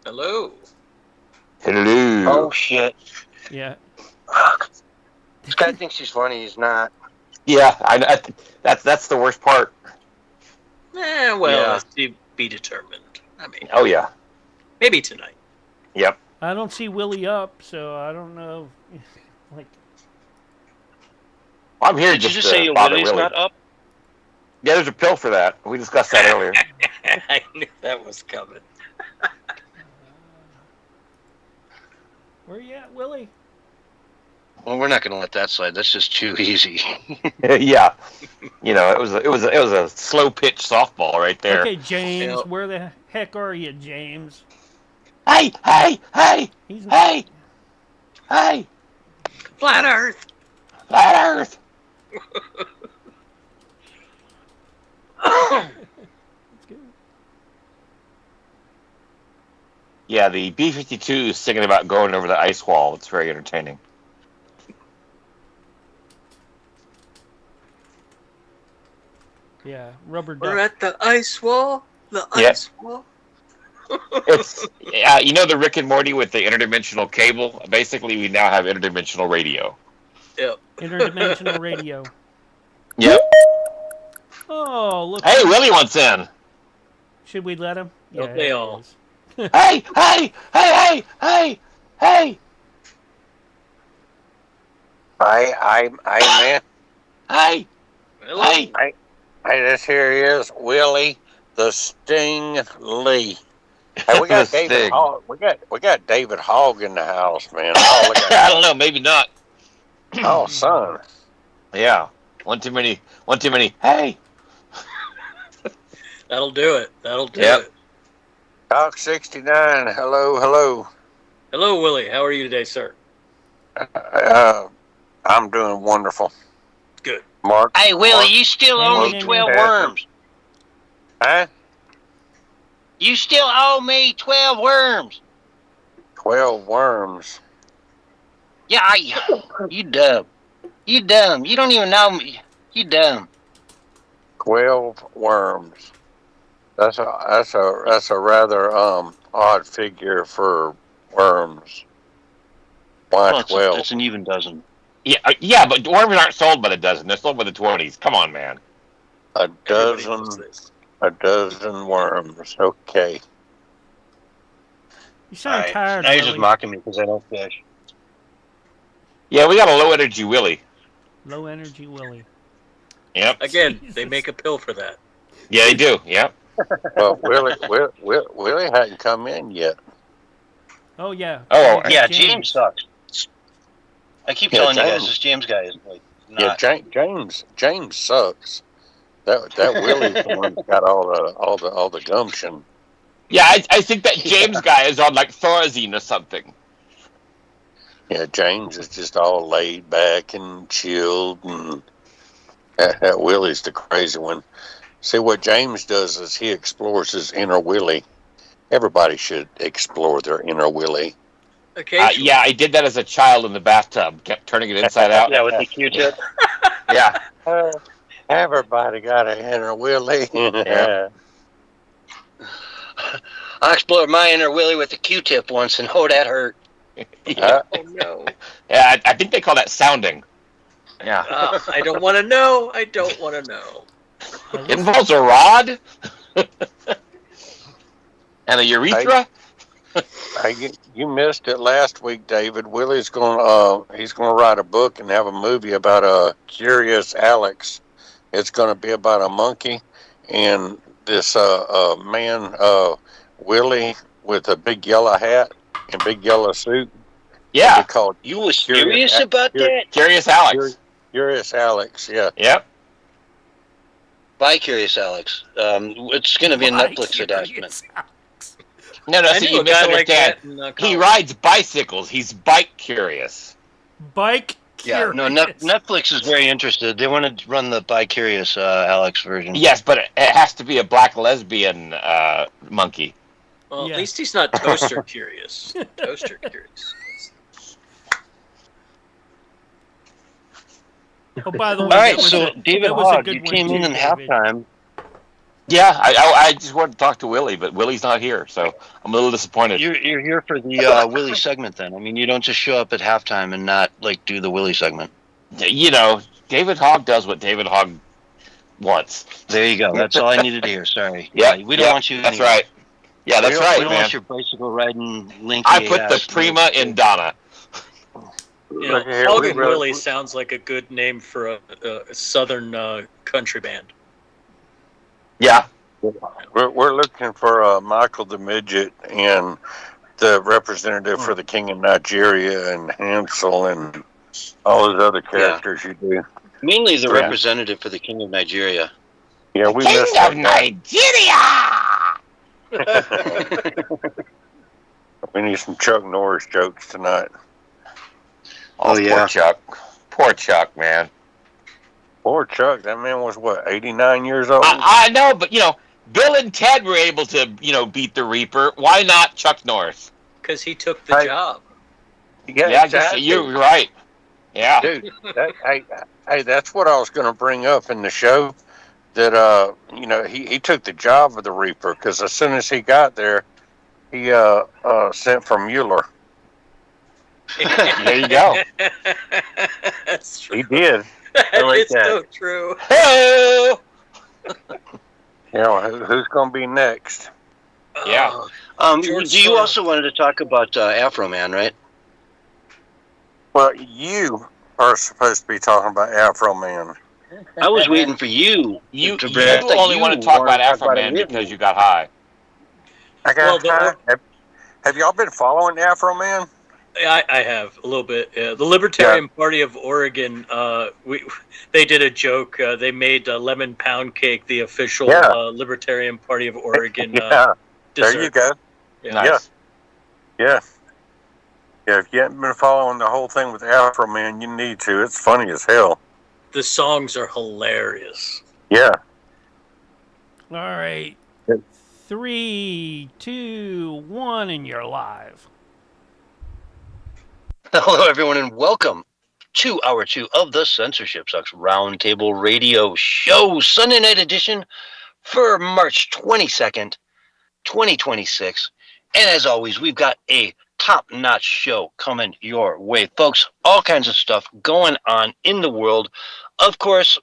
Hello. Hello. Oh shit! Yeah. This guy thinks he's funny. He's not. Yeah, that's the worst part. That's to be determined. I mean, Oh yeah. maybe tonight. Yep. I don't see Willie up, so I don't know. Like, I'm here Did you just just say to bother Willie's Willie. not up? Yeah, there's a pill for that. We discussed that earlier. I knew that was coming. where you at, Willie? Well, we're not going to let that slide. That's just too easy. Yeah. You know, it was a slow pitch softball right there. Okay, James. Yep. Where the heck are you, James? Hey! He's Hey! Flat Earth. Flat Earth! That's good. Yeah, the B-52 is singing about going over the ice wall. It's very entertaining. Yeah, rubber duck. We're at the ice wall. The Yep. ice wall. It's you know the Rick and Morty with the interdimensional cable. Basically, we now have interdimensional radio. Yep. Interdimensional radio. Yep. Oh, look. Hey, Willie wants in. Should we let him? Don't they it all? is. Hey! I man. Hey! Hello. Hey! Hey, this here he is, Willie the Sting Lee. Hey, we got The David Sting. Hogg. We got David Hogg in the house, man. Oh, look at I don't know, maybe not. Oh, son. Yeah. One too many. Hey! That'll do it. That'll do Yep. it. Talk 69. Hello. Hello, Willie. How are you today, sir? I'm doing wonderful. Good. Mark. Hey, Willie, you still owe me Hey, 12 hey. worms. Huh? You still owe me 12 worms. 12 worms. Yeah, you dumb. You dumb. You don't even know me. You dumb. 12 worms. That's a rather odd figure for worms. Why Well, 12? it's an even dozen. Yeah, but worms aren't sold by the dozen. They're sold by the 20s. Come on, man. A Everybody knows dozen. this. A dozen worms. Okay. You sound Alright, tired, now you're just Willie. mocking me because I don't fish. Yeah, we got a low energy Willie. Low energy Willie. Yep. Again, Jesus. they make a pill for that. Yeah, they do. Yep. Well, Willie hadn't come in yet. Oh yeah. Oh, Yeah, James sucks. I keep telling you guys, James. this James guy is like Yeah, not. James sucks. That Willie's the one that got all the gumption. Yeah, I think that James guy is on like Thorazine or something. Yeah, James is just all laid back and chilled, and that Willie's the crazy one. See, what James does is he explores his inner Willie. Everybody should explore their inner Willie. Occasionally. Yeah, I did that as a child in the bathtub. Kept turning it inside out. Yeah, with the Q-tip. Yeah. Everybody got an inner Willie. Yeah. I explored my inner Willie with the Q-tip once, and that hurt. Yeah. Oh no. Yeah, I think they call that sounding. Yeah. I don't want to know. I don't want to know. It involves a rod and a urethra. You missed it last week, David. Willie's he's gonna write a book and have a movie about Curious Alex. It's gonna be about a monkey and this man Willie with a big yellow hat and big yellow suit. Yeah. Called You were serious about that? Curious Alex. Curious Alex, yeah. Yep. Bye, Curious Alex. It's going to be a Netflix adaptation. No, I see, knew you a guy like misunderstand. that in, He college. rides bicycles. He's bike curious. Bike. Yeah, no, Netflix is very interested. They want to run the Bye Curious Alex version. Yes, but it has to be a black lesbian monkey. Well, Yeah. at least he's not toaster curious. Toaster curious. Oh, by the way. All right, that was so David that was a Hogg, good you one came too, in David. halftime. Yeah, I just wanted to talk to Willie, but Willie's not here, so I'm a little disappointed. You're here for the Willie segment then. I mean, you don't just show up at halftime and not like do the Willie segment. You know, David Hogg does what David Hogg wants. There you go. That's all I needed to hear. Sorry. Yeah, we don't want you. That's anywhere. right. Yeah, that's right, We don't man. want your bicycle riding linky. I put the ass. Prima in Donna. You know, Look here, Hog we and wrote- Willie sounds like a good name for a southern country band. Yeah. We're looking for Michael the Midget and the representative for the King of Nigeria and Hansel and all those other characters you do. Mainly the Yeah. representative for the King of Nigeria. Yeah, we King missed of that. Nigeria! We need some Chuck Norris jokes tonight. Oh, yeah. Poor Chuck. Poor Chuck, man. Poor Chuck, that man was what, 89 years old? I know, but, you know, Bill and Ted were able to, you know, beat the Reaper. Why not Chuck Norris? Because he took the Hey. job. Yeah, I guess exactly. you're right. Yeah. Dude, hey, that's what I was going to bring up in the show. That you know, he took the job of the Reaper because as soon as he got there, he sent for Mueller. There you go. That's true. He did. That like is that. so true. Hey! You know, who's going to be next? Yeah. George Do you Soros. also wanted to talk about Afro Man, right? Well, you are supposed to be talking about Afro Man. I was waiting for you. You to bring up that only you want to talk wanted about to talk Afro about Man it with because me. you got high. I got Well, have y'all been following Afro Man? I have a little bit. The Libertarian Party of Oregon. They did a joke. They made lemon pound cake the official Yeah. Libertarian Party of Oregon Yeah, dessert. there you go. Yeah. Nice. Yeah. Yeah, if you haven't been following the whole thing with Afro Man, you need to. It's funny as hell. The songs are hilarious. Yeah. All right. Yep. 3, 2, 1, and you're live. Hello, everyone, and welcome to Hour 2 of the Censorship Sucks Roundtable Radio Show, Sunday night edition for March 22nd, 2026. And as always, we've got a top-notch show coming your way. Folks, all kinds of stuff going on in the world. Of course,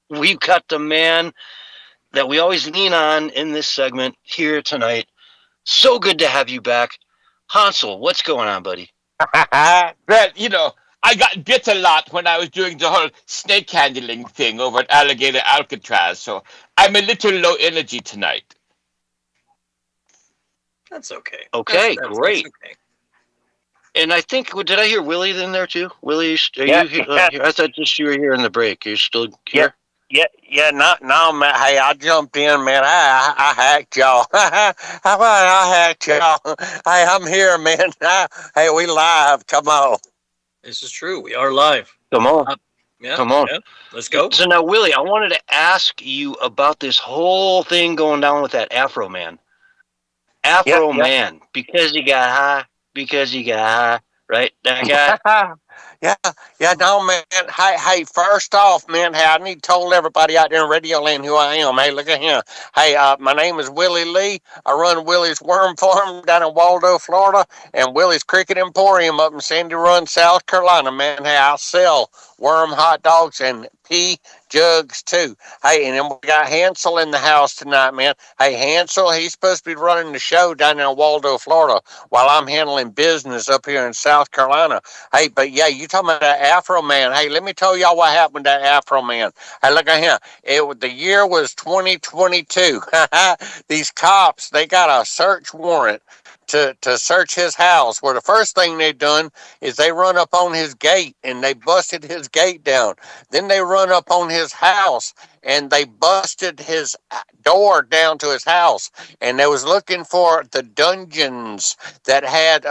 we've got the man that we always lean on in this segment here tonight. So good to have you back. Hansel, what's going on, buddy? That, you know, I got bit a lot when I was doing the whole snake handling thing over at Alligator Alcatraz, so I'm a little low energy tonight. That's okay. Okay, That's great. okay. And I think, did I hear Willie in there too? Willie, are Yeah, you here? I thought just you were here in the break. Are you still here? Yeah, no, man. Hey, I jumped in, man. I hacked y'all. How about I hacked y'all? Hey, I'm here, man. Hey, we live. Come on. This is true. We are live. Come on. Yeah. Come on. Yeah. Let's go. So now, Willie, I wanted to ask you about this whole thing going down with that Afro Man. Afro Man, because he got high, right? That guy. No, man. Hey, first off, man, hey, I need to tell everybody out there in Radio Land who I am. Hey, look at him. Hey, my name is Willie Lee. I run Willie's Worm Farm down in Waldo, Florida, and Willie's Cricket Emporium up in Sandy Run, South Carolina, man. Hey, I sell worm hot dogs and pea jugs too. Hey, and then we got Hansel in the house tonight, man. Hey, Hansel, he's supposed to be running the show down in Waldo, Florida, while I'm handling business up here in South Carolina. Hey, but yeah, you talking about that Afro Man. Hey, let me tell y'all what happened to that Afro Man. Hey, look at him. The year was 2022. These cops, they got a search warrant to search his house, where the first thing they done is they run up on his gate and they busted his gate down. Then they run up on his house and they busted his door down to his house, and they was looking for the dungeons that had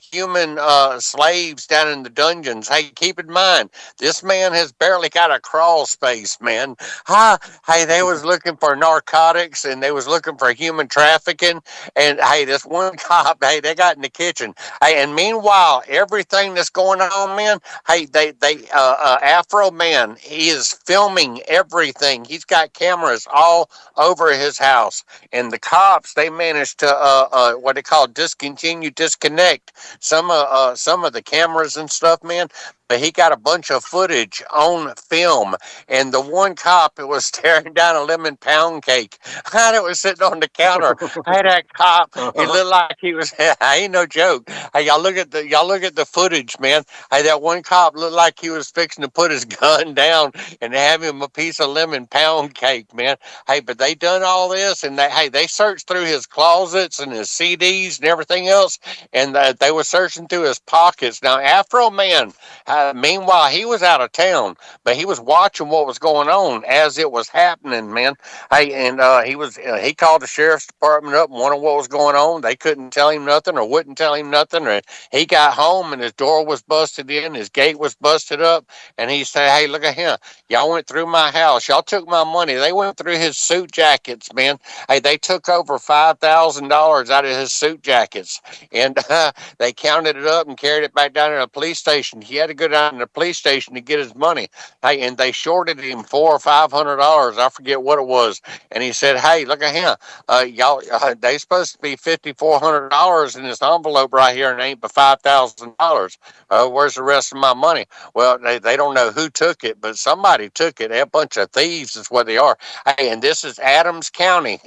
human slaves down in the dungeons. Hey, keep in mind, this man has barely got a crawl space, man. Hey, they was looking for narcotics and they was looking for human trafficking, and hey, this one cop, hey, they got in the kitchen. Hey, and meanwhile, everything that's going on, man, hey, Afro Man, he is filming everything. He's got cameras all over his house, and the cops, they managed to what they call disconnect some of the cameras and stuff, man. But he got a bunch of footage on film, and the one cop, it was staring down a lemon pound cake. It was sitting on the counter. I had that cop. It looked like he was. I ain't no joke. Hey, y'all look at the footage, man. Hey, that one cop looked like he was fixing to put his gun down and have him a piece of lemon pound cake, man. Hey, but they done all this, and they searched through his closets and his CDs and everything else, and they were searching through his pockets. Now, Afro Man. Meanwhile, he was out of town, but he was watching what was going on as it was happening, man. Hey, and he called the sheriff's department up and wondered what was going on. They couldn't tell him nothing or wouldn't tell him nothing. Or he got home and his door was busted in, his gate was busted up, and he said, "Hey, look at him. Y'all went through my house. Y'all took my money." They went through his suit jackets, man. Hey, they took over $5,000 out of his suit jackets, and they counted it up and carried it back down to the police station. He had to go down to the police station to get his money. Hey, and they shorted him $400 or $500. I forget what it was. And he said, "Hey, look at him. Y'all, they supposed to be $5,400 in this envelope right here, and it ain't but $5,000. Where's the rest of my money?" Well, they don't know who took it, but somebody took it. A bunch of thieves is what they are. Hey, and this is Adams County,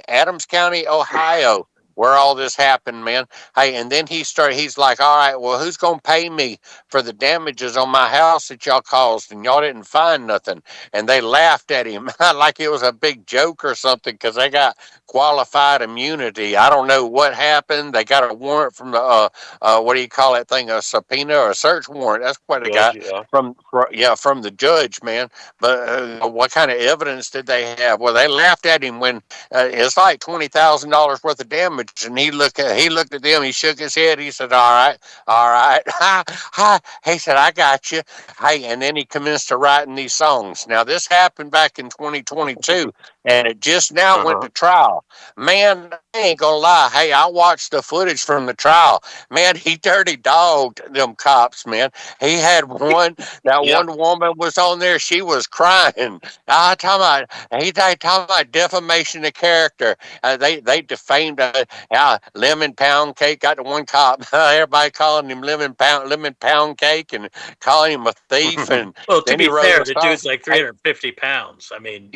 Ohio, where all this happened, man. Hey, and then he's like, "All right, well, who's going to pay me for the damages on my house that y'all caused? And y'all didn't find nothing." And they laughed at him like it was a big joke or something, because they got qualified immunity. I don't know what happened. They got a warrant from the, what do you call that thing, a subpoena or a search warrant. That's what they got from the judge, man. But what kind of evidence did they have? Well, they laughed at him when it's like $20,000 worth of damage. And he looked at them. He shook his head. He said, all right. He said, "I got you." Hey, and then he commenced to writing these songs. Now, this happened back in 2022, and it just now went to trial. Man, I ain't gonna lie. Hey, I watched the footage from the trial. Man, he dirty dogged them cops, man. He had one, one woman was on there. She was crying. He talking about defamation of character. They defamed lemon pound cake. Got the one cop. Everybody calling him lemon pound cake and calling him a thief. And well, to be fair, the dude's like 350 pounds. I mean,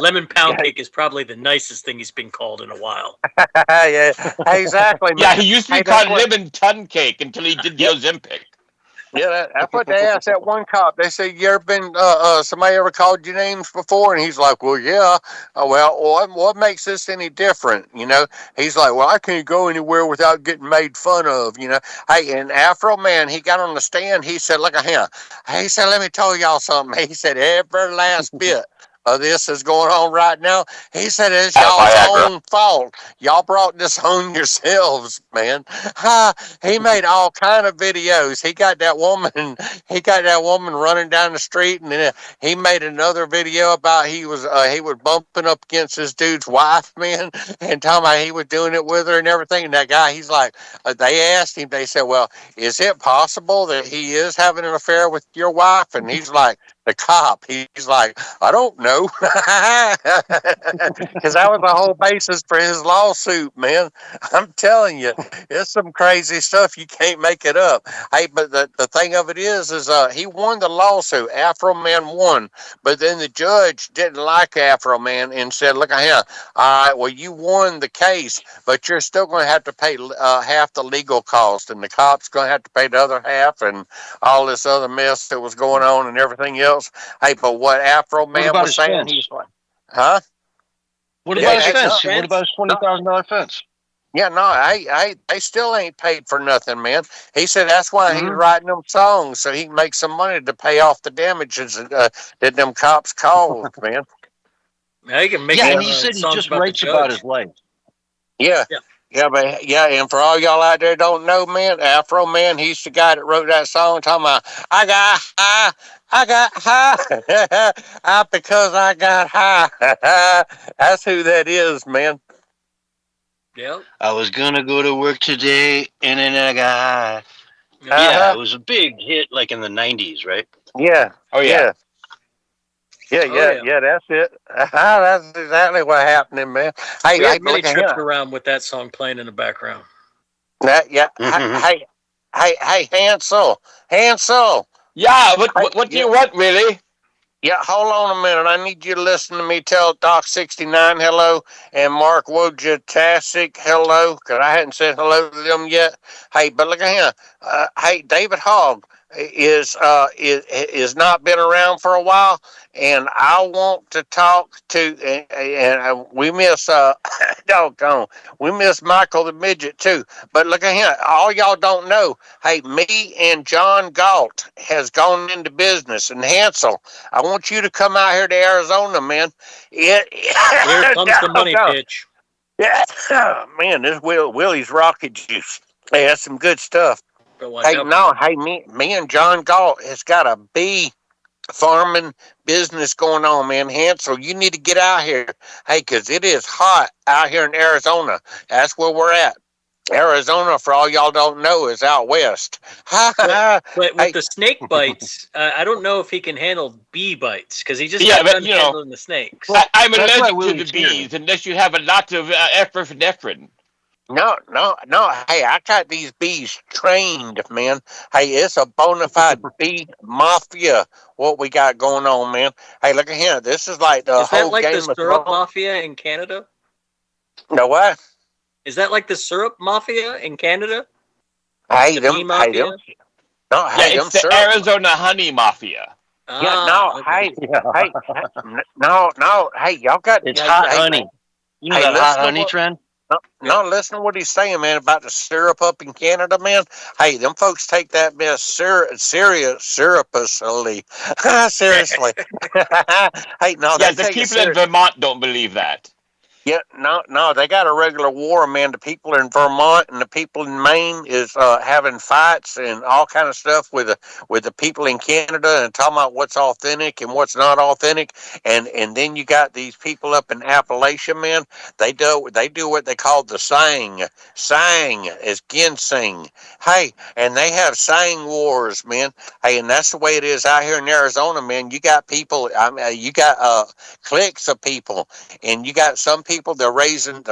lemon pound cake is probably the nicest thing he's been called in a while. Yeah, exactly. Yeah, he used to be called lemon ton cake until he did the Ozempic. Yeah, that's what they asked that one cop. They said, "You ever been? Somebody ever called you names before?" And he's like, "Well, yeah." Well, what makes this any different? He's like, "Well, I can't go anywhere without getting made fun of." Hey, and Afro Man, he got on the stand. He said, "Look at him." He said, "Let me tell y'all something." He said, "Every last bit of this is going on right now." He said, "It's y'all's own fault. Y'all brought this on yourselves, man." He made all kind of videos. He got that woman. He got that woman running down the street, and then he made another video about he was bumping up against this dude's wife, man, and talking about he was doing it with her and everything. And that guy, he's like, they asked him. They said, "Well, is it possible that he is having an affair with your wife?" And he's like, the cop, he's like, "I don't know," because that was the whole basis for his lawsuit, man. I'm telling you, it's some crazy stuff. You can't make it up. Hey, but the thing of it is he won the lawsuit. Afro Man won, but then the judge didn't like Afro Man and said, "Look at him. All right, well, you won the case, but you're still going to have to pay half the legal cost, and the cop's going to have to pay the other half, and all this other mess that was going on and everything else." Hey, but what Afro Man was saying, he's like, huh? What about his fence? What about his $20,000 fence? Yeah, no, they still ain't paid for nothing, man. He said that's why he's writing them songs, so he can make some money to pay off the damages that them cops caused, man. Now he can make and he said he just writes about his life. Yeah, and for all y'all out there don't know, man, Afro Man, he's the guy that wrote that song talking about, I got high, because I got high. That's who that is, man. Yep. I was gonna go to work today, and then I got high. Yeah, it was a big hit, like in the 90s, right? Yeah. Oh, yeah. Yeah, that's it. That's exactly what happened, man. Hey, we really tripped around with that song playing in the background. Hey, Hansel. Yeah, what do you want, really? Yeah, hold on a minute. I need you to listen to me tell Doc 69 hello and Mark Wojciech hello, because I hadn't said hello to them yet. Hey, but look at him. Hey, David Hogg is not been around for a while, and I want to talk to, and we miss doggone, we miss Michael the Midget too. But look at him. All y'all don't know. Hey, me and John Galt has gone into business, and Hansel, I want you to come out here to Arizona, man. Here comes the money pitch. Yeah, man, this Willie's Rocket Juice. Hey, that's some good stuff. Me and John Galt has got a bee farming business going on, man. Hansel, you need to get out here. Hey, because it is hot out here in Arizona. That's where we're at. Arizona, for all y'all don't know, is out west. But with the snake bites, I don't know if he can handle bee bites, because he just got done handling the snakes. I'm allergic to the bees unless you have a lot of epinephrine. No. Hey, I got these bees trained, man. Hey, it's a bona fide bee mafia, what we got going on, man. Hey, look at here. This is like the whole like Game the syrup mafia in Canada? No, what? Is that like the syrup mafia in Canada? Hey, them. It's the Arizona honey mafia. Hey, y'all got... It's hot honey. You know that hot honey trend? No, listen to what he's saying, man, about the syrup up in Canada, man. Hey, them folks take that mess seriously. Seriously. Hey, no, the people in Vermont don't believe that. Yeah, no, they got a regular war, man. The people in Vermont and the people in Maine is having fights and all kind of stuff with the people in Canada and talking about what's authentic and what's not authentic. And then you got these people up in Appalachia, man. They do what they call the sang. Sang is ginseng. Hey, and they have sang wars, man. Hey, and that's the way it is out here in Arizona, man. You got people. You got cliques of people, and you got some people people they're raising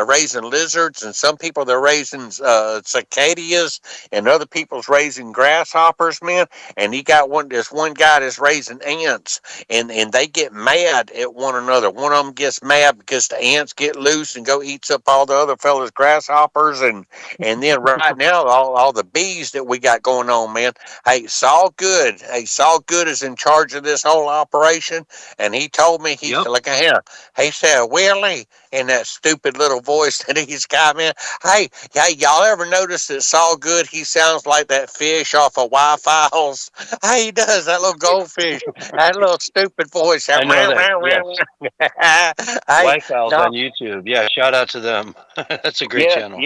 lizards, and some people they're raising cicadas, and other people's raising grasshoppers, man. And this one guy that's raising ants, and they get mad at one another. One of them gets mad because the ants get loose and go eats up all the other fellas' grasshoppers, and then right now all the bees that we got going on, man. Hey, Saul Good. Hey, Saul Good is in charge of this whole operation, and he told me, he said, look at him. He said, Willie, in that stupid little voice that he's got, man. Hey, y'all ever notice that Saul Good, he sounds like that fish off of Y-Files? Hey, he does, that little goldfish, that little stupid voice. I know that, yes. Hey, White Files on YouTube. Yeah, shout out to them. That's a great channel.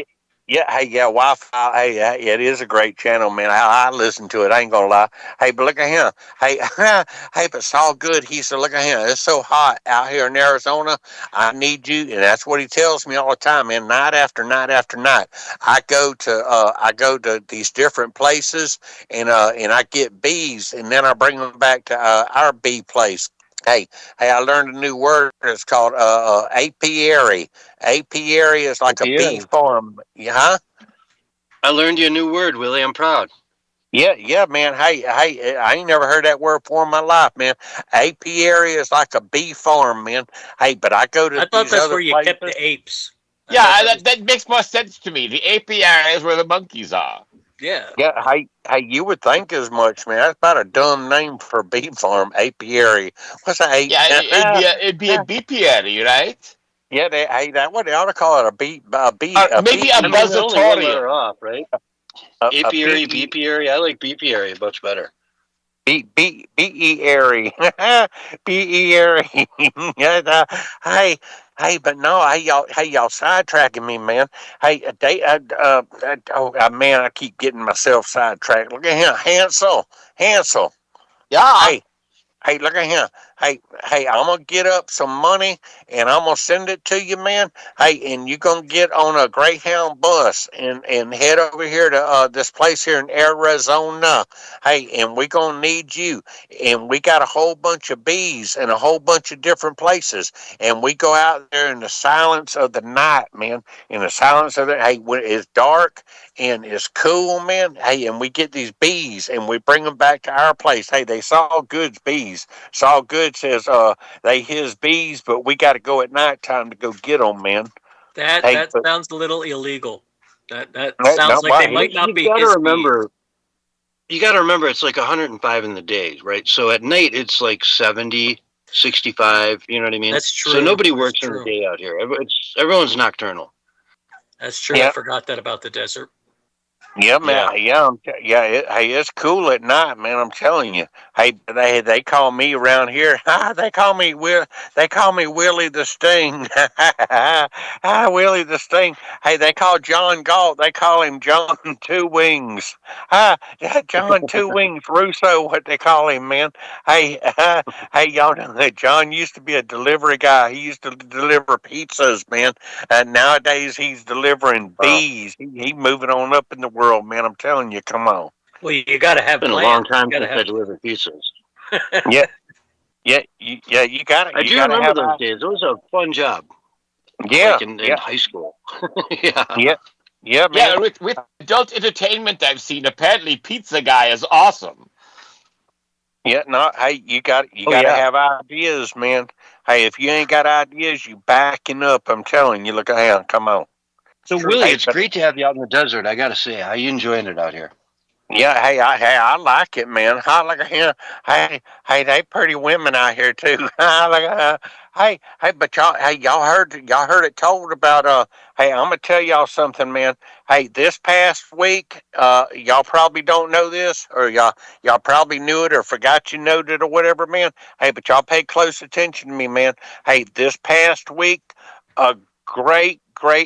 Wi-Fi. Hey, it is a great channel, man. I listen to it. I ain't gonna lie. Hey, but look at him. Hey, hey, but Saul Good. He said, look at him. It's so hot out here in Arizona. I need you, and that's what he tells me all the time, man. Night after night after night, I go to these different places, and I get bees, and then I bring them back to our bee place. Hey, I learned a new word. It's called apiary. Apiary is like a bee farm. Yeah. I learned you a new word, Willie. I'm proud. Yeah, man. Hey, I ain't never heard that word before in my life, man. Apiary is like a bee farm, man. Hey, but I go to I thought these that's other where you places. kept the apes. That makes more sense to me. The apiary is where the monkeys are. Yeah. Yeah, hey, you would think as much, man. That's about a dumb name for a bee farm, apiary. What's that? Yeah, it'd be a beepiary, right? Yeah, that what they ought to call it, a bee, maybe a Only one letter buzzatorium. off, right? a Apiary, bee. beepiary. I like beepiary much better. B-E-airy. B-E-airy. Yeah, hey, but no, hey, y'all sidetracking me, man. Hey, man, I keep getting myself sidetracked. Look at him, Hansel. Yeah. Hey, look at him. Hey, I'm going to get up some money, and I'm going to send it to you, man. Hey, and you're going to get on a Greyhound bus and head over here to this place here in Arizona. Hey, and we're going to need you. And we got a whole bunch of bees in a whole bunch of different places. And we go out there in the silence of the night, man. In the silence of the, hey, when it's dark and it's cool, man. Hey, and we get these bees, and we bring them back to our place. Hey, they Saul Good's bees. Saul Good says they his bees, but we got to go at nighttime to go get them, man. That sounds a little illegal. That sounds like they might not be his bees. You got to remember, it's like 105 in the day, right? So at night, it's like 70, 65, you know what I mean? That's true. So nobody works in the day out here. Everyone's nocturnal. That's true. Yep. I forgot that about the desert. Yeah, man. Hey, it's cool at night, man. I'm telling you. Hey, they call me around here. They call me Willie the Sting. Willie the Sting. Hey, they call John Galt. They call him John Two Wings. John Two Wings Russo. What they call him, man. Hey, y'all know that John used to be a delivery guy. He used to deliver pizzas, man. And nowadays he's delivering bees. He moving on up in the world. Man, I'm telling you, come on. Well, you got to have. It's been a long time since I delivered pizzas. Yeah, you got it. I do remember those days. It was a fun job. Yeah, like in high school. Yeah, man. Yeah, with adult entertainment I've seen, apparently Pizza Guy is awesome. Yeah, no, hey, you got to have ideas, man. Hey, if you ain't got ideas, you backing up. I'm telling you, look at him. Come on. So, Willie, it's great to have you out in the desert. I got to say, how you enjoying it out here? Yeah, I like it, man. Look at him. Hey, they pretty women out here too. Hey, but y'all heard it told about. Hey, I'm gonna tell y'all something, man. Hey, this past week, y'all probably don't know this, or y'all probably knew it or forgot you knowed it or whatever, man. Hey, but y'all pay close attention to me, man. Hey, this past week, a great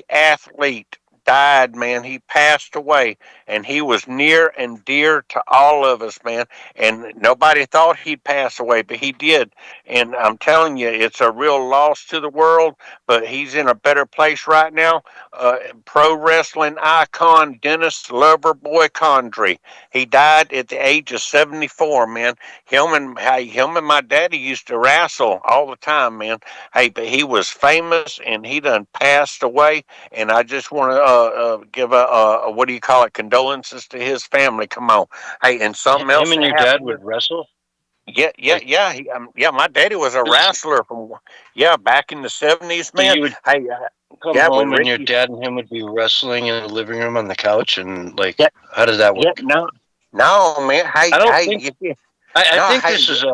athlete died, man. He passed away, and he was near and dear to all of us, man. And nobody thought he'd pass away, but he did. And I'm telling you, it's a real loss to the world, but he's in a better place right now. Pro wrestling icon Dennis Loverboy Condrey. He died at the age of 74, man. Him and my daddy used to wrestle all the time, man. Hey, but he was famous, and he done passed away. And I just want to give a what do you call it? Condolences to his family. Come on, hey, and something else. Him and your dad would wrestle. Yeah. My daddy was a wrestler from back in the 70s, man. So you would come home and your dad and him would be wrestling in the living room on the couch, and how does that work? No, man. Hey, I think this is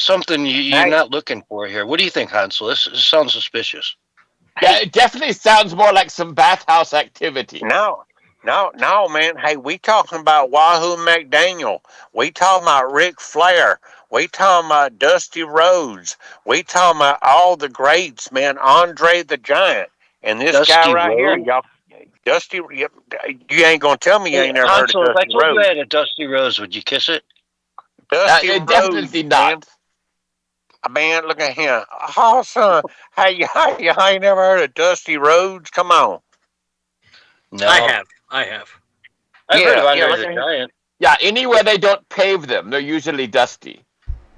something you're not looking for here. What do you think, Hansel? This sounds suspicious. Yeah, it definitely sounds more like some bathhouse activity. No, man. Hey, we talking about Wahoo McDaniel. We talking about Ric Flair. We talking about Dusty Rhodes. We talking about all the greats, man. Andre the Giant. And this Dusty guy right here, y'all. Dusty, you ain't gonna tell me you ain't never heard of Dusty Rhodes. If I told you I had a Dusty Rose, would you kiss it? Dusty Rhodes, definitely not. Man, look at him. Oh, son. Hey, you ain't never heard of Dusty Rhodes? Come on. No. I have. I've heard of Andre the Giant. Yeah, anywhere they don't pave them, they're usually dusty.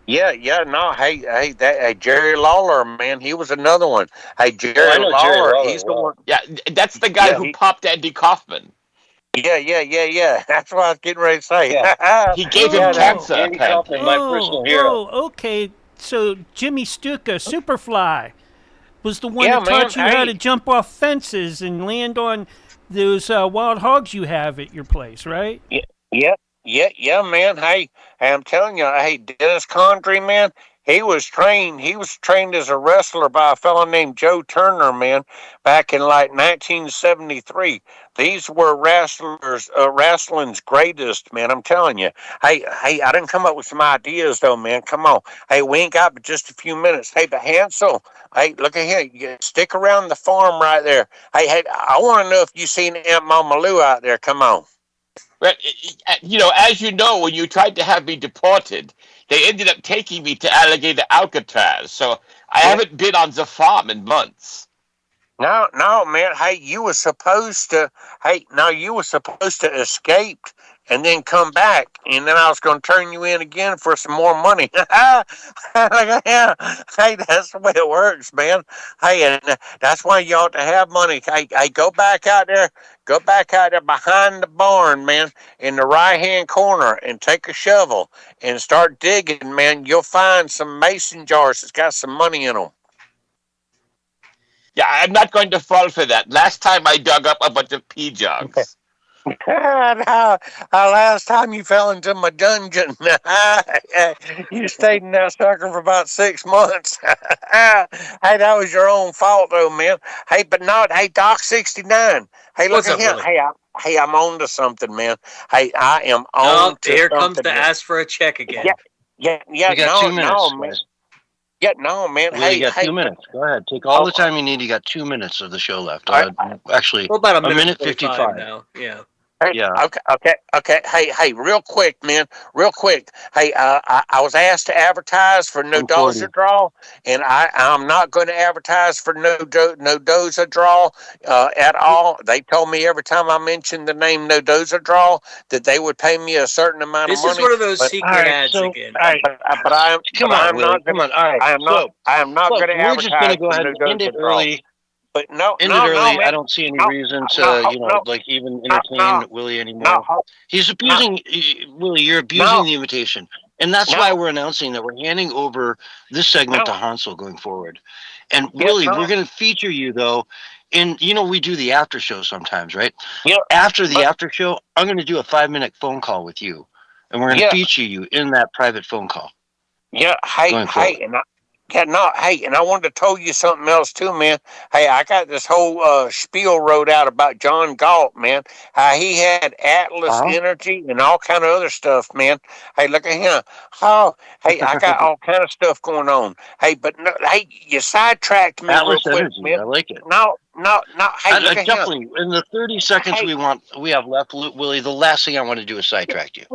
No. Hey, Jerry Lawler, man, he was another one. Hey, Jerry Lawler, he's the one. Yeah, that's the guy who popped Andy Kaufman. Yeah. That's what I was getting ready to say. Yeah. He gave him cancer. Andy Kaufman, my personal hero. Okay. So Jimmy Stuka, Superfly, was the one that taught you how to jump off fences and land on those wild hogs you have at your place, right? Yeah, man. Hey, I'm telling you, Dennis Condrey, man, he was trained as a wrestler by a fellow named Joe Turner, man, back in 1973. These were wrestling's greatest, man. I'm telling you. Hey, I didn't come up with some ideas though, man. Come on. Hey, we ain't got but just a few minutes. Hey, but Hansel, hey, look at here. You stick around the farm right there. Hey, I want to know if you seen Aunt Mama Lou out there. Come on. But, as you know, when you tried to have me deported, they ended up taking me to Alligator Alcatraz. So I haven't been on the farm in months. No, man. Hey, you were supposed to escape and then come back, and then I was going to turn you in again for some more money. Hey, that's the way it works, man. Hey, and that's why you ought to have money. Hey, go back out there behind the barn, man, in the right-hand corner, and take a shovel and start digging, man. You'll find some mason jars that's got some money in them. Yeah, I'm not going to fall for that. Last time I dug up a bunch of pea jugs. Last time you fell into my dungeon, you stayed in that sucker for about 6 months. Hey, that was your own fault, though, man. Hey, but not. Hey, Doc 69. Hey, look at him. Hey, I'm on to something, man. Hey, I am on to here something. Comes the ask for a check again. Yeah. We got 2 minutes, man. Yeah, no, man. You got 2 minutes. Go ahead. Take all the time you need. You got 2 minutes of the show left. Actually, about a minute 55 now. Yeah. Yeah. Okay. Hey, real quick, man. Real quick. Hey, I was asked to advertise for No Doza Draw, and I'm not going to advertise for No Doza Draw at all. They told me every time I mentioned the name No Doza Draw that they would pay me a certain amount of money. This is one of those secret ads again. But I am not going to advertise. We're just going to go ahead and end it early. But End it early. I don't see any reason to, even entertain Willie anymore. He's abusing Willie. You're abusing the invitation, and that's why we're announcing that we're handing over this segment to Hansel going forward. And Willie, we're going to feature you though. And we do the after show sometimes, right? Yep. After the after show, I'm going to do a 5-minute phone call with you, and we're going to feature you in that private phone call. Yeah. Hey, and I wanted to tell you something else too, man. Hey, I got this whole spiel wrote out about John Galt, man. He had Atlas Energy and all kind of other stuff, man. Hey, look at him. Oh, hey, I got all kind of stuff going on. Hey, but no, hey, you sidetracked me Atlas real quick, Energy, man. I like it. No, no. Hey, I look at him. definitely, in the 30 seconds Hey. we have left, Willie, the last thing I want to do is sidetrack you.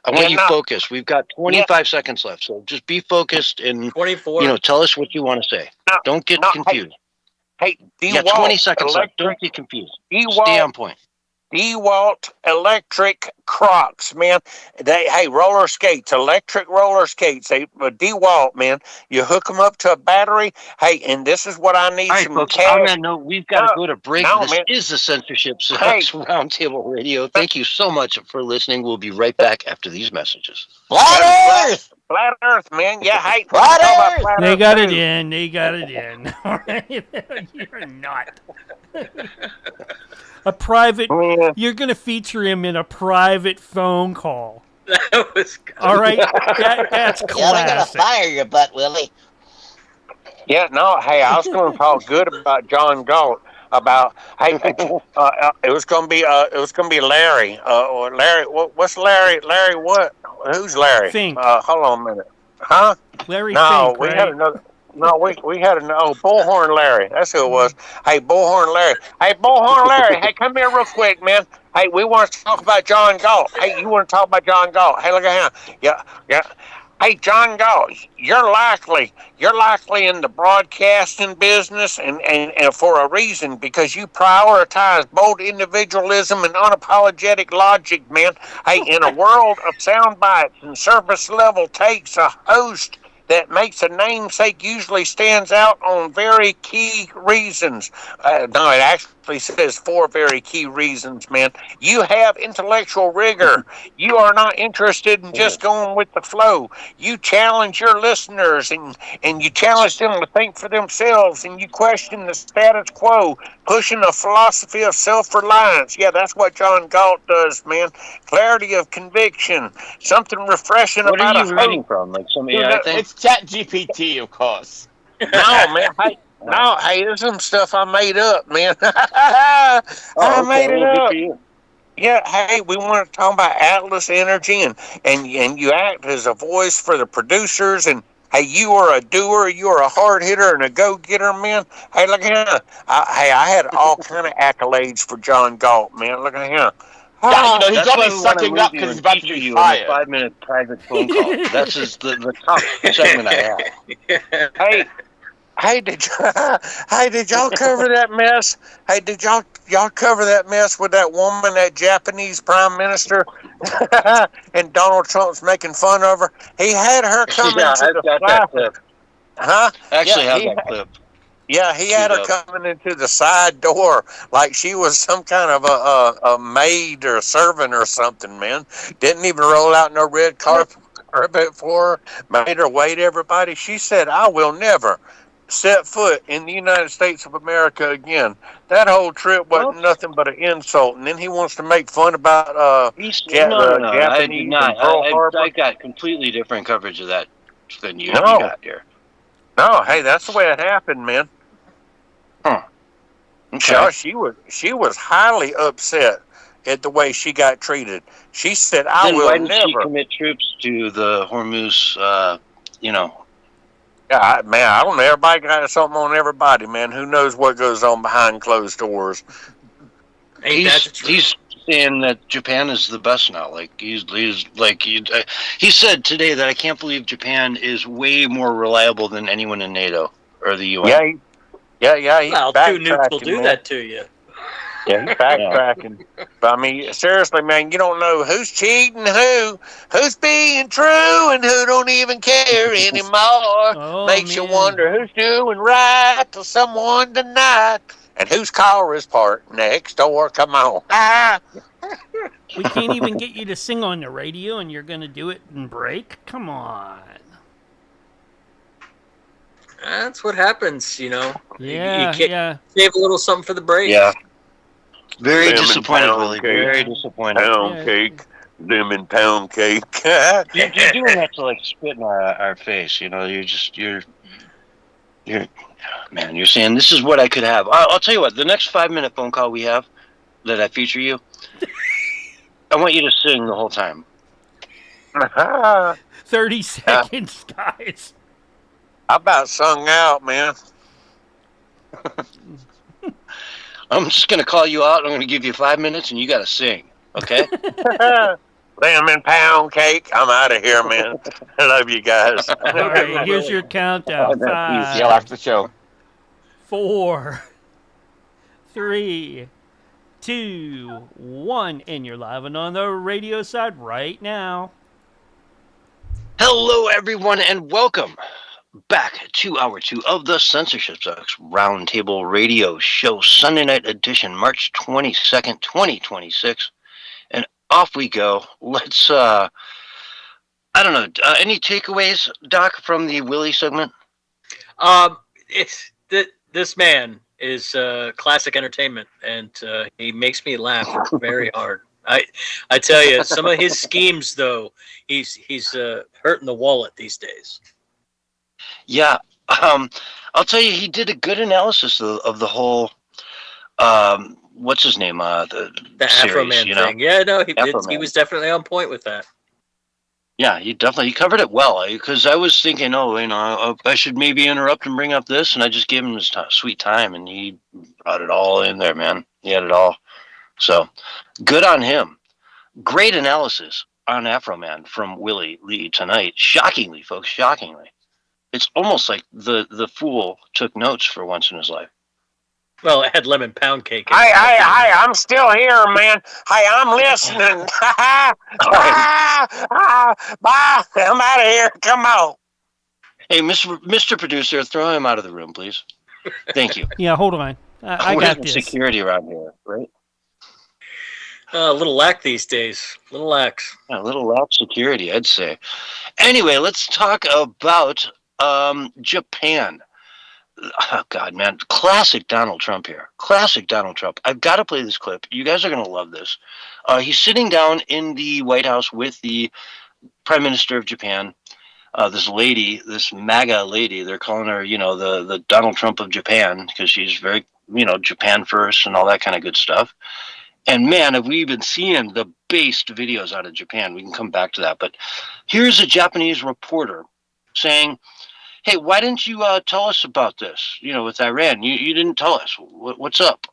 I want Yeah, you no. focused. We've got 25 seconds left, so just be focused and 24. tell us what you want to say. No, Don't get no, confused. Hey, You got 20 seconds left. Don't get confused. Stay on point. DeWalt electric Crocs, man. Hey, roller skates, electric roller skates. DeWalt, man. You hook them up to a battery. Hey, and this is what I need. All right, some folks. cash. On that note, we've got to go to break. No, This man. is the Censorship Sucks Roundtable Radio. Thank you so much for listening. We'll be right back after these messages. Flat Earth! Flat Earth, man. Yeah, hey. Flat Earth! They got it in. They got it in. All right? You're not. A private. Man. You're going to feature him in a private phone call. That was good. All right? That's Yeah, they're gonna classic. fire your butt, Willie. Yeah, no, hey, I was going to talk good about John Galt. About it was going to be Larry. Or Larry, what's Larry? Larry, what? Who's Larry? Fink. Hold on a minute. Huh? Larry No, Fink, we right? had another. No, we had another. Bullhorn Larry. That's who it was. Hey, Bullhorn Larry. Hey, Bullhorn Larry. Hey, come here real quick, man. Hey, we want to talk about John Galt. Hey, you want to talk about John Galt? Hey, look at him. Yeah. Hey, John Galt, you're likely in the broadcasting business, and for a reason, because you prioritize bold individualism and unapologetic logic, man. Hey, in a world of sound bites and service level takes, a host that makes a namesake usually stands out on very key reasons. No, it actually says 4 very key reasons, man. You have intellectual rigor. You are not interested in just going with the flow. You challenge your listeners, and you challenge them to think for themselves, and you question the status quo, pushing a philosophy of self-reliance. Yeah, that's what John Galt does, man. Clarity of conviction, something refreshing What about are you a reading host. from? Like some AI thing? It's ChatGPT, of course. No, man. Hey, there's some stuff I made up, man. I made it Well, good up. for you. Yeah, hey, we want to talk about Atlas Energy, and you act as a voice for the producers, and hey, you are a doer, you are a hard hitter and a go-getter, man. Hey, look at him. I had all kind of accolades for John Galt, man. Look at him. Yeah, he's That's only why we want to sucking move up you because he's and about to feature be you fired. in a 5-minute private phone call. That's the top segment I have. Hey, did y'all cover that mess? Hey, did y'all cover that mess with that woman, that Japanese prime minister, and Donald Trump's making fun of her? He had her come Yeah, into I've the got that clip. Huh? I actually Yeah, have that clip. Yeah, he had her coming into the side door like she was some kind of a maid or a servant or something, man. Didn't even roll out no red carpet for her. Made her wait everybody. She said, I will never set foot in the United States of America again. That whole trip wasn't nothing but an insult. And then he wants to make fun about No, Japanese I did not. and Pearl Harbor. I got completely different coverage of that than you No. got here. No, hey, that's the way it happened, man. Huh. Okay. She was highly upset at the way she got treated. She said, "I Then will why didn't never." she commit troops to the Hormuz? Yeah, man, I don't know. Everybody got something on everybody, man. Who knows what goes on behind closed doors? He's saying that Japan is the best now. Like he said today that I can't believe Japan is way more reliable than anyone in NATO or the UN. Yeah. He's Well, two nukes will do man. that to you. Yeah, he's backtracking. But I mean, seriously, man, you don't know who's cheating, who's being true, and who don't even care anymore. Makes you wonder who's doing right till someone tonight, and whose car is parked next door. Come on. We can't even get you to sing on the radio, and you're going to do it in break? Come on. That's what happens, Yeah, you can't save a little something for the break. Yeah. Very Lemon disappointed, pound Willie. cake. Very disappointed. Pound cake, lemon pound cake. You're doing that to like spit in our face. You're man. You're saying this is what I could have. I'll tell you what. The next 5-minute phone call we have that I feature you, I want you to sing the whole time. 30 seconds, guys. I about sung out, man. I'm just going to call you out. I'm going to give you 5 minutes, and you got to sing. Okay? Lemon pound cake. I'm out of here, man. I love you guys. All right, here's your countdown. See you 5, after the show. 4, 3, 2, 1, and you're live and on the radio side right now. Hello, everyone, and welcome back to Hour 2 of the Censorship Sucks Roundtable Radio Show, Sunday night edition, March 22nd, 2026. And off we go. Let's, I don't know, any takeaways, Doc, from the Willie segment? This man is classic entertainment, and he makes me laugh very hard. I tell you, some of his schemes, though, he's hurting the wallet these days. Yeah, I'll tell you, he did a good analysis of the whole, what's his name, the Afro Man thing. Yeah, no, he was definitely on point with that. Yeah, he covered it well, because I was thinking, I should maybe interrupt and bring up this, and I just gave him his sweet time, and he brought it all in there, man. He had it all. So, good on him. Great analysis on Afro Man from Willie Lee tonight. Shockingly, folks, shockingly. It's almost like the fool took notes for once in his life. Well, it had lemon pound cake. Hi, I'm still here, man. Hi, I'm listening. Bye. I'm out of here. Come on. Hey, Mr. Producer, throw him out of the room, please. Thank you. Yeah, hold on. I got this. Security around here, right? A little lack these days. A little lax. Yeah, a little lax security, I'd say. Anyway, let's talk about Japan. Oh, God, man. Classic Donald Trump here. Classic Donald Trump. I've got to play this clip. You guys are going to love this. He's sitting down in the White House with the Prime Minister of Japan. This lady, this MAGA lady, they're calling her, the Donald Trump of Japan, because she's very, Japan first and all that kind of good stuff. And, man, have we been seeing the based videos out of Japan. We can come back to that. But here's a Japanese reporter saying, hey, why didn't you tell us about this, with Iran? You didn't tell us. What's up?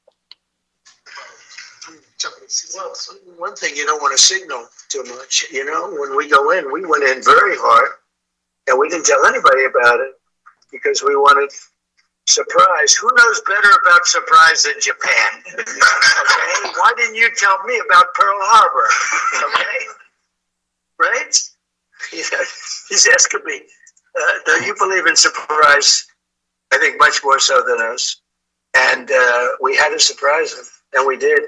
Well, one thing, you don't want to signal too much. When we go in, we went in very hard, and we didn't tell anybody about it because we wanted surprise. Who knows better about surprise than Japan? Okay? Why didn't you tell me about Pearl Harbor? Okay? Right? He's asking me. Do you believe in surprise? I think much more so than us. And we had to surprise him, and we did.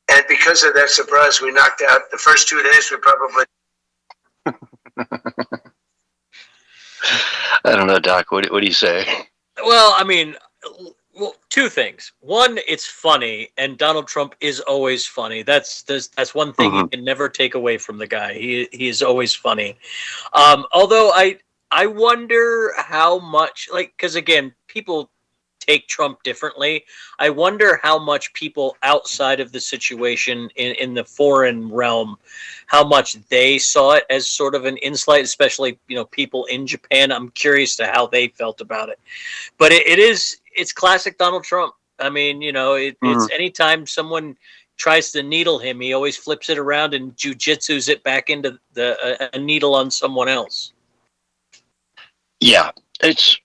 And because of that surprise, we knocked out the first 2 days. We probably. I don't know, Doc. What do you say? Well, I mean, two things. One, it's funny, and Donald Trump is always funny. That's one thing you can never take away from the guy. He is always funny. Although I wonder how much, because again, people take Trump differently. I wonder how much people outside of the situation in the foreign realm, how much they saw it as sort of an insight, especially, people in Japan. I'm curious to how they felt about it. But it's classic Donald Trump. I mean, it's anytime someone tries to needle him, he always flips it around and jujitsus it back into a needle on someone else. Yeah, it's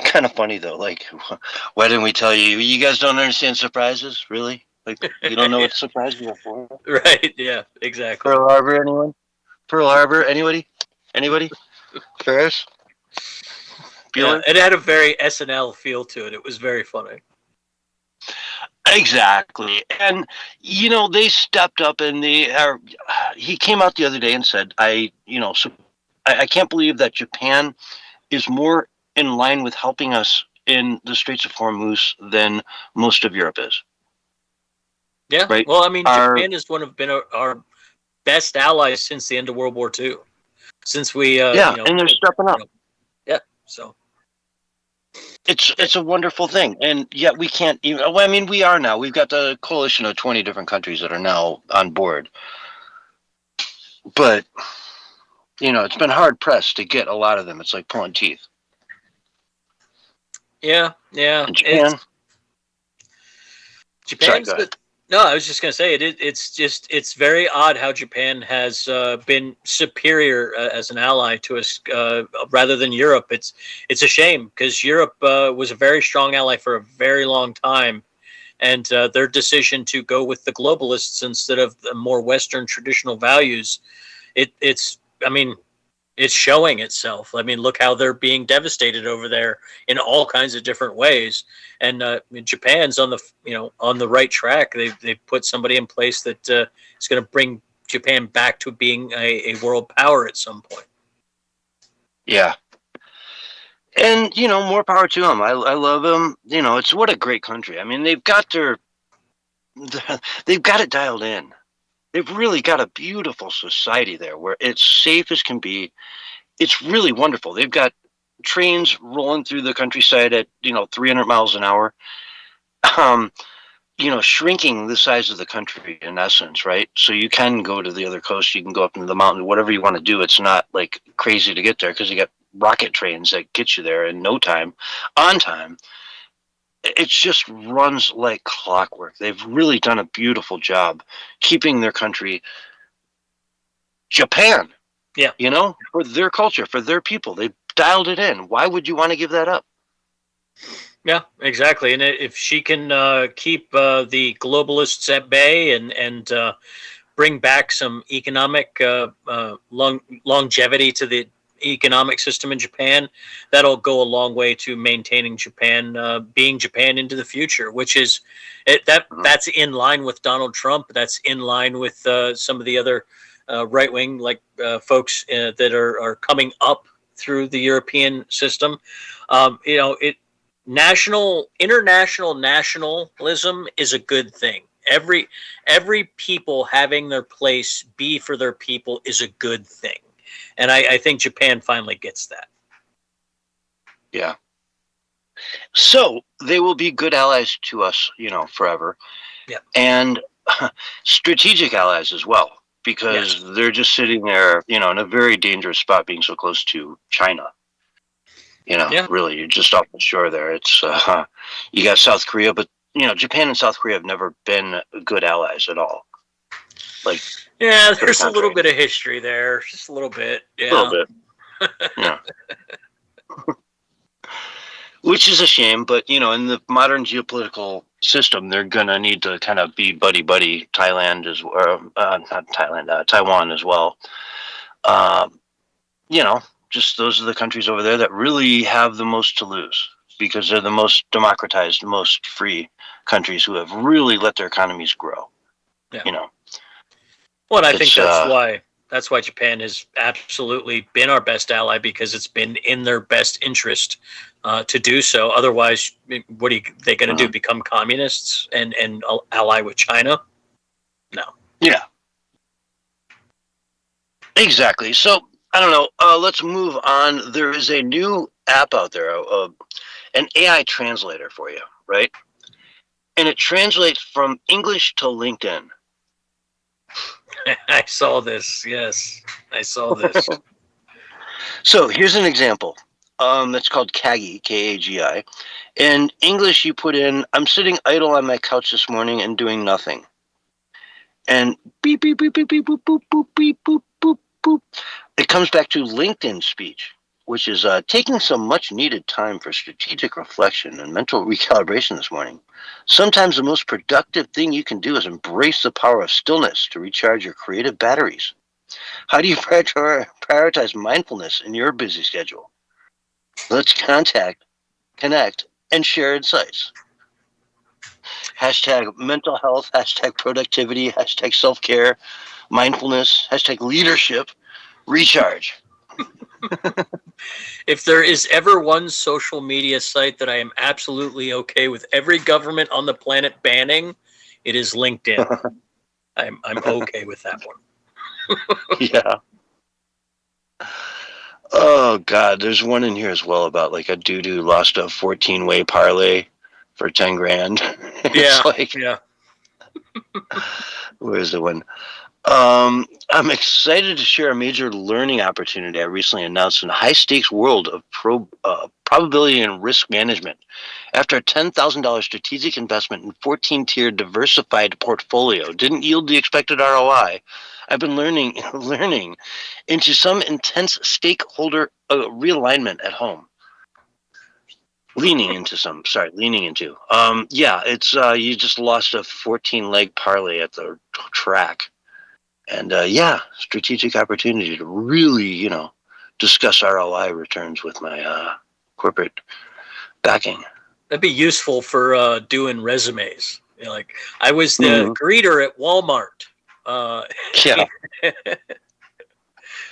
kind of funny though. Why didn't we tell you? You guys don't understand surprises, really? You don't know what surprises are for? Right? Yeah, exactly. Pearl Harbor, anyone? Pearl Harbor, anybody? Ferris? Yeah, it had a very SNL feel to it. It was very funny. Exactly, and they stepped up, and he came out the other day and said, I can't believe that Japan is more in line with helping us in the Straits of Hormuz than most of Europe is. Yeah, right? Well, I mean, Japan has been our best allies since the end of World War II. Since we, and they're stepping up. Yeah, so it's a wonderful thing, and yet we can't even. Well, I mean, we are now. We've got the coalition of 20 different countries that are now on board, but it's been hard pressed to get a lot of them. It's like pulling teeth. Yeah. In Japan. Japan's Sorry, go ahead. no, I was just gonna say it's very odd how Japan has been superior as an ally to us rather than Europe. It's a shame because Europe was a very strong ally for a very long time, and their decision to go with the globalists instead of the more Western traditional values, it's I mean, it's showing itself. I mean, look how they're being devastated over there in all kinds of different ways. And Japan's on the right track. They've put somebody in place that is going to bring Japan back to being a world power at some point. Yeah. And, more power to them. I love them. It's what a great country. I mean, they've got it dialed in. They've really got a beautiful society there where it's safe as can be. It's really wonderful. They've got trains rolling through the countryside at, 300 miles an hour, shrinking the size of the country in essence, right? So you can go to the other coast, you can go up into the mountain, whatever you want to do. It's not like crazy to get there because you got rocket trains that get you there in no time, on time. It just runs like clockwork. They've really done a beautiful job keeping their country, Japan, for their culture, for their people. They've dialed it in. Why would you want to give that up? Yeah, exactly. And if she can keep the globalists at bay and bring back some economic longevity to the economic system in Japan, that'll go a long way to maintaining Japan being Japan into the future, which is that's in line with Donald Trump. That's in line with some of the other right wing folks that are coming up through the European system. International nationalism is a good thing. Every people having their place be for their people is a good thing. And I think Japan finally gets that. Yeah. So they will be good allies to us, forever. Yeah. And strategic allies as well, because they're just sitting there, in a very dangerous spot being so close to China. Really, you're just off the shore there. It's you got South Korea, but Japan and South Korea have never been good allies at all. There's a little bit of history there, just a little bit. Yeah. A little bit. Yeah. Which is a shame, but in the modern geopolitical system, they're gonna need to kind of be buddy Taiwan as well. Just those are the countries over there that really have the most to lose because they're the most democratized, most free countries who have really let their economies grow. Yeah. Well, and I think that's why Japan has absolutely been our best ally, because it's been in their best interest to do so. Otherwise, what are they going to do? Become communists and ally with China? No. Yeah. Exactly. So I don't know. Let's move on. There is a new app out there, an AI translator for you, right? And it translates from English to LinkedIn. I saw this. Yes, I saw this. So here's an example. It's called Kagi, Kagi. In English, you put in, "I'm sitting idle on my couch this morning and doing nothing." And beep, beep, beep, beep, beep, boop, boop, boop, beep, boop, boop, boop. It comes back to LinkedIn speech, which is taking some much needed time for strategic reflection and mental recalibration this morning. Sometimes the most productive thing you can do is embrace the power of stillness to recharge your creative batteries. How do you prioritize mindfulness in your busy schedule? Let's connect, and share insights. Hashtag mental health, hashtag productivity, hashtag self-care, mindfulness, hashtag leadership, recharge. If there is ever one social media site that I am absolutely okay with every government on the planet banning, it is LinkedIn. I'm okay with that one. Yeah. Oh God, there's one in here as well about like a dude who lost a 14-way parlay for 10 grand. Yeah. It's like, yeah. Where's the one? I'm excited to share a major learning opportunity I recently announced in a high-stakes world of probability and risk management. After a $10,000 strategic investment in 14-tier diversified portfolio didn't yield the expected ROI, I've been learning into some intense stakeholder realignment at home. Leaning into. Yeah, it's you just lost a 14-leg parlay at the track. And yeah, strategic opportunity to really, discuss ROI returns with my corporate backing. That'd be useful for doing resumes. Like I was the greeter at Walmart. Yeah,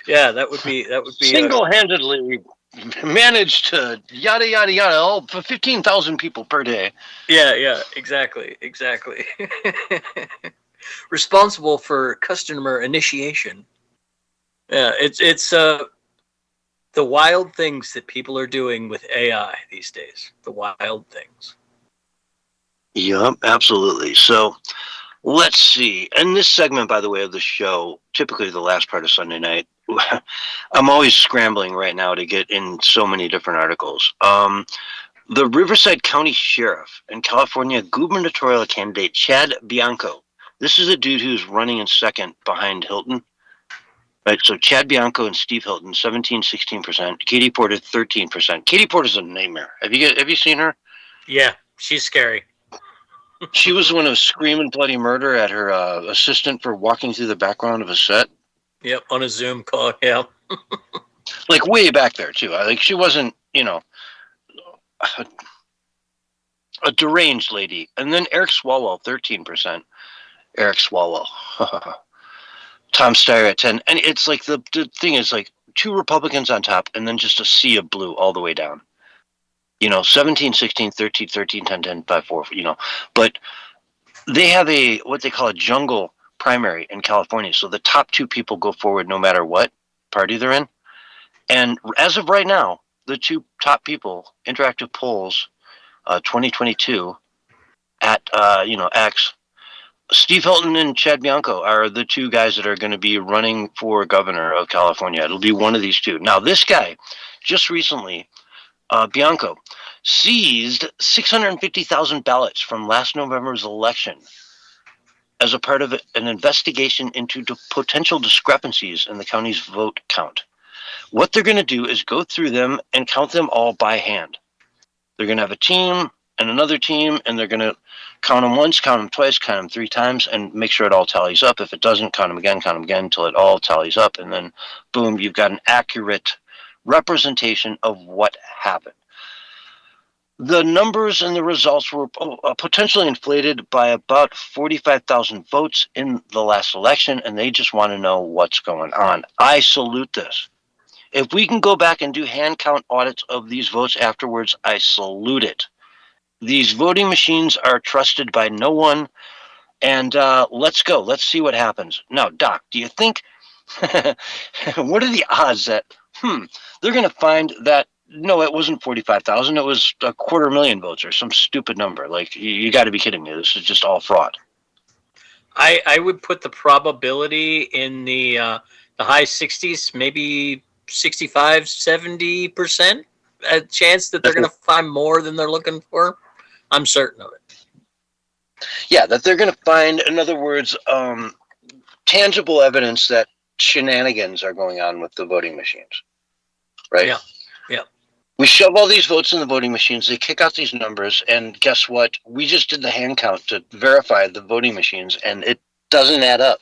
yeah, that would be single-handedly managed to yada yada yada all for 15,000 people per day. Yeah, exactly. Responsible for customer initiation. Yeah, it's the wild things that people are doing with AI these days. The wild things. Yep, absolutely. So let's see. In this segment, by the way, of the show, typically the last part of Sunday night, I'm always scrambling right now to get in so many different articles. The Riverside County Sheriff and California gubernatorial candidate Chad Bianco. This is a dude who's running in second behind Hilton. Right, so Chad Bianco and Steve Hilton, 16%. Katie Porter, 13%. Katie Porter's a nightmare. Have you seen her? Yeah, she's scary. She was the one who was screaming bloody murder at her assistant for walking through the background of a set. Yep, on a Zoom call, yeah. Like way back there, too. Like she wasn't, a deranged lady. And then Eric Swalwell, 13%. Eric Swalwell. Tom Steyer at 10. And it's like the thing is like two Republicans on top and then just a sea of blue all the way down. 17, 16, 13, 13, 10, 10, 5, 4, But they have what they call a jungle primary in California. So the top two people go forward no matter what party they're in. And as of right now, the two top people, interactive polls, 2022 at, X, Steve Hilton and Chad Bianco are the two guys that are going to be running for governor of California. It'll be one of these two. Now, this guy, just recently, Bianco, seized 650,000 ballots from last November's election as a part of an investigation into potential discrepancies in the county's vote count. What they're going to do is go through them and count them all by hand. They're going to have a team and another team, and they're going to count them once, count them twice, count them 3 times, and make sure it all tallies up. If it doesn't, count them again until it all tallies up, and then, boom, you've got an accurate representation of what happened. The numbers and the results were potentially inflated by about 45,000 votes in the last election, and they just want to know what's going on. I salute this. If we can go back and do hand count audits of these votes afterwards, I salute it. These voting machines are trusted by no one, and let's go. Let's see what happens. Now, Doc, do you think, what are the odds that, they're going to find that, no, it wasn't 45,000, it was 250,000 votes or some stupid number. Like, you got to be kidding me. This is just all fraud. I would put the probability in the high 60s, maybe 65, 70%, a chance that they're going to find more than they're looking for. I'm certain of it. Yeah, that they're going to find, in other words, tangible evidence that shenanigans are going on with the voting machines. Right? Yeah. We shove all these votes in the voting machines, they kick out these numbers, and guess what? We just did the hand count to verify the voting machines, and it doesn't add up.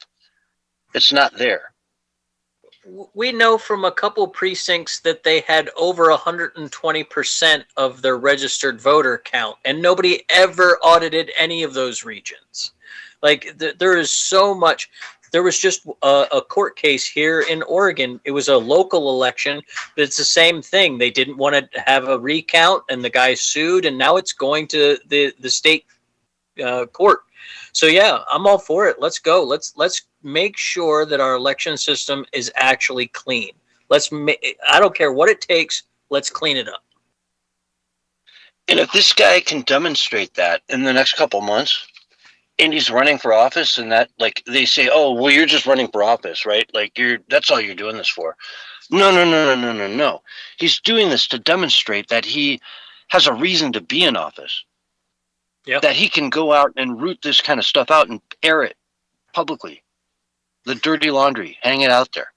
It's not there. We know from a couple precincts that they had over 120% of their registered voter count, and nobody ever audited any of those regions. Like, there is so much. There was just a court case here in Oregon. It was a local election, but it's the same thing. They didn't want to have a recount, and the guy sued, and now it's going to the state court. So yeah, I'm all for it. Let's go. Let's make sure that our election system is actually clean. I don't care what it takes. Let's clean it up. And if this guy can demonstrate that in the next couple months, and he's running for office, and that, like, they say, oh, well, you're just running for office, right? Like, that's all you're doing this for. No. He's doing this to demonstrate that he has a reason to be in office. Yep. That he can go out and root this kind of stuff out and air it publicly. The dirty laundry, hang it out there.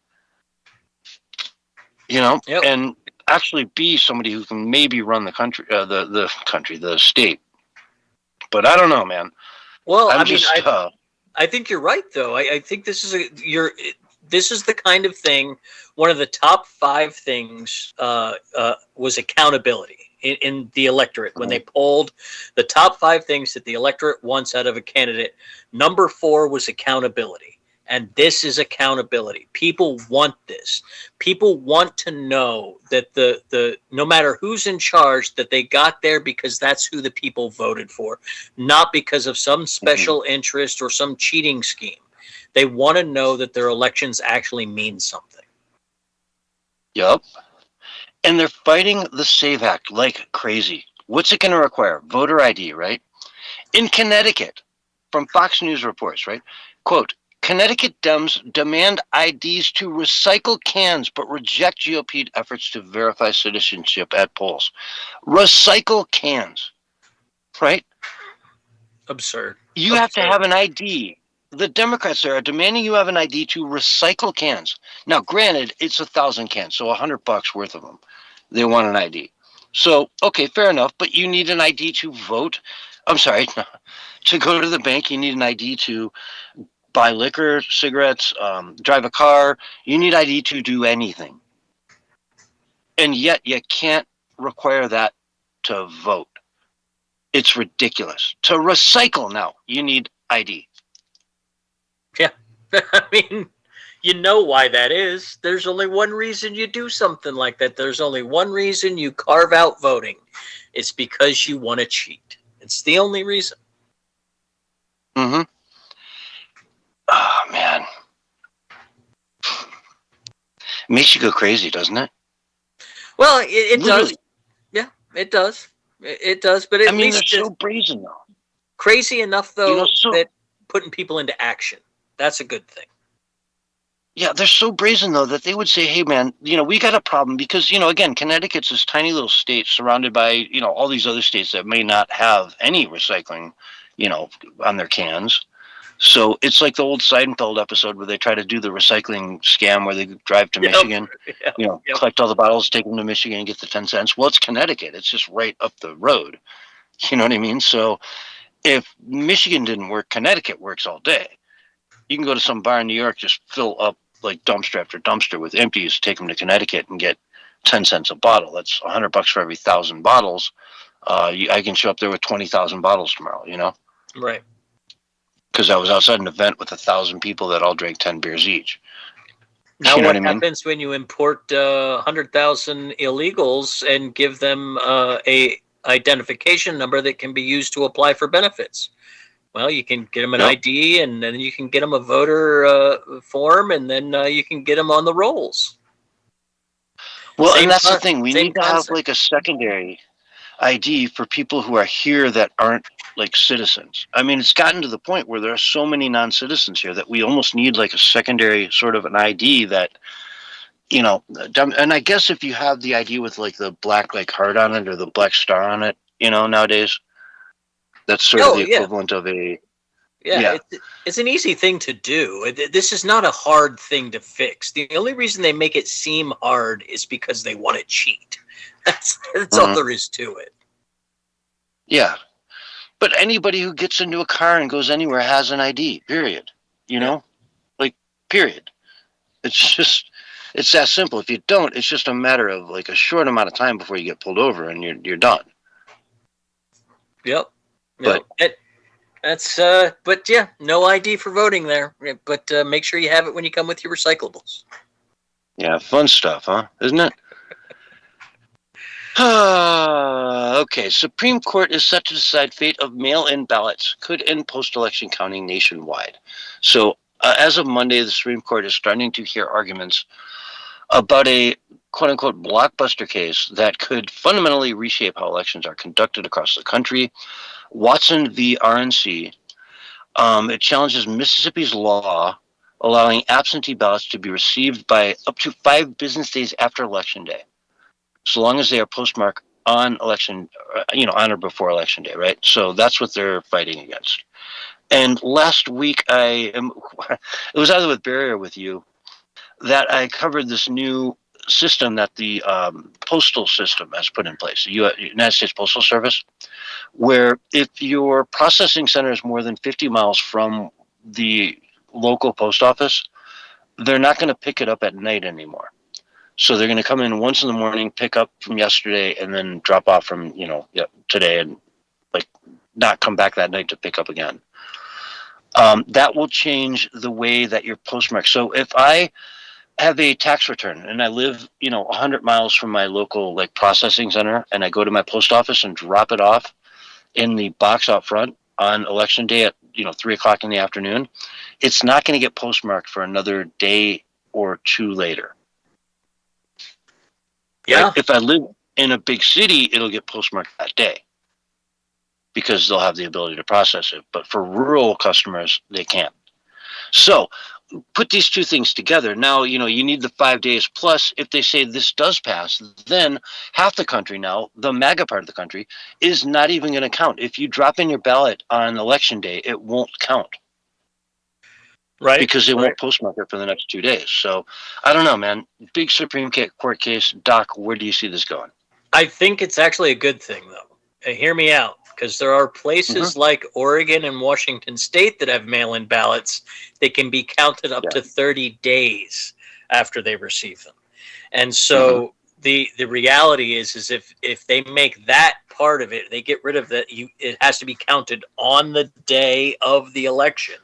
Yep. And actually be somebody who can maybe run the country, the state. But I don't know, man. Well, I think you're right, though. I think this is the kind of thing. One of the top 5 things was accountability in the electorate. When they polled the top 5 things that the electorate wants out of a candidate, number 4 was accountability. And this is accountability. People want this. People want to know that the no matter who's in charge, that they got there because that's who the people voted for, not because of some special interest or some cheating scheme. They want to know that their elections actually mean something. Yep. And they're fighting the SAVE Act like crazy. What's it going to require? Voter ID, right? In Connecticut, from Fox News reports, right? Quote, Connecticut Dems demand IDs to recycle cans, but reject GOP efforts to verify citizenship at polls. Recycle cans, right? Absurd. You have to have an ID. The Democrats there are demanding you have an ID to recycle cans. Now, granted, it's 1,000 cans, so $100 worth of them. They want an ID. So, okay, fair enough, but you need an ID to vote. I'm sorry, to go to the bank, you need an ID to buy liquor, cigarettes, drive a car. You need ID to do anything. And yet you can't require that to vote. It's ridiculous. To recycle now, you need ID. Yeah. I mean, you know why that is. There's only one reason you do something like that. There's only one reason you carve out voting. It's because you want to cheat. It's the only reason. Mm-hmm. Oh, man. Makes you go crazy, doesn't it? Well, it does. Yeah, it does. It does, but at least they're so brazen, though. Crazy enough, though, that putting people into action. That's a good thing. Yeah, they're so brazen, though, that they would say, hey, man, we got a problem because, again, Connecticut's this tiny little state surrounded by, all these other states that may not have any recycling, on their cans. So it's like the old Seinfeld episode where they try to do the recycling scam where they drive to Michigan, collect all the bottles, take them to Michigan and get the 10 cents. Well, it's Connecticut. It's just right up the road. You know what I mean? So if Michigan didn't work, Connecticut works all day. You can go to some bar in New York, just fill up like dumpster after dumpster with empties, take them to Connecticut and get 10 cents a bottle. That's $100 for every 1,000 bottles. I can show up there with 20,000 bottles tomorrow, Right. Because I was outside an event with 1,000 people that all drank 10 beers each. Now, what happens when you import 100,000 illegals and give them a identification number that can be used to apply for benefits? Well, you can get them an ID, and then you can get them a voter form, and then you can get them on the rolls. Well, and that's the thing. We need to have like a secondary ID for people who are here that aren't like citizens. I mean, it's gotten to the point where there are so many non-citizens here that we almost need like a secondary sort of an ID that, and I guess if you have the ID with like the black like heart on it or the black star on it, nowadays, that's sort of the equivalent of a... Yeah. It's an easy thing to do. This is not a hard thing to fix. The only reason they make it seem hard is because they want to cheat. That's all there is to it. Yeah. But anybody who gets into a car and goes anywhere has an ID, period. Like, period. It's that simple. If you don't, it's just a matter of like a short amount of time before you get pulled over and you're done. Yep. But no ID for voting there. But make sure you have it when you come with your recyclables. Yeah, fun stuff, huh? Isn't it? Okay, Supreme Court is set to decide fate of mail-in ballots. Could end post-election counting nationwide. So, as of Monday, the Supreme Court is starting to hear arguments about a quote-unquote blockbuster case that could fundamentally reshape how elections are conducted across the country. Watson v. RNC It challenges Mississippi's law allowing absentee ballots to be received by up to 5 business days after Election Day, so long as they are postmarked on election, on or before Election Day, right? So that's what they're fighting against. And last week, it was either with Barry or with you, that I covered this new system that the postal system has put in place, the United States Postal Service, where if your processing center is more than 50 miles from the local post office, they're not going to pick it up at night anymore. So they're going to come in once in the morning, pick up from yesterday, and then drop off from today, and not come back that night to pick up again. That will change the way that you're postmarked. So if I have a tax return and I live 100 miles from my local processing center, and I go to my post office and drop it off in the box out front on Election Day at 3:00 in the afternoon, it's not going to get postmarked for another day or two later. Yeah. If I live in a big city, it'll get postmarked that day because they'll have the ability to process it. But for rural customers, they can't. So put these two things together. Now, you need the 5 days. Plus, if they say this does pass, then half the country now, the MAGA part of the country, is not even going to count. If you drop in your ballot on Election Day, it won't count. Right. Because they won't postmark it for the next 2 days. So I don't know, man. Big Supreme Court case. Doc, where do you see this going? I think it's actually a good thing, though. Hear me out, because there are places like Oregon and Washington State that have mail-in ballots that can be counted up to 30 days after they receive them. And so the reality is if they make that part of it, they get rid of that. It has to be counted on the day of the election.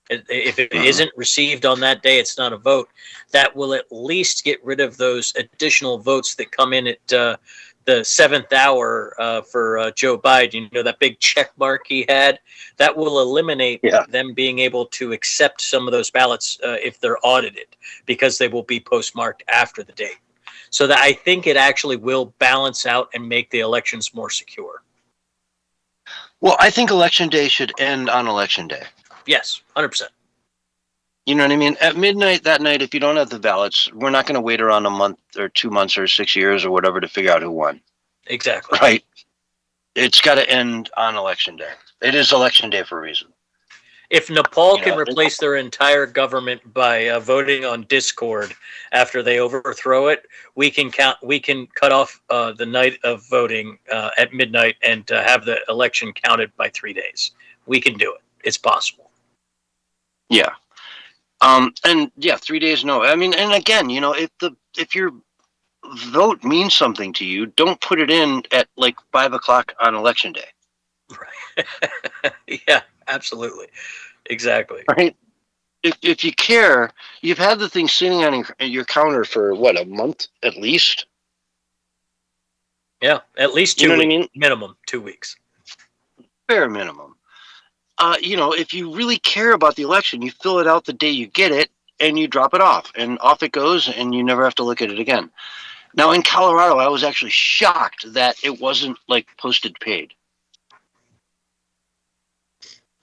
If it isn't received on that day, it's not a vote. That will at least get rid of those additional votes that come in at the 7th hour for Joe Biden. That big check mark he had. That will eliminate them being able to accept some of those ballots if they're audited, because they will be postmarked after the date. So that I think it actually will balance out and make the elections more secure. Well, I think Election Day should end on Election Day. Yes, 100%. You know what I mean? At midnight that night, if you don't have the ballots, we're not going to wait around a month or 2 months or 6 years or whatever to figure out who won. Exactly. Right? It's got to end on Election Day. It is Election Day for a reason. If Nepal can replace their entire government by voting on Discord after they overthrow it, we can cut off the night of voting at midnight and have the election counted by 3 days. We can do it. It's possible. Yeah. 3 days, no. I mean, and again, if your vote means something to you, don't put it in at 5:00 on Election Day. Right. Yeah, absolutely. Exactly. Right. If you care, you've had the thing sitting on your counter for a month at least. Yeah, at least 2 weeks. What I mean? Minimum 2 weeks. Bare minimum. If you really care about the election, you fill it out the day you get it and you drop it off, and off it goes, and you never have to look at it again. Now, in Colorado, I was actually shocked that it wasn't posted paid.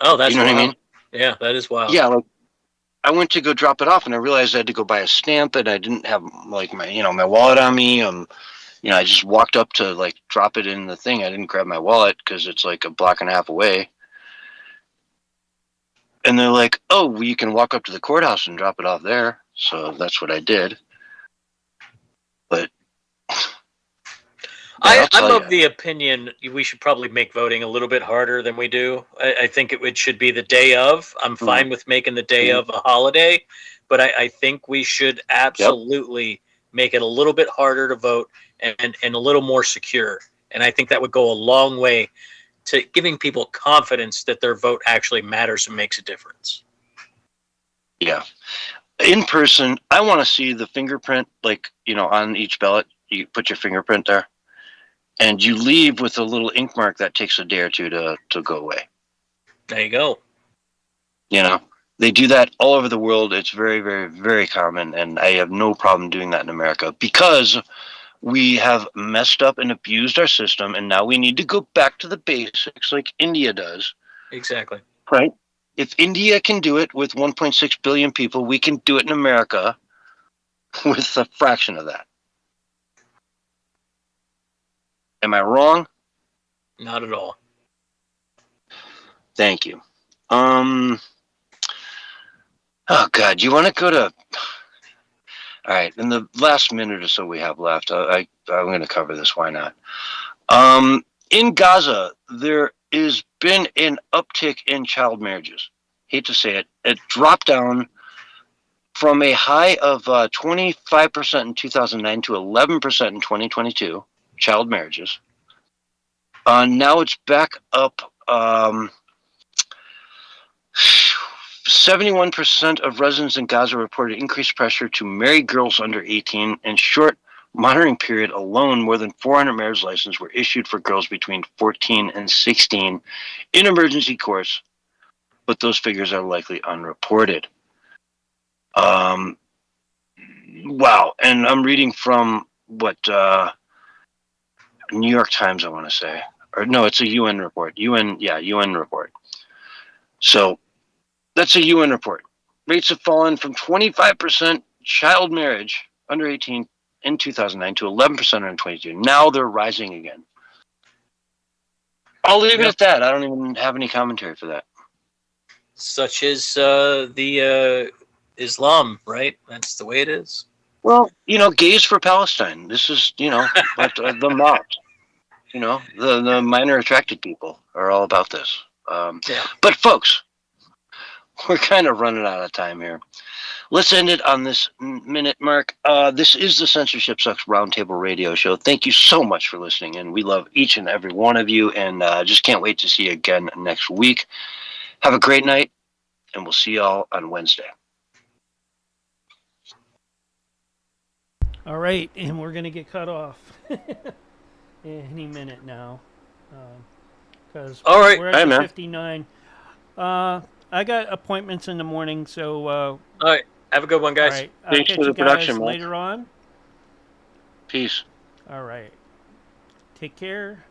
Oh, that's what I mean? Yeah, that is wild. Yeah, I went to go drop it off, and I realized I had to go buy a stamp, and I didn't have my wallet on me. I just walked up to drop it in the thing. I didn't grab my wallet because it's a block and a half away. And they're like, oh, well, you can walk up to the courthouse and drop it off there. So that's what I did. But I'm of the opinion we should probably make voting a little bit harder than we do. I think it should be the day of. I'm fine with making the day of a holiday, but I think we should absolutely make it a little bit harder to vote and a little more secure. And I think that would go a long way to giving people confidence that their vote actually matters and makes a difference. Yeah. In person, I want to see the fingerprint, on each ballot. You put your fingerprint there, and you leave with a little ink mark that takes a day or two to go away. There you go. They do that all over the world. It's very, very, very common, and I have no problem doing that in America because we have messed up and abused our system, and now we need to go back to the basics like India does. Exactly. Right? If India can do it with 1.6 billion people, we can do it in America with a fraction of that. Am I wrong? Not at all. Thank you. Oh God, you want to go to? All right, in the last minute or so we have left, I'm going to cover this. Why not? In Gaza, there has been an uptick in child marriages. Hate to say it, it dropped down from a high of 25% in 2009 to 11% in 2022. Child marriages. Now it's back up. 71% of residents in Gaza reported increased pressure to marry girls under 18. In short monitoring period alone, more than 400 marriage licenses were issued for girls between 14 and 16 in emergency courts, but those figures are likely unreported. Wow. And I'm reading from what New York Times, I want to say. Or no, it's a UN report. UN report. So that's a UN report. Rates have fallen from 25% child marriage under 18 in 2009 to 11% in 2022. Now they're rising again. I'll leave it at that. I don't even have any commentary for that. Such is the Islam, right? That's the way it is. Well, gays for Palestine. This is, but the mobs, the minor attracted people are all about this. But folks, we're kind of running out of time here. Let's end it on this minute mark. This is the Censorship Sucks Roundtable Radio Show. Thank you so much for listening, and we love each and every one of you, and just can't wait to see you again next week. Have a great night, and we'll see y'all on Wednesday. All right, and we're going to get cut off any minute now. Because all right, we're at 59. I got appointments in the morning, so... all right, have a good one, guys. All right, Thanks I'll for catch the you production, guys Mike. later on. Peace. All right. Take care.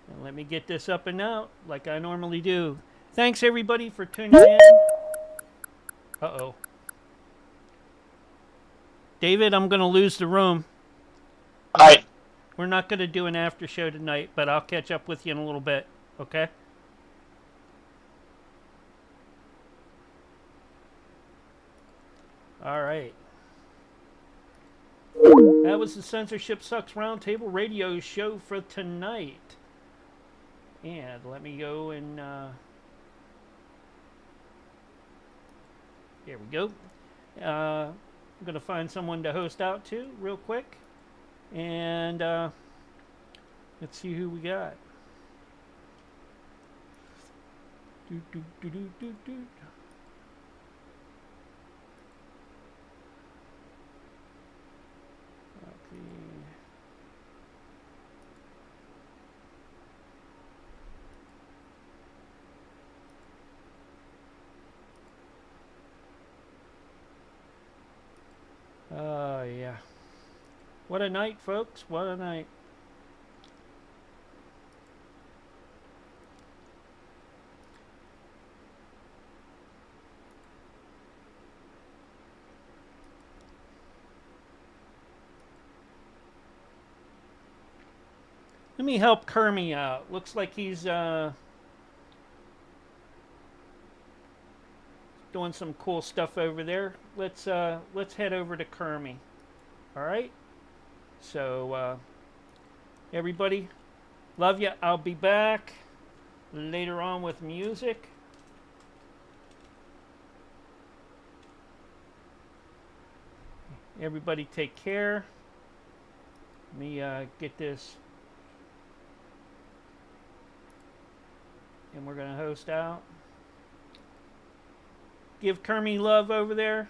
And let me get this up and out like I normally do. Thanks, everybody, for tuning in. Uh-oh. David, I'm going to lose the room. All right. We're not going to do an after show tonight, but I'll catch up with you in a little bit, okay? All right. That was the Censorship Sucks Roundtable Radio Show for tonight. And let me go and... There we go. I'm going to find someone to host out to real quick. And let's see who we got. Yeah. What a night, folks. What a night. Let me help Kermie out. Looks like he's doing some cool stuff over there. Let's head over to Kermie. All right. So everybody, love you. I'll be back later on with music. Everybody take care. Let me get this. And we're going to host out. Give Kermie love over there.